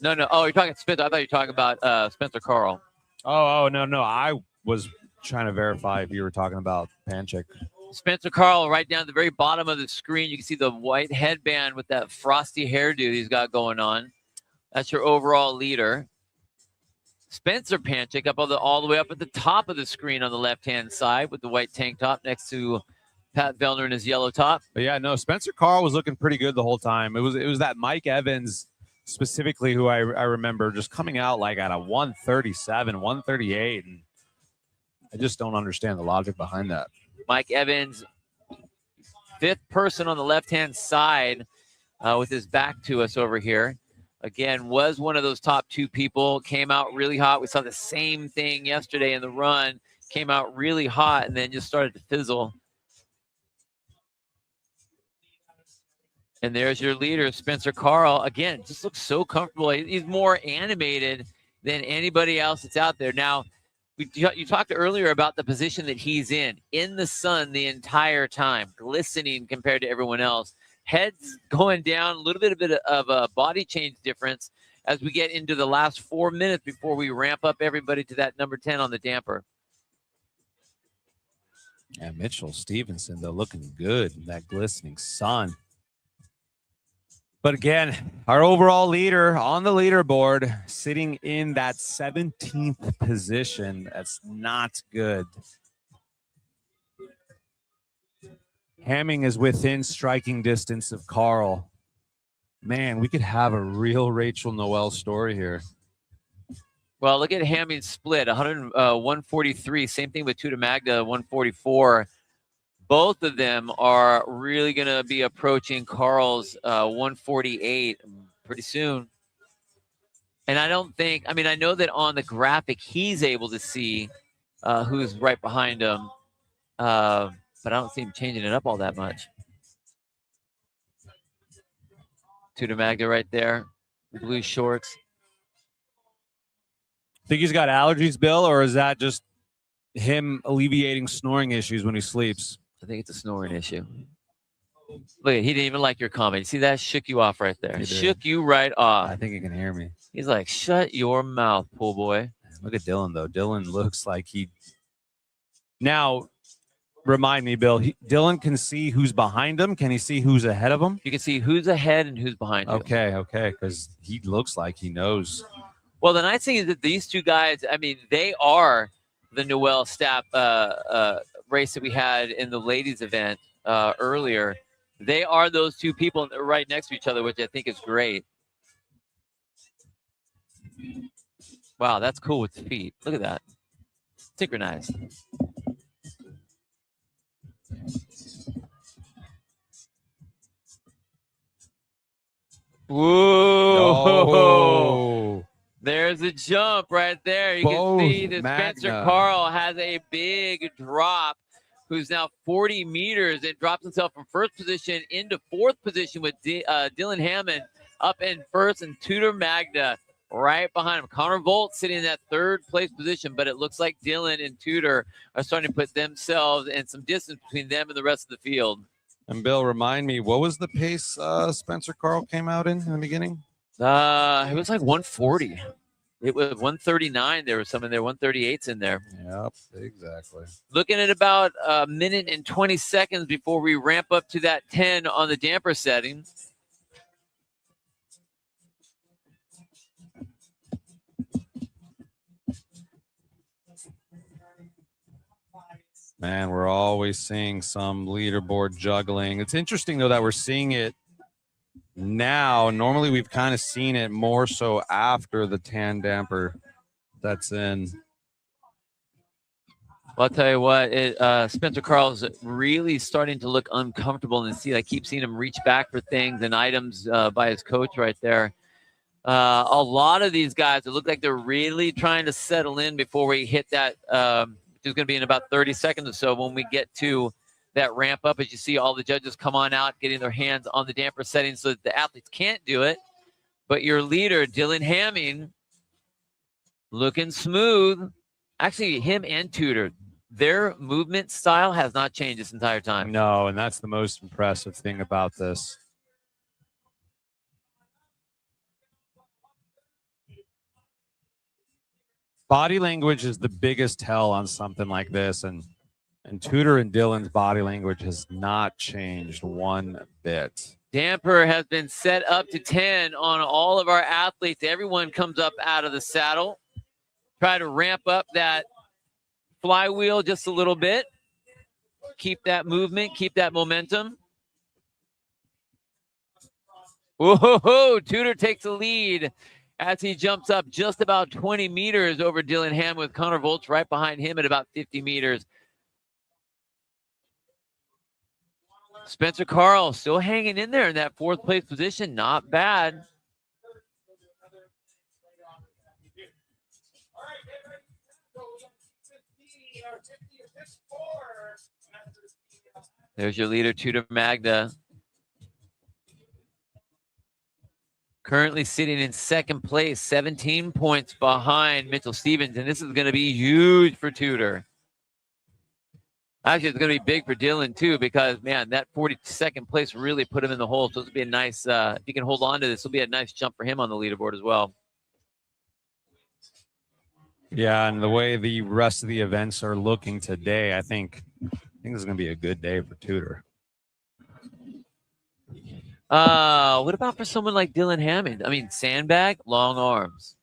No. Oh, you're talking Spencer. I thought you were talking about Spencer Carl.
Oh, no. I was trying to verify if you were talking about Panchuk.
Spencer Carl, right down at the very bottom of the screen, you can see the white headband with that frosty hairdo he's got going on. That's your overall leader. Spencer Panchik up all the way up at the top of the screen on the left-hand side with the white tank top next to Pat Vellner in his yellow top.
But yeah, no, Spencer Carl was looking pretty good the whole time. It was that Mike Evans specifically who I remember just coming out like at a 137, 138, and I just don't understand the logic behind that.
Mike Evans, 5th person on the left-hand side with his back to us over here. Again, was one of those top 2 people, came out really hot. We saw the same thing yesterday in the run, came out really hot and then just started to fizzle. And there's your leader, Spencer Carl. Again, just looks so comfortable. He's more animated than anybody else that's out there. Now, you talked earlier about the position that he's in the sun the entire time, glistening compared to everyone else. Heads going down, a little bit of a body change difference as we get into the last 4 minutes before we ramp up everybody to that number 10 on the damper.
Yeah, Mitchell Stevenson, though, looking good in that glistening sun. But again, our overall leader on the leaderboard sitting in that 17th position. That's not good. Hamming is within striking distance of Carl. Man, we could have a real Rachel Noel story here.
Well, look at Hamming's split, 143. Same thing with Tuda Magda, 144. Both of them are really going to be approaching Carl's 148 pretty soon. And I know that on the graphic, he's able to see who's right behind him. But I don't see him changing it up all that much. Tuda Magda right there, blue shorts.
Think he's got allergies, Bill, or is that just him alleviating snoring issues when he sleeps?
I think it's a snoring issue. Look, he didn't even like your comment. You see that? Shook you off right there. Shook you right off.
I think he can hear me.
He's like, shut your mouth, pool boy.
Look at Dylan, though. Dylan looks like he... Now... Remind me, Bill, Dylan can see who's behind him. Can he see who's ahead of him?
You can see who's ahead and who's behind you.
Okay, because he looks like he knows.
Well, the nice thing is that these two guys, they are the Noel Stapp race that we had in the ladies event earlier. They are those two people right next to each other, which I think is great. Wow, that's cool with the feet. Look at that. Synchronized. Whoa.
Oh.
There's There's a jump right there. You
Both
can see that Spencer
Magna.
Carl has a big drop, who's now 40 meters and drops himself from first position into fourth position with Dylan Hammond up in first, and Tudor Magna right behind him. Connor Volt sitting in that third place position, but it looks like Dylan and Tudor are starting to put themselves in some distance between them and the rest of the field.
And Bill, remind me, what was the pace Spencer Carl came out in the beginning?
It was like 140. It was 139. There was some in there. 138's in there.
Yep, exactly.
Looking at about a minute and 20 seconds before we ramp up to that 10 on the damper setting.
Man, we're always seeing some leaderboard juggling. It's interesting, though, that we're seeing it now. Normally, we've kind of seen it more so after the tan damper that's in.
Well, I'll tell you what, Spencer Carl's really starting to look uncomfortable, and I keep seeing him reach back for things and items by his coach right there. A lot of these guys, it look like they're really trying to settle in before we hit that. Which is going to be in about 30 seconds or so when we get to that ramp up. As you see all the judges come on out, getting their hands on the damper setting so that the athletes can't do it. But your leader, Dylan Hamming, looking smooth. Actually, him and Tudor, their movement style has not changed this entire time.
No, and that's the most impressive thing about this. Body language is the biggest tell on something like this, and Tudor and Dylan's body language has not changed one bit.
Damper has been set up to 10 on all of our athletes. Everyone comes up out of the saddle. Try to ramp up that flywheel just a little bit. Keep that movement, keep that momentum. Whoa, Tudor takes the lead as he jumps up just about 20 meters over Dylan Ham, with Connor Volts right behind him at about 50 meters. Spencer Carl still hanging in there in that fourth place position. Not bad. There's your leader, Tudor Magna. Currently sitting in second place, 17 points behind Mitchell Stevens, and this is going to be huge for Tudor. Actually, it's going to be big for Dylan, too, because, man, that 42nd place really put him in the hole. So this will be a nice, if he can hold on to this, will be a nice jump for him on the leaderboard as well.
Yeah, and the way the rest of the events are looking today, I think this is going to be a good day for Tudor.
What about for someone like Dylan Hammond? I mean, sandbag, long arms.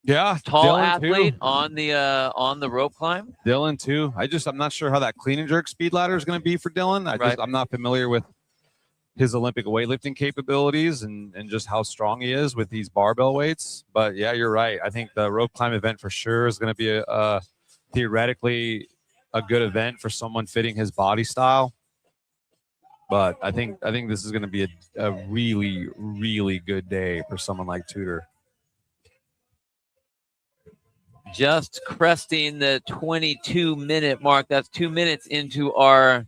Yeah,
tall
Dylan
athlete
too.
on the rope climb.
Dylan too. I'm not sure how that clean and jerk speed ladder is going to be for Dylan. I'm not familiar with his Olympic weightlifting capabilities and just how strong he is with these barbell weights. But yeah, you're right. I think the rope climb event for sure is going to be theoretically a good event for someone fitting his body style. But I think this is going to be a really, really good day for someone like Tudor.
Just cresting the 22-minute mark. That's 2 minutes into our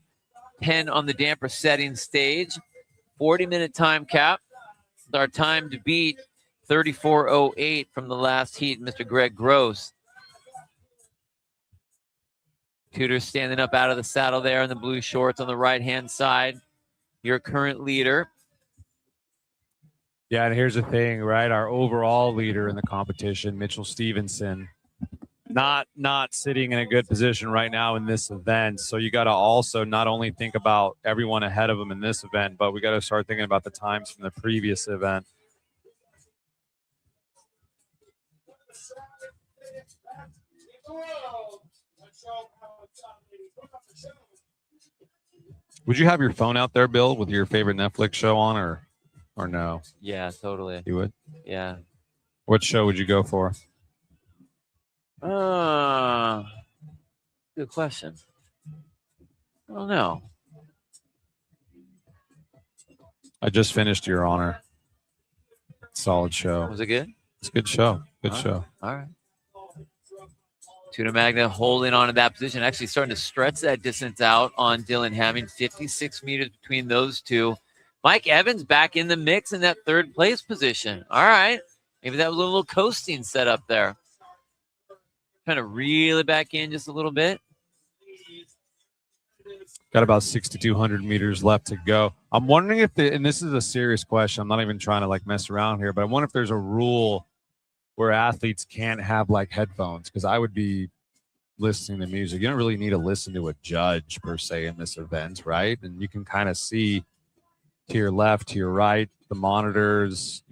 10 on the damper setting stage. 40-minute time cap. Our time to beat 34:08 from the last heat, Mr. Greg Gross. Tudor standing up out of the saddle there in the blue shorts on the right-hand side. Your current leader.
Yeah, and here's the thing, right? Our overall leader in the competition, Mitchell Stevenson, not sitting in a good position right now in this event. So you got to also not only think about everyone ahead of him in this event, but we got to start thinking about the times from the previous event. Would you have your phone out there, Bill, with your favorite Netflix show on, or no?
Yeah, totally.
You would?
Yeah.
What show would you go for?
Good question. I don't know.
I just finished Your Honor. Solid show.
Was it good?
It's a good show. Good show.
All right. Tuna Magna holding on to that position, actually starting to stretch that distance out on Dylan Hammond. 56 meters between those two. Mike Evans back in the mix in that third place position. All right. Maybe that was a little coasting set up there. Trying to reel it back in just a little bit.
Got about 6,200 meters left to go. I'm wondering if, and this is a serious question, I'm not even trying to like mess around here, but I wonder if there's a rule where athletes can't have like headphones, because I would be listening to music. You don't really need to listen to a judge per se in this event, right? And you can kind of see to your left, to your right, the monitors.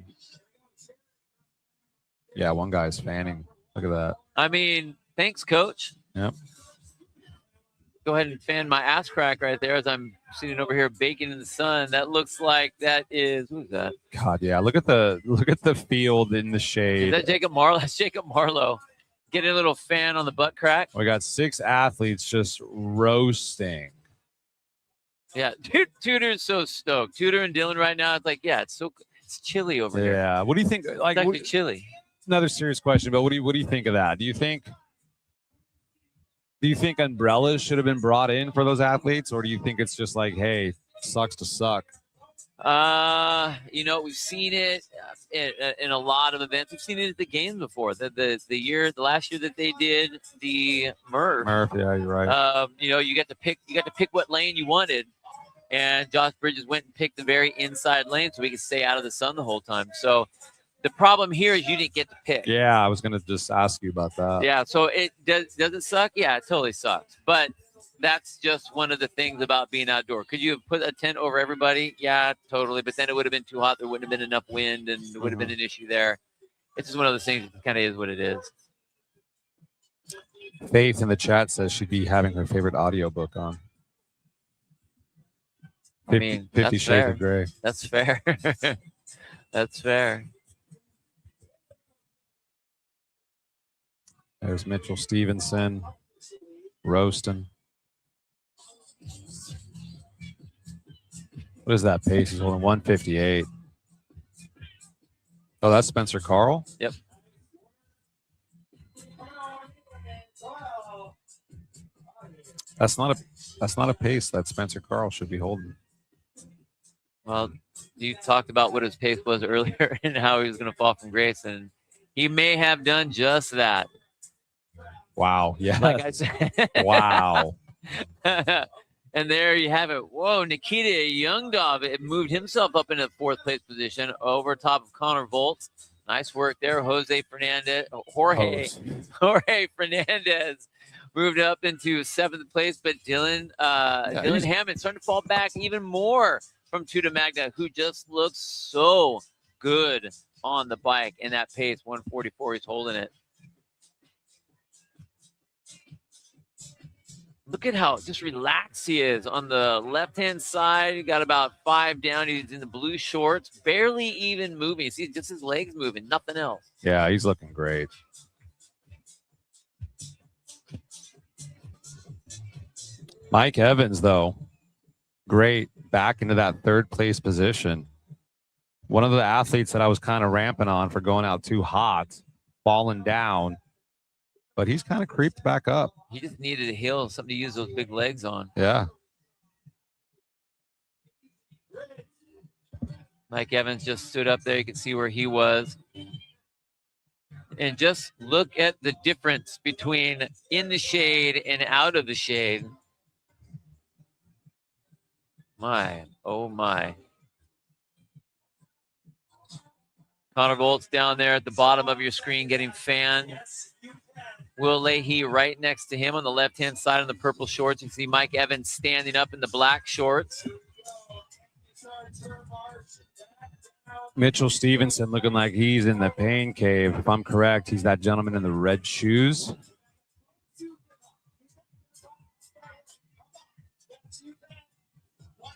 Yeah, one guy's fanning. Look at that.
I mean, thanks, coach.
Yep.
Go ahead and fan my ass crack right there as I'm sitting over here baking in the sun. That looks like that is, who's that?
God, yeah. Look at the field in the shade.
Is that Jacob Marlowe? That's Jacob Marlowe. Getting a little fan on the butt crack.
We got 6 athletes just roasting.
Yeah, dude, Tudor's so stoked. Tudor and Dylan right now, it's like, yeah, it's chilly over here.
Yeah. What do you think? Like,
It's actually chilly.
Another serious question, but what do you think of that? Do you think umbrellas should have been brought in for those athletes, or do you think it's just like, hey, sucks to suck?
We've seen it in a lot of events. We've seen it at the games before. The last year that they did the Murph.
Yeah, you're right.
You got to pick what lane you wanted, and Josh Bridges went and picked the very inside lane so we could stay out of the sun the whole time. So the problem here is you didn't get to pick.
Yeah, I was gonna just ask you about that.
Yeah, so it does it suck? Yeah, it totally sucks. But that's just one of the things about being outdoor. Could you have put a tent over everybody? Yeah, totally. But then it would have been too hot. There wouldn't have been enough wind, and it would have been an issue there. It's just one of those things. It kind of is what it is.
Faith in the chat says she'd be having her favorite audiobook on. 50 Shades of Grey.
That's fair. That's fair.
There's Mitchell Stevenson roasting. What is that pace? He's holding 158. Oh, that's Spencer Carl?
Yep.
That's not a pace that Spencer Carl should be holding.
Well, you talked about what his pace was earlier and how he was going to fall from grace, and he may have done just that.
Wow. Yeah.
Like I said.
Wow.
And there you have it. Whoa, Nikita Youngdov, it moved himself up into 4th place position over top of Connor Volts. Nice work there. Jorge Fernandez moved up into 7th place, but Dylan Hammond starting to fall back even more from Tuna Magna, who just looks so good on the bike in that pace. 144, he's holding it. Look at how just relaxed he is on the left-hand side. He got about 5 down. He's in the blue shorts, barely even moving. See, just his legs moving, nothing else.
Yeah, he's looking great. Mike Evans, though, great back into that 3rd place position. One of the athletes that I was kind of ramping on for going out too hot, falling down, but he's kind of creeped back up.
He just needed a hill, something to use those big legs on.
Yeah.
Mike Evans just stood up there. You can see where he was. And just look at the difference between in the shade and out of the shade. My, oh my. Connor Volt's down there at the bottom of your screen getting fanned. Will Leahy right next to him on the left-hand side in the purple shorts. You can see Mike Evans standing up in the black shorts.
Mitchell Stevenson looking like he's in the pain cave. If I'm correct, he's that gentleman in the red shoes.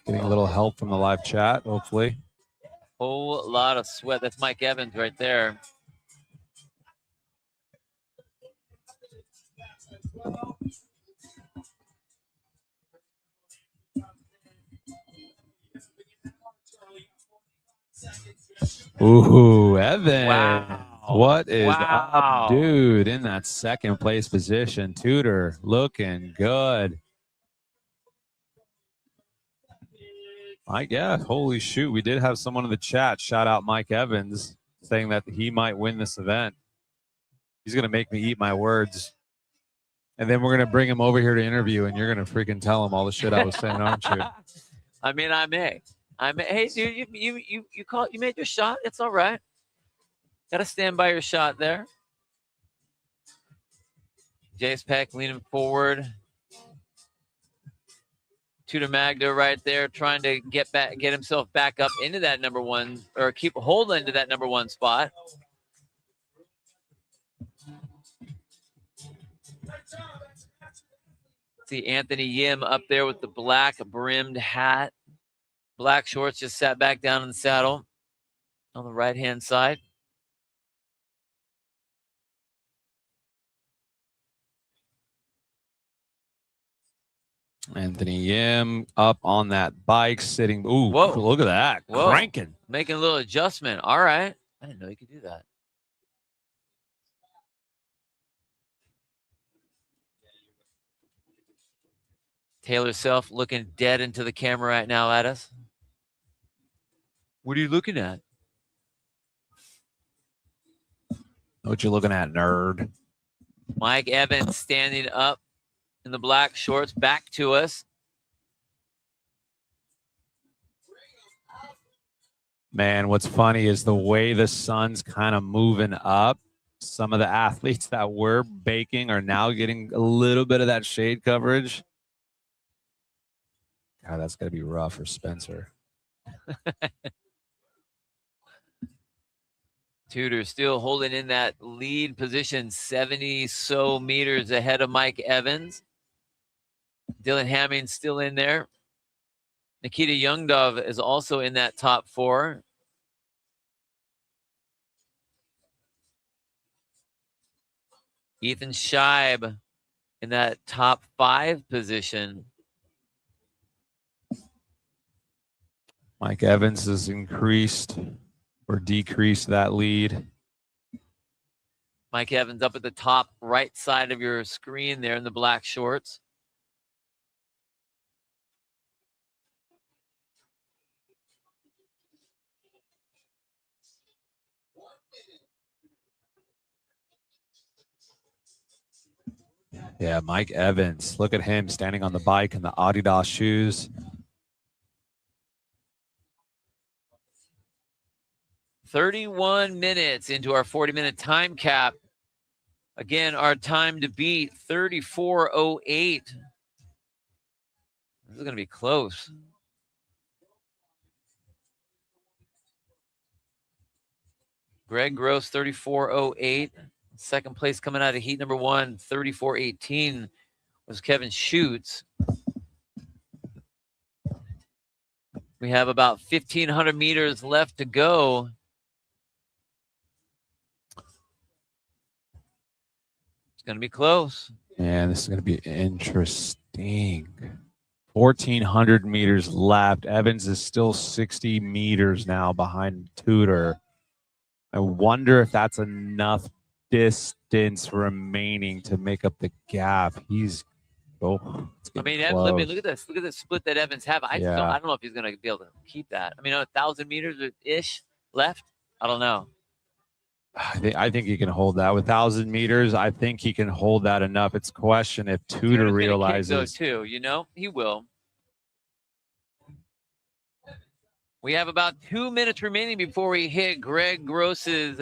Getting a little help from the live chat, hopefully.
Whole lot of sweat. That's Mike Evans right there.
Ooh, Evan.
Wow.
What is
Wow.
up, dude, in that second place position? Tudor looking good. Mike, yeah, holy shoot. We did have someone in the chat shout out Mike Evans saying that he might win this event. He's going to make me eat my words. And then we're going to bring him over here to interview, and you're going to freaking tell him all the shit I was saying, aren't you?
I mean, I may. Hey, dude, you made your shot. It's all right. Got to stand by your shot there. Jace Peck leaning forward. Tudor Magda right there trying to get himself back up into that number one, or keep holding to that number one spot. See Anthony Yim up there with the black brimmed hat. Black shorts, just sat back down in the saddle on the right-hand side.
Anthony Yim up on that bike, sitting. Ooh,
whoa.
Look at that.
Whoa.
Cranking.
Making a little adjustment. All right. I didn't know you could do that. Taylor Self looking dead into the camera right now at us. What are you looking at?
What you looking at, nerd?
Mike Evans standing up in the black shorts, back to us.
Man, what's funny is the way the sun's kind of moving up. Some of the athletes that were baking are now getting a little bit of that shade coverage. God, that's going to be rough for Spencer.
Tudor still holding in that lead position, 70 so meters ahead of Mike Evans. Dylan Hamming still in there. Nikita Youngdove is also in that top four. Ethan Scheib in that top 5 position.
Mike Evans has increased or decreased that lead.
Mike Evans up at the top right side of your screen there in the black shorts.
Yeah, Mike Evans. Look at him standing on the bike in the Adidas shoes.
31 minutes into our 40-minute time cap. Again, our time to beat, 34:08. This is going to be close. Greg Gross, 34:08. Second place coming out of heat number 1, 34:18 was Kevin Schutz. We have about 1,500 meters left to go. It's going to be close.
Man, this is going to be interesting. 1,400 meters left. Evans is still 60 meters now behind Tudor. I wonder if that's enough distance remaining to make up the gap. He's
I mean, look at this. Look at the split that Evans have. I don't know if he's going to be able to keep that. I mean, 1,000 meters ish left. I don't know.
I think he can hold that with 1,000 meters. I think he can hold that enough. It's a question if Tudor realizes.
Too, he will. We have about 2 minutes remaining before we hit Greg Gross's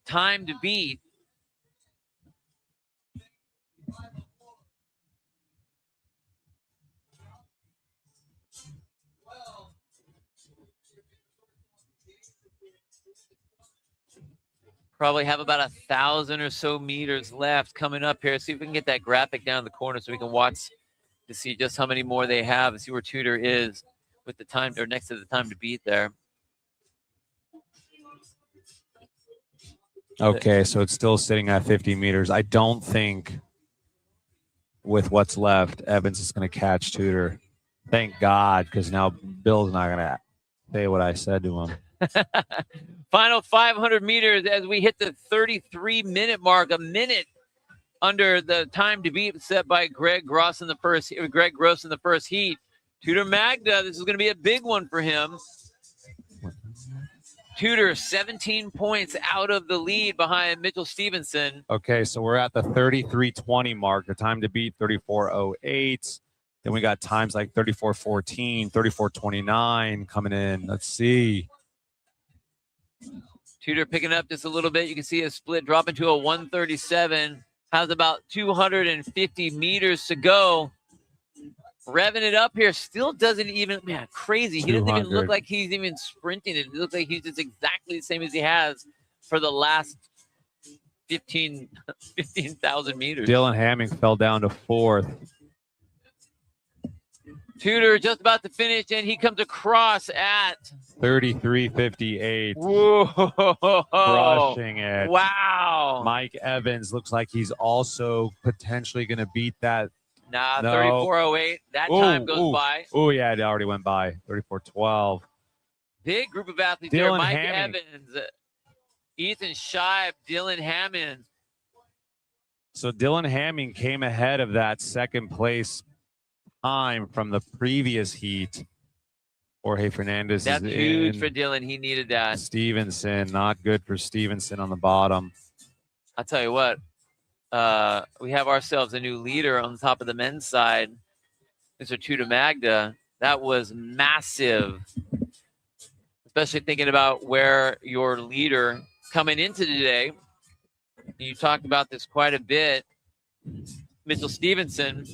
time to beat. Probably have about 1,000 or so meters left coming up here. See if we can get that graphic down in the corner so we can watch to see just how many more they have and see where Tudor is with the time, or next to the time to beat there.
Okay, so it's still sitting at 50 meters. I don't think with what's left, Evans is going to catch Tudor. Thank God, because now Bill's not going to say what I said to him.
Final 500 meters as we hit the 33-minute mark, a minute under the time to beat set by Greg Gross in the first heat. Tudor Magda, this is going to be a big one for him. Tudor 17 points out of the lead behind Mitchell Stevenson.
Okay, so we're at the 33:20 mark. The time to beat 34:08. Then we got times like 34:14, 34:29 coming in. Let's see.
Tudor picking up just a little bit. You can see a split drop into a 137. Has about 250 meters to go. Revving it up here. Still doesn't even, man, crazy. He doesn't even look like he's even sprinting. It looks like he's just exactly the same as he has for the last 15,000 meters.
Dylan Hamming fell down to 4th.
Tudor just about to finish, and he comes across at
33:58.
Whoa.
Crushing it.
Wow.
Mike Evans looks like he's also potentially going to beat that.
Nah,
No.
34:08. That time goes by.
Oh, yeah, it already went by. 34:12.
Big group of athletes there.
Dylan
Mike
Hamming.
Evans, Ethan Scheib, Dylan Hammond.
So Dylan Hamming came ahead of that second place time from the previous heat. Jorge Fernandez
That's
is
huge
in.
for Dylan. He needed that.
Stevenson, not good for Stevenson on the bottom.
I'll tell you what. We have ourselves a new leader on the top of the men's side, Mr. Tudor Magda. That was massive, especially thinking about where your leader coming into today. You talked about this quite a bit. Mitchell Stevenson,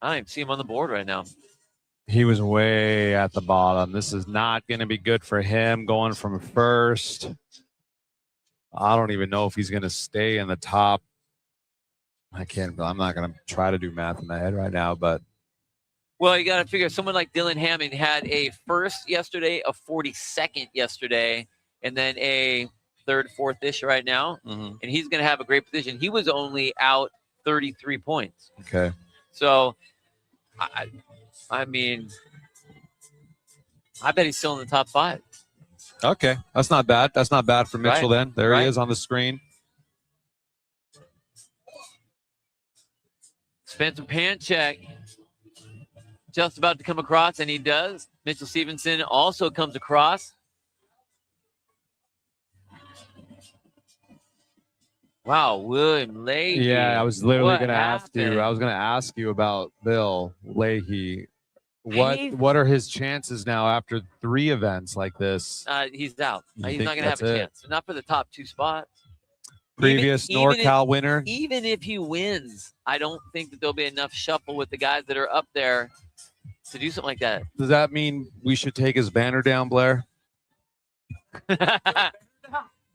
I don't even see him on the board right now.
He was way at the bottom. This is not going to be good for him going from first. I don't even know if he's going to stay in the top. I'm not going to try to do math in my head right now, but.
Well, you got to figure someone like Dylan Hammond had a first yesterday, a 42nd yesterday, and then a third, fourth-ish right now.
Mm-hmm.
And he's going to have a great position. He was only out 33 points.
Okay.
So, I mean, I bet he's still in the top 5.
Okay. That's not bad. That's not bad for Mitchell then. There he
Right.
is on the screen.
Spencer Panchek just about to come across, and he does. Mitchell Stevenson also comes across. Wow, William Leahy.
Yeah, I was literally
What
going to ask you.
happened?
I was going to ask you about Bill Leahy. What are his chances now after 3 events like this?
He's out.
You
He's
think
not going to have
that's
a
it?
chance. Not for the top 2 spots.
Previous NorCal winner.
Even if he wins, I don't think that there'll be enough shuffle with the guys that are up there to do something like that.
Does that mean we should take his banner down, Blair?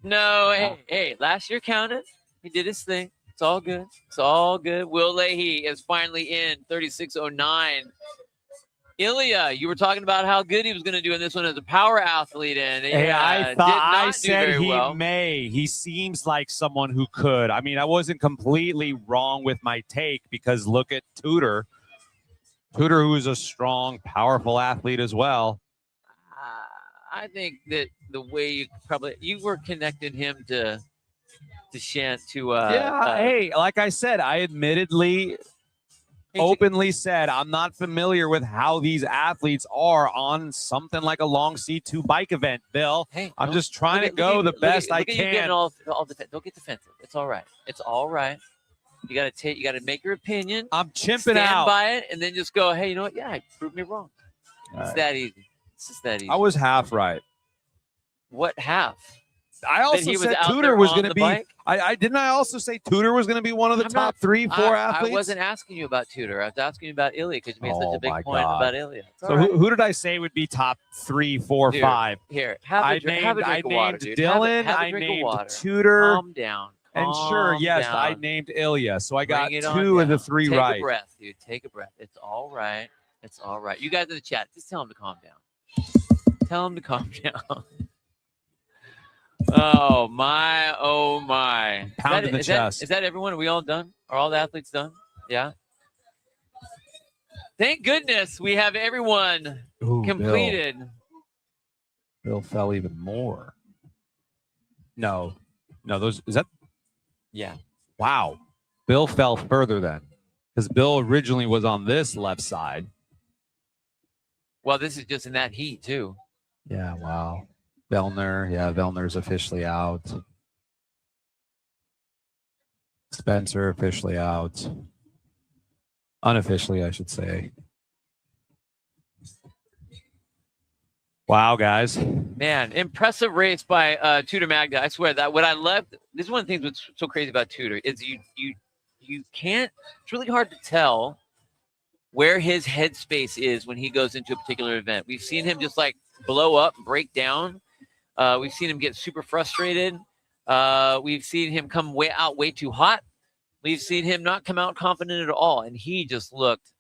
No, hey, last year counted. He did his thing. It's all good. It's all good. Will Leahy is finally in 36:09. Ilya, you were talking about how good he was going to do in this one as a power athlete, and
Hey, I
did
thought
not
I
do
said
very
he
well.
may. He seems like someone who could. I mean, I wasn't completely wrong with my take because look at Tudor. Tudor, who's a strong, powerful athlete as well.
I think that the way you were connecting him to Shant to
Hey, like I said, I admittedly openly said I'm not familiar with how these athletes are on something like a long C2 bike event, Bill.
Hey,
I'm just trying to go the best I
You
can.
getting all don't get defensive. It's all right. It's all right. You gotta make your opinion.
I'm chimping
stand
out.
by it, and then just go, hey, you know what? Yeah, prove me wrong.
All
It's
right.
that easy. It's just that easy.
I was half right.
What half?
I
That
also
he was
said
out
Tudor
there
was
on
going to
the
be.
bike?
I didn't. I also say Tudor was going to be one of the
I'm
top
not-
3, 4 athletes.
I wasn't asking you about Tudor. I was asking you about Ilya because you made such
Oh
a big
my
point
God.
about Ilya. It's
So
all right.
who did I say would be top 3, 4,
Dude,
5?
Here, have a drink of water,
named
dude.
Dylan.
Have a
I
drink of
named
water.
Tudor.
Calm down.
And sure,
Calm
yes,
down.
I named Ilya. So I got
Bring it
2
on
of the
down.
3
Take
right.
a breath, dude. Take a breath. It's all right. It's all right. You guys in the chat, just tell him to calm down. Tell him to calm down. Oh my! Oh my!
Pound in the chest.
Is that everyone? Are we all done? Are all the athletes done? Yeah. Thank goodness we have everyone
Ooh, Bill.
completed.
Bill fell even more. No, those is that? Yeah. Wow. Bill fell further then, because Bill originally was on this left side.
Well, this is just in that heat too.
Yeah. Wow. Vellner's officially out. Spencer officially out. Unofficially, I should say. Wow, guys.
Man, impressive race by Tudor Magda. I swear that what I loved, this is one of the things that's so crazy about Tudor is you can't, it's really hard to tell where his headspace is when he goes into a particular event. We've seen him just like blow up, break down. We've seen him get super frustrated. We've seen him come way too hot. We've seen him not come out confident at all. And he just looked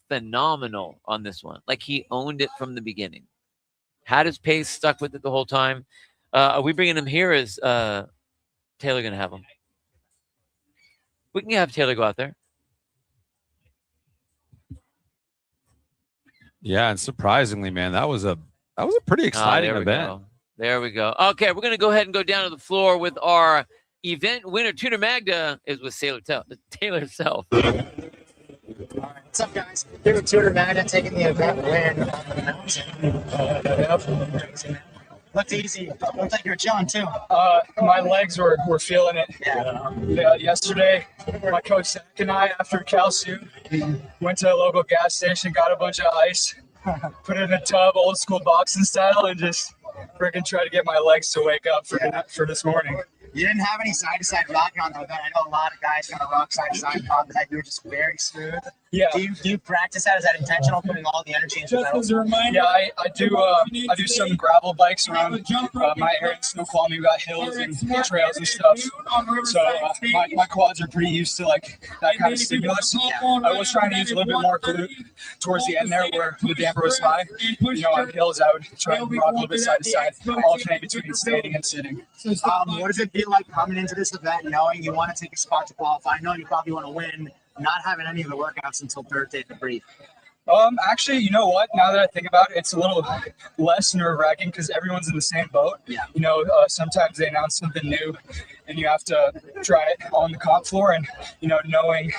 phenomenal on this one. Like he owned it from the beginning. Had his pace, stuck with it the whole time. Are we bringing him here? Is Taylor going to have him? We can have Taylor go out there.
Yeah, and surprisingly, man, that was a pretty exciting event.
There we go. Okay, we're going to go ahead and go down to the floor with our event winner. Tudor Magda is with Taylor herself.
What's up, guys? Here with Tudor Magda taking the event win on the mountain. Looked easy. Looked like you were chilling too.
My legs were feeling it.
Yeah.
Yesterday, my coach Zach and I, after Calsu, went to a local gas station, got a bunch of ice, put it in a tub, old school boxing style, and just freaking try to get my legs to wake up for this morning.
You didn't have any side-to-side rocking on the event. I know a lot of guys kind of rock side-to-side on that. You were just very smooth.
Yeah.
Do you practice that? Is that intentional, putting all the energy into that?
Yeah, I do some gravel bikes around my area in Snoqualmie. We got hills and trails and stuff. So my quads are pretty used to like that kind of stimulus. I was trying to use a little bit more glute towards the end there where the damper was high. You know, on hills I would try to rock a little bit side to side, alternate between standing and sitting.
What does it feel like coming into this event knowing you want to take a spot to qualify? I know you probably want to win, not having any of the workouts until Thursday to breathe.
Actually, you know what? Now that I think about it, it's a little less nerve-wracking because everyone's in the same boat.
Yeah.
You know, sometimes they announce something new, and you have to try it on the comp floor. And you know, knowing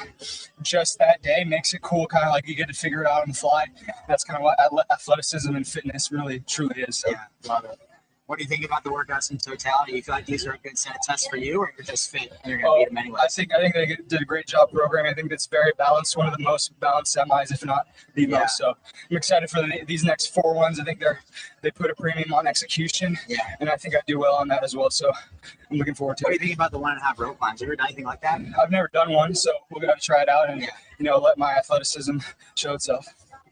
just that day makes it cool. Kind of like you get to figure it out on the fly. That's kind of what athleticism and fitness really truly is. So.
Yeah, love it. What do you think about the workouts in totality? You feel like these are a good set of tests for you, or you're just fit and you're going to beat them anyway?
I think they did a great job programming. I think it's very balanced, one of the most balanced semis, if not the most. So I'm excited for these next 4 ones. I think they put a premium on execution, and I think I do well on that as well. So I'm looking forward to it.
What do you think about the 1.5 rope climbs? Have you ever done anything like that?
I've never done one, so we're going to try it out and you know, let my athleticism show itself.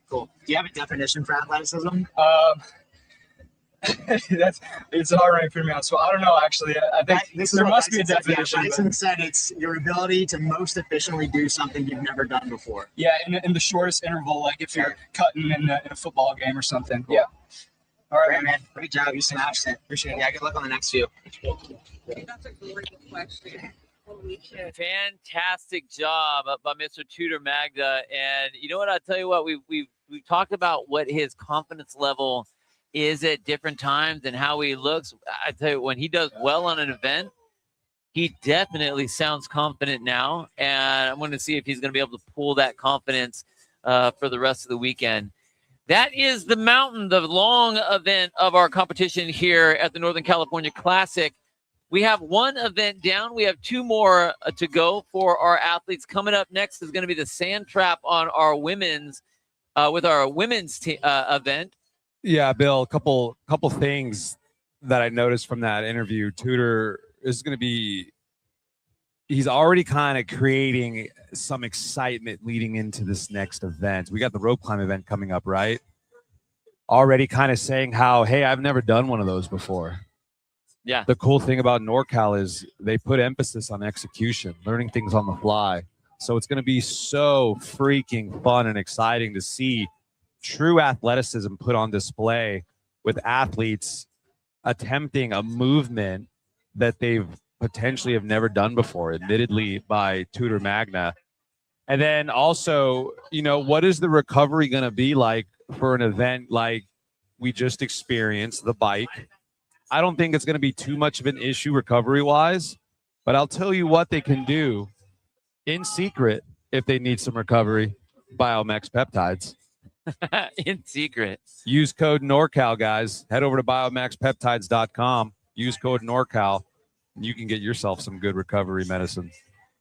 Cool. Do you have a definition for athleticism?
It's already putting me on. So I don't know. Actually, I think there must be a definition.
Bryson said it's your ability to most efficiently do something you've never done before.
Yeah, in the shortest interval, like if you're cutting in a football game or something.
Cool.
Yeah.
All right, man. Great job. You smashed it. Appreciate it. Yeah. Good luck on the next few.
That's a great question. Holy shit.
Fantastic job by Mr. Tudor Magda. And you know what? I'll tell you what, we've talked about what his confidence level is at different times and how he looks. I tell you, when he does well on an event, he definitely sounds confident now. And I'm going to see if he's going to be able to pull that confidence for the rest of the weekend. That is the mountain, the long event of our competition here at the Northern California Classic. We have one event down. We have 2 more to go for our athletes. Coming up next is going to be the sand trap on our women's with our women's event.
Yeah, Bill, a couple things that I noticed from that interview. Tudor is going to be, he's already kind of creating some excitement leading into this next event. We got the rope climb event coming up, right? Already kind of saying how, hey, I've never done one of those before.
Yeah.
The cool thing about NorCal is they put emphasis on execution, learning things on the fly. So it's going to be so freaking fun and exciting to see true athleticism put on display with athletes attempting a movement that they've potentially have never done before, admittedly by Tudor Magda. And then also, you know, what is the recovery going to be like for an event like we just experienced, the bike. I don't think it's going to be too much of an issue recovery-wise, but I'll tell you what they can do in secret if they need some recovery. Biomex peptides.
In secret.
Use code NorCal, guys. Head over to biomaxpeptides.com. Use code NorCal, and you can get yourself some good recovery medicine.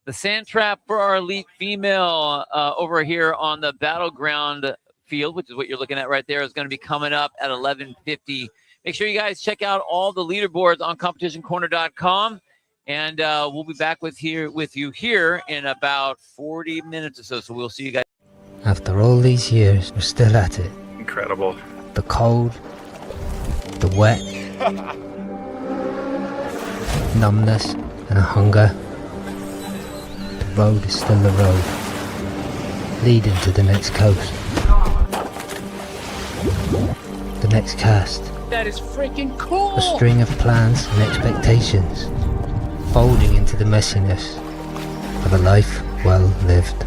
The sand trap for our elite female over here on the battleground field, which is what you're looking at right there, is going to be coming up at 11:50. Make sure you guys check out all the leaderboards on competitioncorner.com, and we'll be back with you here in about 40 minutes or so. So we'll see you guys.
After all these years, we're still at it.
Incredible.
The cold, the wet, numbness and hunger. The road is still the road, leading to the next coast. The next cast.
That is freaking cool.
A string of plans and expectations, folding into the messiness of a life well lived.